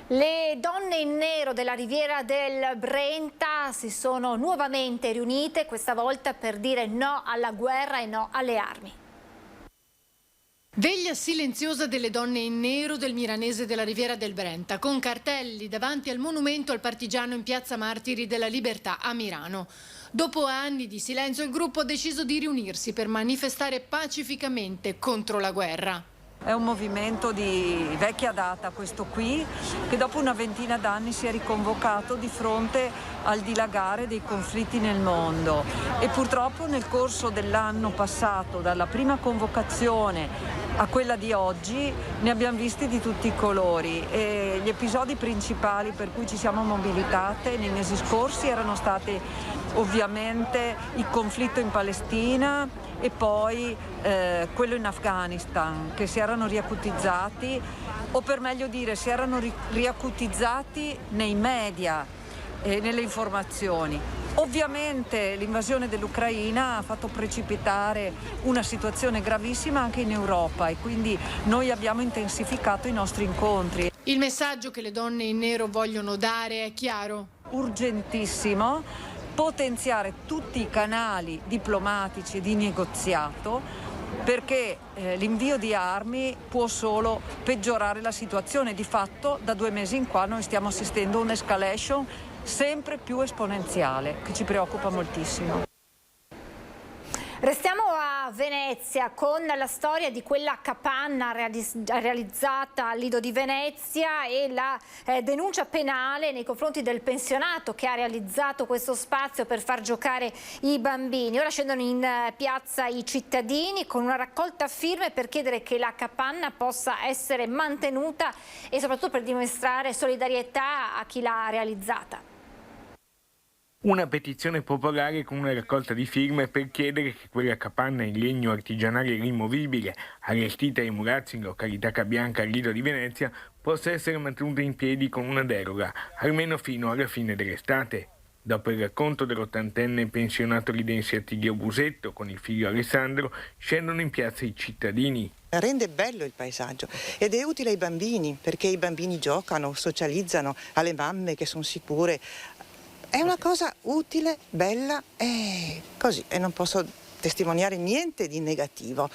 Le donne in nero della Riviera del Brenta si sono nuovamente riunite, questa volta per dire no alla guerra e no alle armi. Veglia silenziosa delle donne in nero del Miranese della Riviera del Brenta, con cartelli davanti al monumento al partigiano in piazza Martiri della Libertà a Milano. Dopo anni di silenzio, il gruppo ha deciso di riunirsi per manifestare pacificamente contro la guerra. È un movimento di vecchia data questo qui, che dopo una ventina d'anni si è riconvocato di fronte al dilagare dei conflitti nel mondo, e purtroppo nel corso dell'anno passato, dalla prima convocazione a quella di oggi, ne abbiamo visti di tutti i colori, e gli episodi principali per cui ci siamo mobilitate nei mesi scorsi erano stati ovviamente il conflitto in Palestina e poi quello in Afghanistan, che si erano riacutizzati, o per meglio dire si erano riacutizzati nei media e nelle informazioni. Ovviamente l'invasione dell'Ucraina ha fatto precipitare una situazione gravissima anche in Europa e quindi noi abbiamo intensificato i nostri incontri. Il messaggio che le donne in nero vogliono dare è chiaro. Urgentissimo potenziare tutti i canali diplomatici di negoziato, perché l'invio di armi può solo peggiorare la situazione. Di fatto da 2 mesi in qua noi stiamo assistendo a un'escalation sempre più esponenziale che ci preoccupa moltissimo. Restiamo a Venezia con la storia di quella capanna realizzata al Lido di Venezia e la denuncia penale nei confronti del pensionato che ha realizzato questo spazio per far giocare i bambini. Ora scendono in piazza i cittadini con una raccolta firme per chiedere che la capanna possa essere mantenuta e soprattutto per dimostrare solidarietà a chi l'ha realizzata. Una petizione popolare con una raccolta di firme per chiedere che quella capanna in legno artigianale rimovibile, allestita ai Murazzi in località Cabianca al Lido di Venezia, possa essere mantenuta in piedi con una deroga, almeno fino alla fine dell'estate. Dopo il racconto dell'80enne pensionato ridense Attilio Busetto con il figlio Alessandro, scendono in piazza i cittadini. Rende bello il paesaggio ed è utile ai bambini perché i bambini giocano, socializzano, alle mamme che sono sicure. È una cosa utile, bella e così, e non posso testimoniare niente di negativo.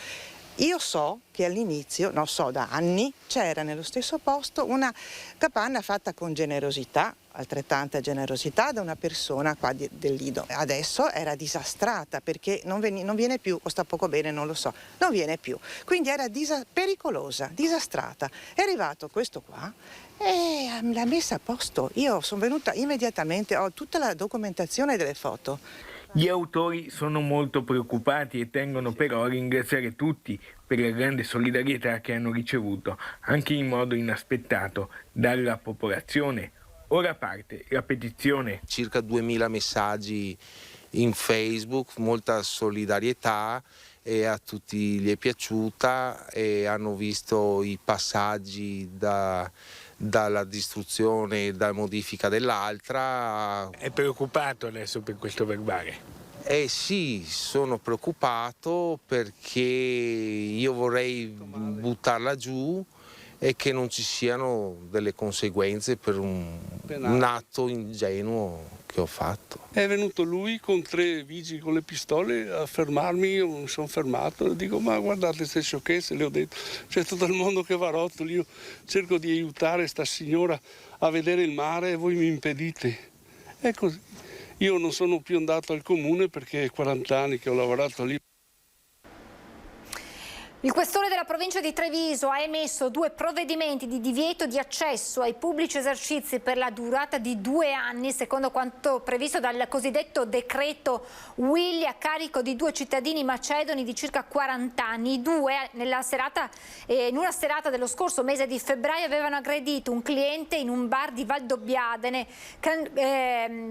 Io so che all'inizio, da anni, c'era nello stesso posto una capanna fatta con generosità, altrettanta generosità da una persona qua del Lido. Adesso era disastrata perché non viene più, o sta poco bene, non lo so, non viene più. Quindi era pericolosa, disastrata. È arrivato questo qua e l'ha messa a posto. Io sono venuta immediatamente, ho tutta la documentazione delle foto. Gli autori sono molto preoccupati e tengono però a ringraziare tutti per la grande solidarietà che hanno ricevuto, anche in modo inaspettato, dalla popolazione. Ora parte la petizione. Circa 2000 messaggi in Facebook, molta solidarietà e a tutti gli è piaciuta e hanno visto i passaggi dalla distruzione e dalla modifica dell'altra. È preoccupato adesso per questo verbale? Sì, sono preoccupato perché io vorrei buttarla giù e che non ci siano delle conseguenze per un atto ingenuo che ho fatto. È venuto lui con 3 vigili con le pistole a fermarmi, io mi sono fermato e dico ma guardate queste sciocchezze, le ho detto, c'è tutto il mondo che va a rotoli, io cerco di aiutare sta signora a vedere il mare e voi mi impedite. È così. Io non sono più andato al comune perché è 40 anni che ho lavorato lì. Il questore della provincia di Treviso ha emesso 2 provvedimenti di divieto di accesso ai pubblici esercizi per la durata di 2 anni, secondo quanto previsto dal cosiddetto decreto Willy, a carico di 2 cittadini macedoni di circa 40 anni. I 2 in una serata dello scorso mese di febbraio avevano aggredito un cliente in un bar di Valdobbiadene,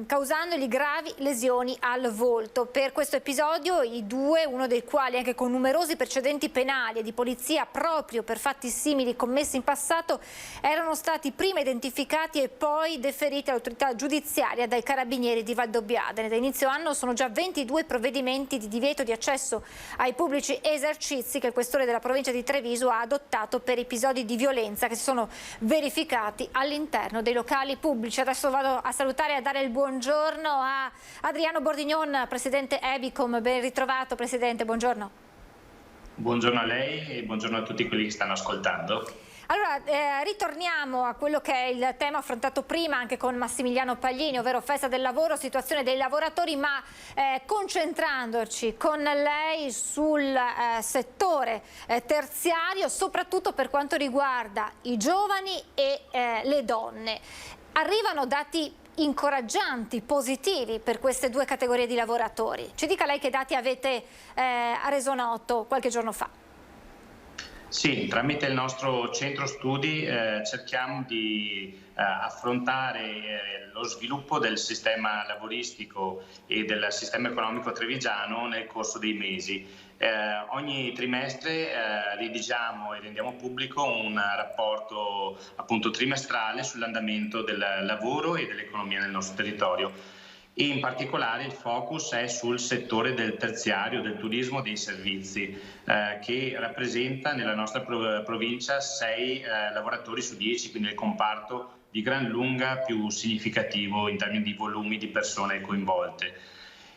causandogli gravi lesioni al volto. Per questo episodio i 2, uno dei quali anche con numerosi precedenti penali e di polizia proprio per fatti simili commessi in passato, erano stati prima identificati e poi deferiti all'autorità giudiziaria dai carabinieri di Valdobbiadene. Da inizio anno sono già 22 provvedimenti di divieto di accesso ai pubblici esercizi che il questore della provincia di Treviso ha adottato per episodi di violenza che si sono verificati all'interno dei locali pubblici. Adesso vado a salutare e a dare il buongiorno a Adriano Bordignon, presidente Ebicom. Ben ritrovato, presidente, buongiorno. Buongiorno a lei e buongiorno a tutti quelli che stanno ascoltando. Allora, ritorniamo a quello che è il tema affrontato prima anche con Massimiliano Paglini, ovvero festa del lavoro, situazione dei lavoratori, ma concentrandoci con lei sul settore terziario, soprattutto per quanto riguarda i giovani e le donne. Arrivano dati incoraggianti, positivi per queste 2 categorie di lavoratori. Ci dica lei che dati avete reso noto qualche giorno fa. Sì, tramite il nostro centro studi cerchiamo di affrontare lo sviluppo del sistema lavoristico e del sistema economico trevigiano nel corso dei mesi. Ogni trimestre redigiamo e rendiamo pubblico un rapporto appunto trimestrale sull'andamento del lavoro e dell'economia nel nostro territorio, e in particolare il focus è sul settore del terziario, del turismo, dei servizi, che rappresenta nella nostra provincia 6 lavoratori su 10, quindi il comparto di gran lunga più significativo in termini di volumi di persone coinvolte.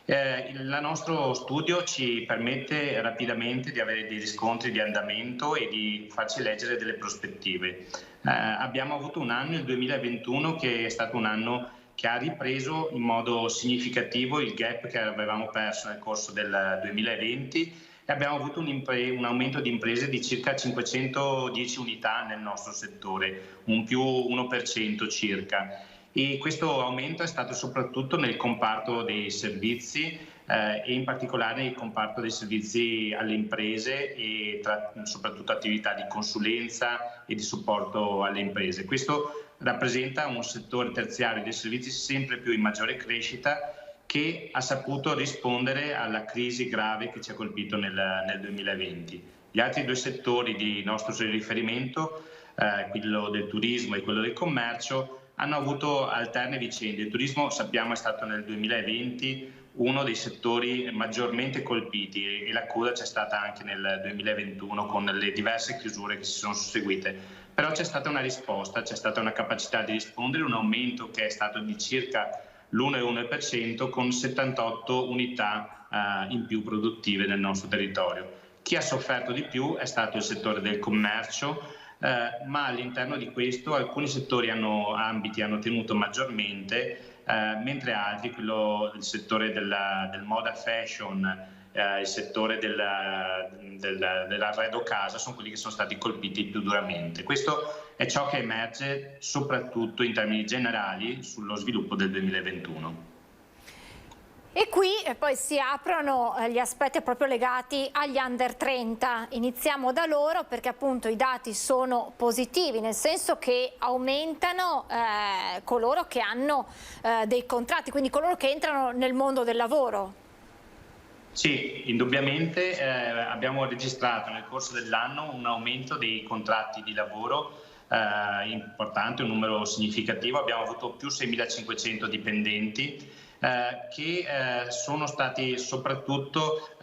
Il nostro studio ci permette rapidamente di avere dei riscontri di andamento e di farci leggere delle prospettive. Abbiamo avuto un anno, il 2021, che è stato un anno che ha ripreso in modo significativo il gap che avevamo perso nel corso del 2020 e abbiamo avuto un aumento di imprese di circa 510 unità nel nostro settore, un più 1% circa. E questo aumento è stato soprattutto nel comparto dei servizi e in particolare nel comparto dei servizi alle imprese e soprattutto attività di consulenza e di supporto alle imprese. Questo rappresenta un settore terziario dei servizi sempre più in maggiore crescita che ha saputo rispondere alla crisi grave che ci ha colpito nel 2020. Gli altri 2 settori di nostro riferimento, quello del turismo e quello del commercio, hanno avuto alterne vicende. Il turismo, sappiamo, è stato nel 2020 uno dei settori maggiormente colpiti e la coda c'è stata anche nel 2021 con le diverse chiusure che si sono susseguite. Però c'è stata una risposta, c'è stata una capacità di rispondere, un aumento che è stato di circa l'1,1% con 78 unità in più produttive nel nostro territorio. Chi ha sofferto di più è stato il settore del commercio, ma all'interno di questo alcuni settori ambiti hanno tenuto maggiormente, mentre altri, il settore del moda fashion, il settore dell'arredo casa, sono quelli che sono stati colpiti più duramente. Questo è ciò che emerge soprattutto in termini generali sullo sviluppo del 2021. E qui poi si aprono gli aspetti proprio legati agli under 30. Iniziamo da loro perché appunto i dati sono positivi, nel senso che aumentano coloro che hanno dei contratti, quindi coloro che entrano nel mondo del lavoro. Sì, indubbiamente abbiamo registrato nel corso dell'anno un aumento dei contratti di lavoro importante, un numero significativo. Abbiamo avuto più 6.500 dipendenti che sono stati soprattutto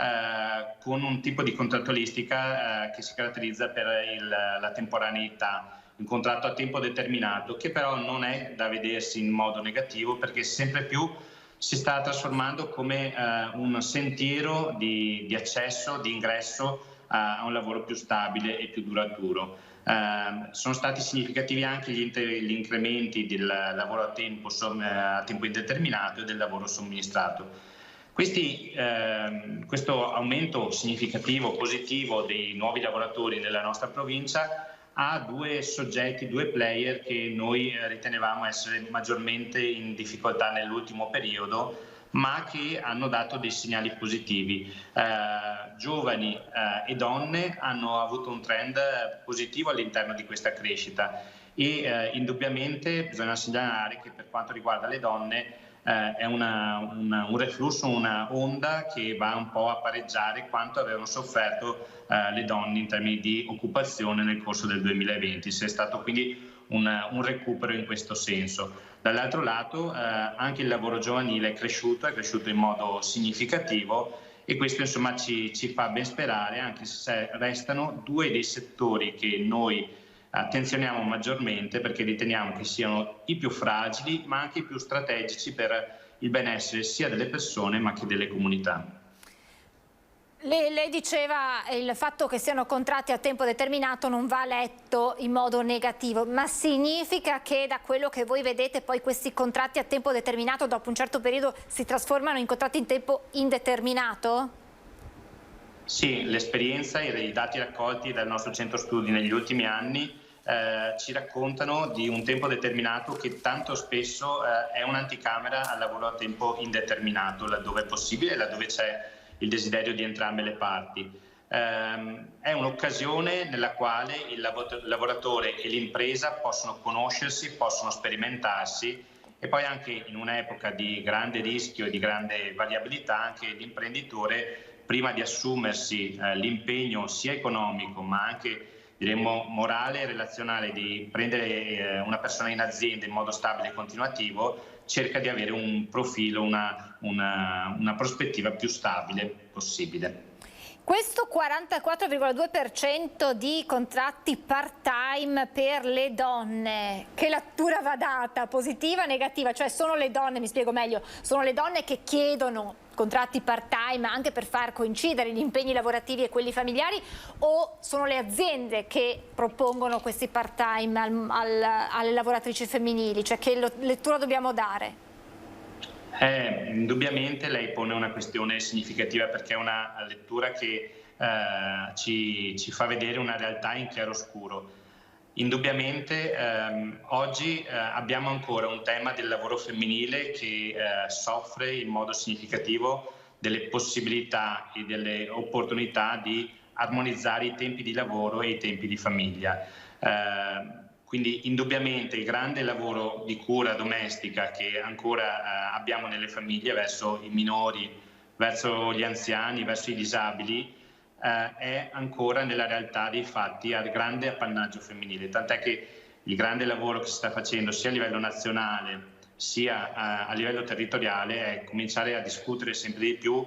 con un tipo di contrattualistica che si caratterizza per la temporaneità, un contratto a tempo determinato, che però non è da vedersi in modo negativo perché sempre più si sta trasformando come un sentiero di accesso, di ingresso a un lavoro più stabile e più duraturo. Sono stati significativi anche gli incrementi del lavoro a tempo indeterminato e del lavoro somministrato. Questo aumento significativo, positivo dei nuovi lavoratori nella nostra provincia ha 2 soggetti, 2 player che noi ritenevamo essere maggiormente in difficoltà nell'ultimo periodo, ma che hanno dato dei segnali positivi. Giovani e donne hanno avuto un trend positivo all'interno di questa crescita e indubbiamente bisogna segnalare che per quanto riguarda le donne è un reflusso, una onda che va un po' a pareggiare quanto avevano sofferto le donne in termini di occupazione nel corso del 2020. C'è stato quindi un recupero in questo senso. Dall'altro lato anche il lavoro giovanile è cresciuto in modo significativo e questo insomma ci fa ben sperare, anche se restano 2 dei settori che noi attenzioniamo maggiormente perché riteniamo che siano i più fragili ma anche i più strategici per il benessere sia delle persone ma che delle comunità. Lei diceva il fatto che siano contratti a tempo determinato non va letto in modo negativo, ma significa che da quello che voi vedete poi questi contratti a tempo determinato dopo un certo periodo si trasformano in contratti in tempo indeterminato? Sì, l'esperienza e i dati raccolti dal nostro centro studi negli ultimi anni ci raccontano di un tempo determinato che tanto spesso è un'anticamera al lavoro a tempo indeterminato, laddove è possibile e laddove c'è il desiderio di entrambe le parti. È un'occasione nella quale il lavoratore e l'impresa possono conoscersi, possono sperimentarsi e poi anche in un'epoca di grande rischio e di grande variabilità anche l'imprenditore, prima di assumersi l'impegno sia economico ma anche diremmo morale e relazionale di prendere una persona in azienda in modo stabile e continuativo, cerca di avere un profilo, una prospettiva più stabile possibile. Questo 44,2% di contratti part-time per le donne, che lettura va data? Positiva o negativa? Cioè sono le donne, mi spiego meglio, sono le donne che chiedono contratti part-time anche per far coincidere gli impegni lavorativi e quelli familiari, o sono le aziende che propongono questi part-time alle lavoratrici femminili? Cioè che lettura dobbiamo dare? Indubbiamente lei pone una questione significativa, perché è una lettura che ci fa vedere una realtà in chiaroscuro. Indubbiamente oggi abbiamo ancora un tema del lavoro femminile che soffre in modo significativo delle possibilità e delle opportunità di armonizzare i tempi di lavoro e i tempi di famiglia. Quindi indubbiamente il grande lavoro di cura domestica che ancora abbiamo nelle famiglie verso i minori, verso gli anziani, verso i disabili, è ancora nella realtà dei fatti a grande appannaggio femminile, tant'è che il grande lavoro che si sta facendo sia a livello nazionale sia a livello territoriale è cominciare a discutere sempre di più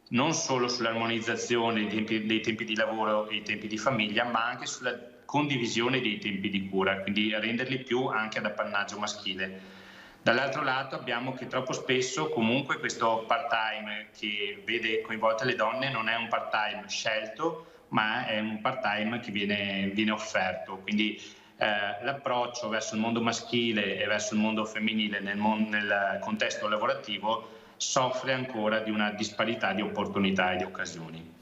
non solo sull'armonizzazione dei tempi di lavoro e i tempi di famiglia, ma anche sulla condivisione dei tempi di cura, quindi renderli più anche ad appannaggio maschile. Dall'altro lato abbiamo che troppo spesso comunque questo part-time che vede coinvolte le donne non è un part-time scelto, ma è un part-time che viene offerto. Quindi l'approccio verso il mondo maschile e verso il mondo femminile nel contesto lavorativo soffre ancora di una disparità di opportunità e di occasioni.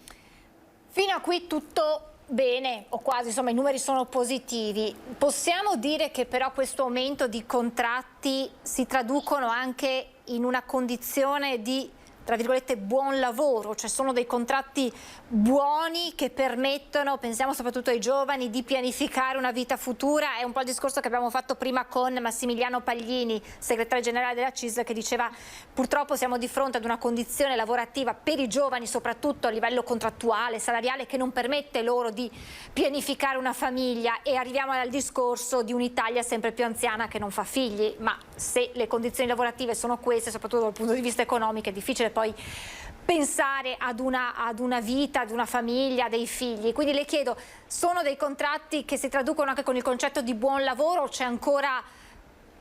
Fino a qui tutto bene, o quasi, insomma i numeri sono positivi. Possiamo dire che però questo aumento di contratti si traducono anche in una condizione di, tra virgolette, buon lavoro, cioè sono dei contratti buoni che permettono, pensiamo soprattutto ai giovani, di pianificare una vita futura. È un po' il discorso che abbiamo fatto prima con Massimiliano Paglini, segretario generale della CISL, che diceva purtroppo siamo di fronte ad una condizione lavorativa per i giovani, soprattutto a livello contrattuale, salariale, che non permette loro di pianificare una famiglia, e arriviamo al discorso di un'Italia sempre più anziana che non fa figli. Ma se le condizioni lavorative sono queste, soprattutto dal punto di vista economico, è difficile poi pensare ad una vita, ad una famiglia, dei figli. Quindi le chiedo, sono dei contratti che si traducono anche con il concetto di buon lavoro, o c'è ancora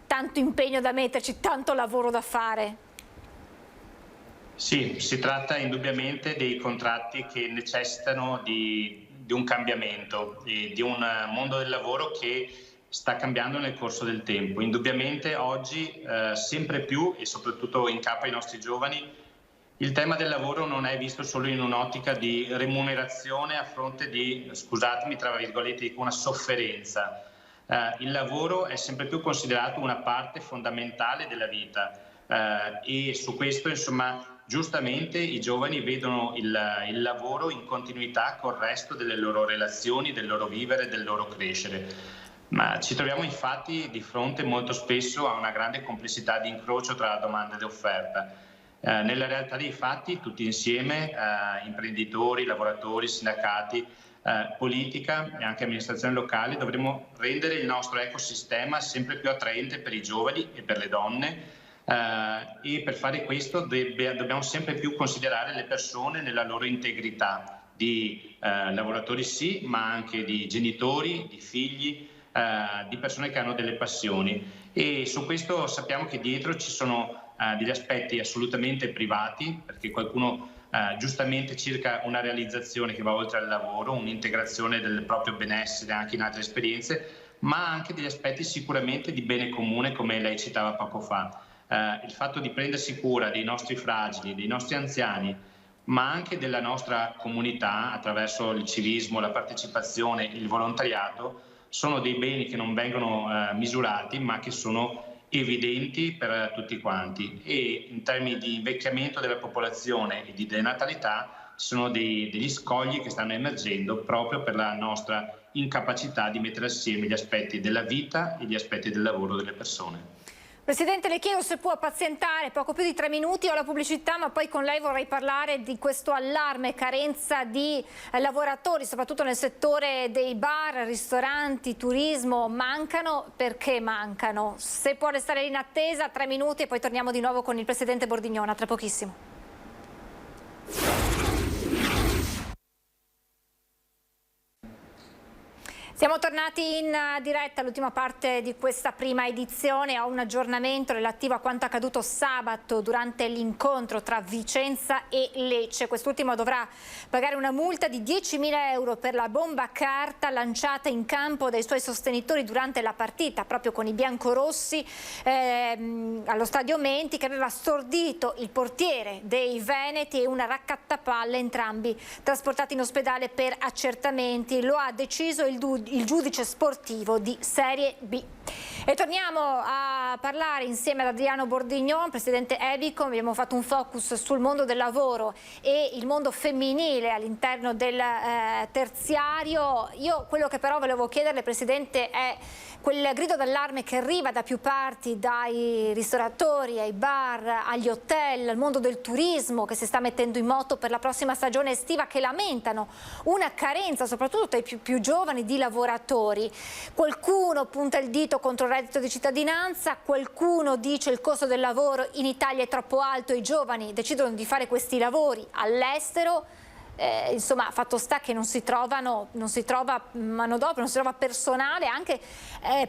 tanto impegno da metterci, tanto lavoro da fare? Sì, si tratta indubbiamente dei contratti che necessitano di un cambiamento e di un mondo del lavoro che sta cambiando nel corso del tempo. Indubbiamente oggi sempre più, e soprattutto in capo ai nostri giovani, il tema del lavoro non è visto solo in un'ottica di remunerazione a fronte di, scusatemi, tra virgolette, dico, una sofferenza. Il lavoro è sempre più considerato una parte fondamentale della vita e su questo, insomma, giustamente i giovani vedono il lavoro in continuità col resto delle loro relazioni, del loro vivere, del loro crescere. Ma ci troviamo infatti di fronte molto spesso a una grande complessità di incrocio tra domanda ed offerta. Nella realtà dei fatti, tutti insieme, imprenditori, lavoratori, sindacati, politica e anche amministrazione locale, dovremo rendere il nostro ecosistema sempre più attraente per i giovani e per le donne, e per fare questo dobbiamo sempre più considerare le persone nella loro integrità, di lavoratori sì, ma anche di genitori, di figli, di persone che hanno delle passioni. E su questo sappiamo che dietro ci sono degli aspetti assolutamente privati, perché qualcuno giustamente cerca una realizzazione che va oltre al lavoro, un'integrazione del proprio benessere anche in altre esperienze, ma anche degli aspetti sicuramente di bene comune, come lei citava poco fa. Il fatto di prendersi cura dei nostri fragili, dei nostri anziani, ma anche della nostra comunità attraverso il civismo, la partecipazione, il volontariato, sono dei beni che non vengono misurati, ma che sono evidenti per tutti quanti. E in termini di invecchiamento della popolazione e di denatalità ci sono degli scogli che stanno emergendo proprio per la nostra incapacità di mettere assieme gli aspetti della vita e gli aspetti del lavoro delle persone. Presidente, le chiedo se può pazientare poco più di 3 minuti, ho la pubblicità, ma poi con lei vorrei parlare di questo allarme, carenza di lavoratori, soprattutto nel settore dei bar, ristoranti, turismo. Mancano, perché mancano? Se può restare in attesa, 3 minuti e poi torniamo di nuovo con il Presidente Bordignona, tra pochissimo. Siamo tornati in diretta all'ultima parte di questa prima edizione. Ho un aggiornamento relativo a quanto accaduto sabato durante l'incontro tra Vicenza e Lecce. Quest'ultimo dovrà pagare una multa di 10.000 euro per la bomba a carta lanciata in campo dai suoi sostenitori durante la partita, proprio con i biancorossi allo stadio Menti, che aveva stordito il portiere dei Veneti e una raccattapalle, entrambi trasportati in ospedale per accertamenti. Lo ha deciso il giudice sportivo di Serie B. E torniamo a parlare insieme ad Adriano Bordignon, presidente Ebicom. Abbiamo fatto un focus sul mondo del lavoro e il mondo femminile all'interno del terziario. Io quello che però volevo chiederle, presidente, è quel grido d'allarme che arriva da più parti, dai ristoratori, ai bar, agli hotel, al mondo del turismo che si sta mettendo in moto per la prossima stagione estiva, che lamentano una carenza, soprattutto ai più giovani, di lavoratori. Qualcuno punta il dito contro il reddito di cittadinanza, qualcuno dice il costo del lavoro in Italia è troppo alto e i giovani decidono di fare questi lavori all'estero. Insomma, fatto sta che non si trova manodopera, non si trova personale, anche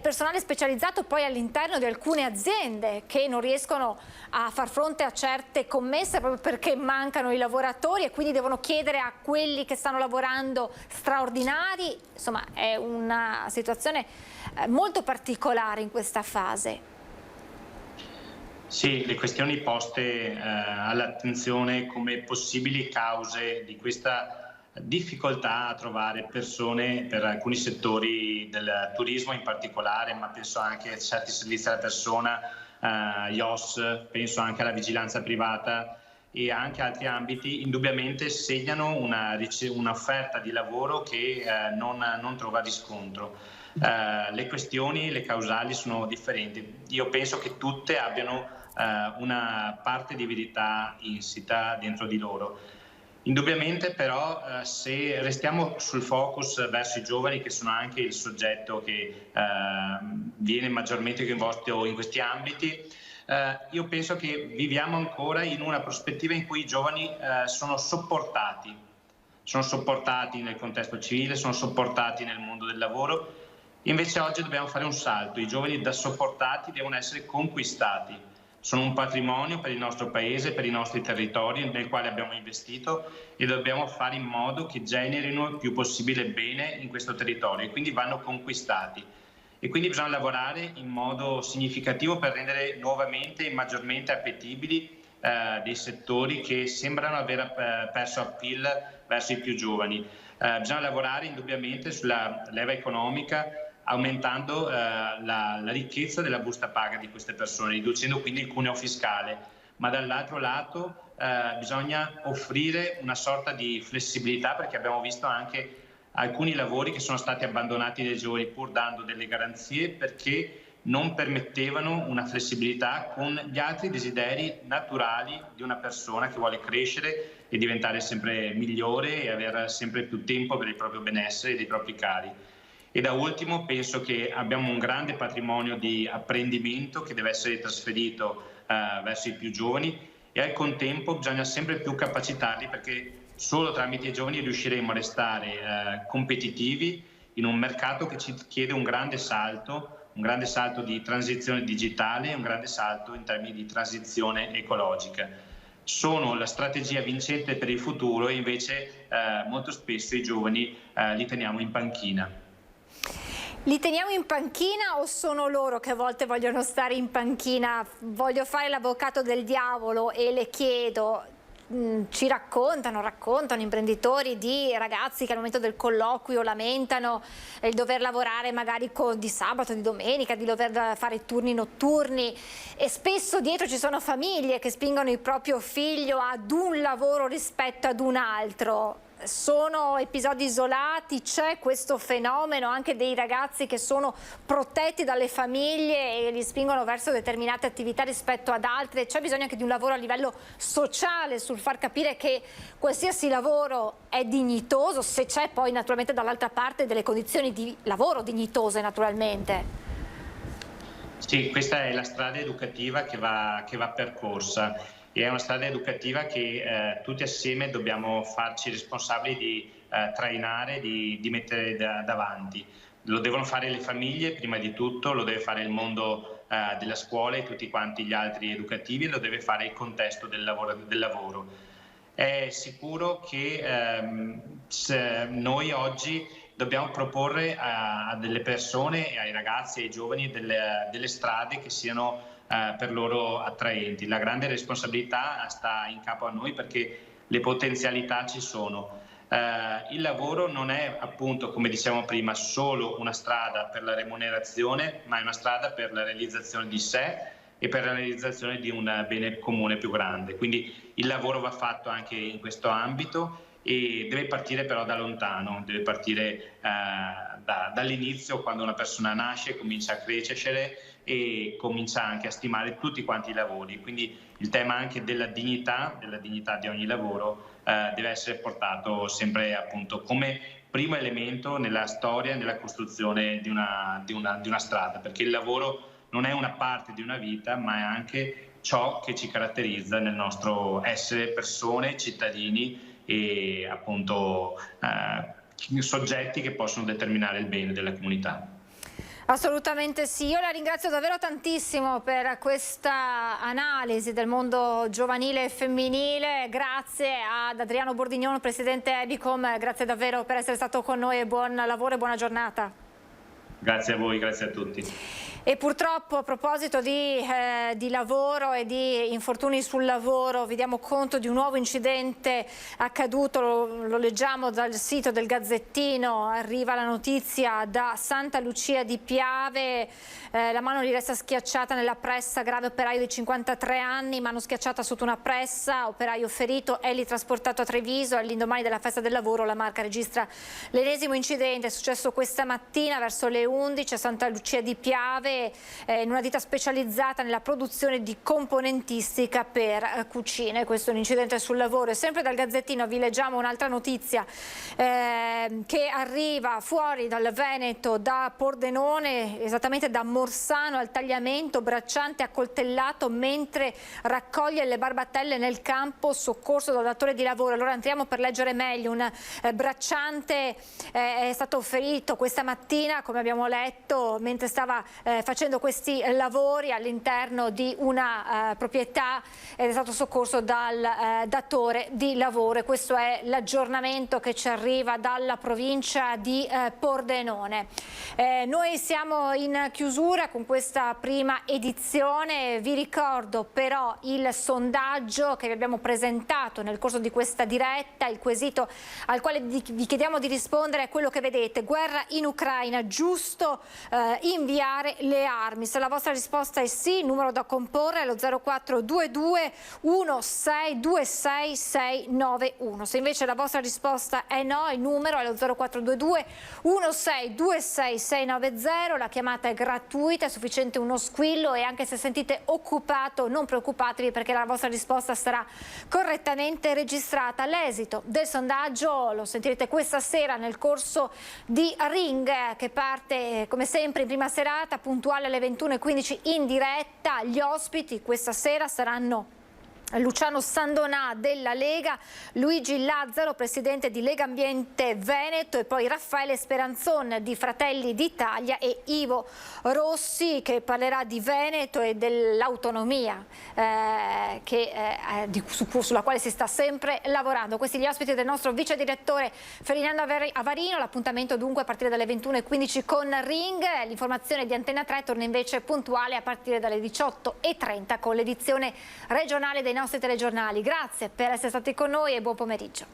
personale specializzato poi all'interno di alcune aziende che non riescono a far fronte a certe commesse proprio perché mancano i lavoratori e quindi devono chiedere a quelli che stanno lavorando straordinari. Insomma, è una situazione molto particolare in questa fase. Sì, le questioni poste all'attenzione come possibili cause di questa difficoltà a trovare persone per alcuni settori del turismo in particolare, ma penso anche a certi servizi alla persona, IOS, penso anche alla vigilanza privata e anche altri ambiti, indubbiamente segnano un'offerta di lavoro che non trova riscontro. Le questioni, le causali sono differenti. Io penso che tutte abbiano una parte di verità insita dentro di loro. Indubbiamente però se restiamo sul focus verso i giovani, che sono anche il soggetto che viene maggiormente coinvolto in questi ambiti, io penso che viviamo ancora in una prospettiva in cui i giovani sono sopportati nel contesto civile, sono sopportati nel mondo del lavoro. Invece oggi dobbiamo fare un salto, i giovani da sopportati devono essere conquistati. Sono un patrimonio per il nostro paese, per i nostri territori nel quale abbiamo investito e dobbiamo fare in modo che generino il più possibile bene in questo territorio e quindi vanno conquistati. E quindi bisogna lavorare in modo significativo per rendere nuovamente e maggiormente appetibili dei settori che sembrano aver perso appeal verso i più giovani. Bisogna lavorare indubbiamente sulla leva economica, aumentando la ricchezza della busta paga di queste persone, riducendo quindi il cuneo fiscale, ma dall'altro lato bisogna offrire una sorta di flessibilità, perché abbiamo visto anche alcuni lavori che sono stati abbandonati dai giovani pur dando delle garanzie perché non permettevano una flessibilità con gli altri desideri naturali di una persona che vuole crescere e diventare sempre migliore e avere sempre più tempo per il proprio benessere e dei propri cari. E da ultimo penso che abbiamo un grande patrimonio di apprendimento che deve essere trasferito verso i più giovani e al contempo bisogna sempre più capacitarli, perché solo tramite i giovani riusciremo a restare competitivi in un mercato che ci chiede un grande salto di transizione digitale e un grande salto in termini di transizione ecologica. Sono la strategia vincente per il futuro e invece molto spesso i giovani li teniamo in panchina. Li teniamo in panchina o sono loro che a volte vogliono stare in panchina? Voglio fare l'avvocato del diavolo e le chiedo, ci raccontano imprenditori di ragazzi che al momento del colloquio lamentano il dover lavorare magari di sabato, di domenica, di dover fare turni notturni, e spesso dietro ci sono famiglie che spingono il proprio figlio ad un lavoro rispetto ad un altro. sono episodi isolati? C'è questo fenomeno anche dei ragazzi che sono protetti dalle famiglie e li spingono verso determinate attività rispetto ad altre? C'è bisogno anche di un lavoro a livello sociale sul far capire che qualsiasi lavoro è dignitoso, se c'è poi naturalmente dall'altra parte delle condizioni di lavoro dignitose naturalmente. Sì, questa è la strada educativa che va percorsa, e è una strada educativa che tutti assieme dobbiamo farci responsabili di trainare, di mettere davanti. Lo devono fare le famiglie prima di tutto, lo deve fare il mondo della scuola e tutti quanti gli altri educativi, e lo deve fare il contesto del lavoro. È sicuro che noi oggi dobbiamo proporre a delle persone, ai ragazzi e ai giovani delle strade che siano per loro attraenti. La grande responsabilità sta in capo a noi, perché le potenzialità ci sono. Il lavoro non è, appunto, come dicevamo prima, solo una strada per la remunerazione, ma è una strada per la realizzazione di sé e per la realizzazione di un bene comune più grande. Quindi il lavoro va fatto anche in questo ambito, e deve partire però da lontano, deve partire dall'inizio, quando una persona nasce, comincia a crescere e comincia anche a stimare tutti quanti i lavori. Quindi il tema anche della dignità di ogni lavoro deve essere portato sempre, appunto, come primo elemento nella storia e nella costruzione di una strada, perché il lavoro non è una parte di una vita, ma è anche ciò che ci caratterizza nel nostro essere persone, cittadini e appunto soggetti che possono determinare il bene della comunità. Assolutamente sì, io la ringrazio davvero tantissimo per questa analisi del mondo giovanile e femminile. Grazie ad Adriano Bordignon, presidente Ebicom, grazie davvero per essere stato con noi e buon lavoro e buona giornata. Grazie a voi, grazie a tutti. E purtroppo, a proposito di lavoro e di infortuni sul lavoro, vi diamo conto di un nuovo incidente accaduto, lo leggiamo dal sito del Gazzettino, arriva la notizia da Santa Lucia di Piave, la mano gli resta schiacciata nella pressa, grave operaio di 53 anni, mano schiacciata sotto una pressa, operaio ferito, egli trasportato a Treviso. All'indomani della festa del lavoro la Marca registra l'ennesimo incidente, è successo questa mattina verso le 11 a Santa Lucia di Piave, in una ditta specializzata nella produzione di componentistica per cucine. Questo è un incidente sul lavoro. E sempre dal Gazzettino vi leggiamo un'altra notizia che arriva fuori dal Veneto, da Pordenone, esattamente da Morsano al Tagliamento, bracciante accoltellato mentre raccoglie le barbatelle nel campo, soccorso dal datore di lavoro. Allora entriamo per leggere meglio. Un bracciante è stato ferito questa mattina, come abbiamo letto, mentre stava facendo questi lavori all'interno di una proprietà, ed è stato soccorso dal datore di lavoro. E questo è l'aggiornamento che ci arriva dalla provincia di Pordenone. Noi siamo in chiusura con questa prima edizione. Vi ricordo però il sondaggio che vi abbiamo presentato nel corso di questa diretta. Il quesito al quale vi chiediamo di rispondere è quello che vedete: guerra in Ucraina, giusto inviare le armi? Se la vostra risposta è sì, il numero da comporre è lo 0422 1626 691. Se invece la vostra risposta è no, il numero è lo 0422 1626 690. La chiamata è gratuita, è sufficiente uno squillo, e anche se sentite occupato non preoccupatevi, perché la vostra risposta sarà correttamente registrata. L'esito del sondaggio lo sentirete questa sera nel corso di Ring, che parte come sempre in prima serata, puntuale alle 21:15 in diretta. Gli ospiti questa sera saranno Luciano Sandonà della Lega, Luigi Lazzaro, presidente di Lega Ambiente Veneto, e poi Raffaele Speranzon di Fratelli d'Italia e Ivo Rossi, che parlerà di Veneto e dell'autonomia sulla quale si sta sempre lavorando. Questi gli ospiti del nostro vice direttore Ferdinando Avarino. L'appuntamento dunque a partire dalle 21:15 con Ring. L'informazione di Antenna 3 torna invece puntuale a partire dalle 18:30 con l'edizione regionale dei nostri telegiornali. Grazie per essere stati con noi e buon pomeriggio.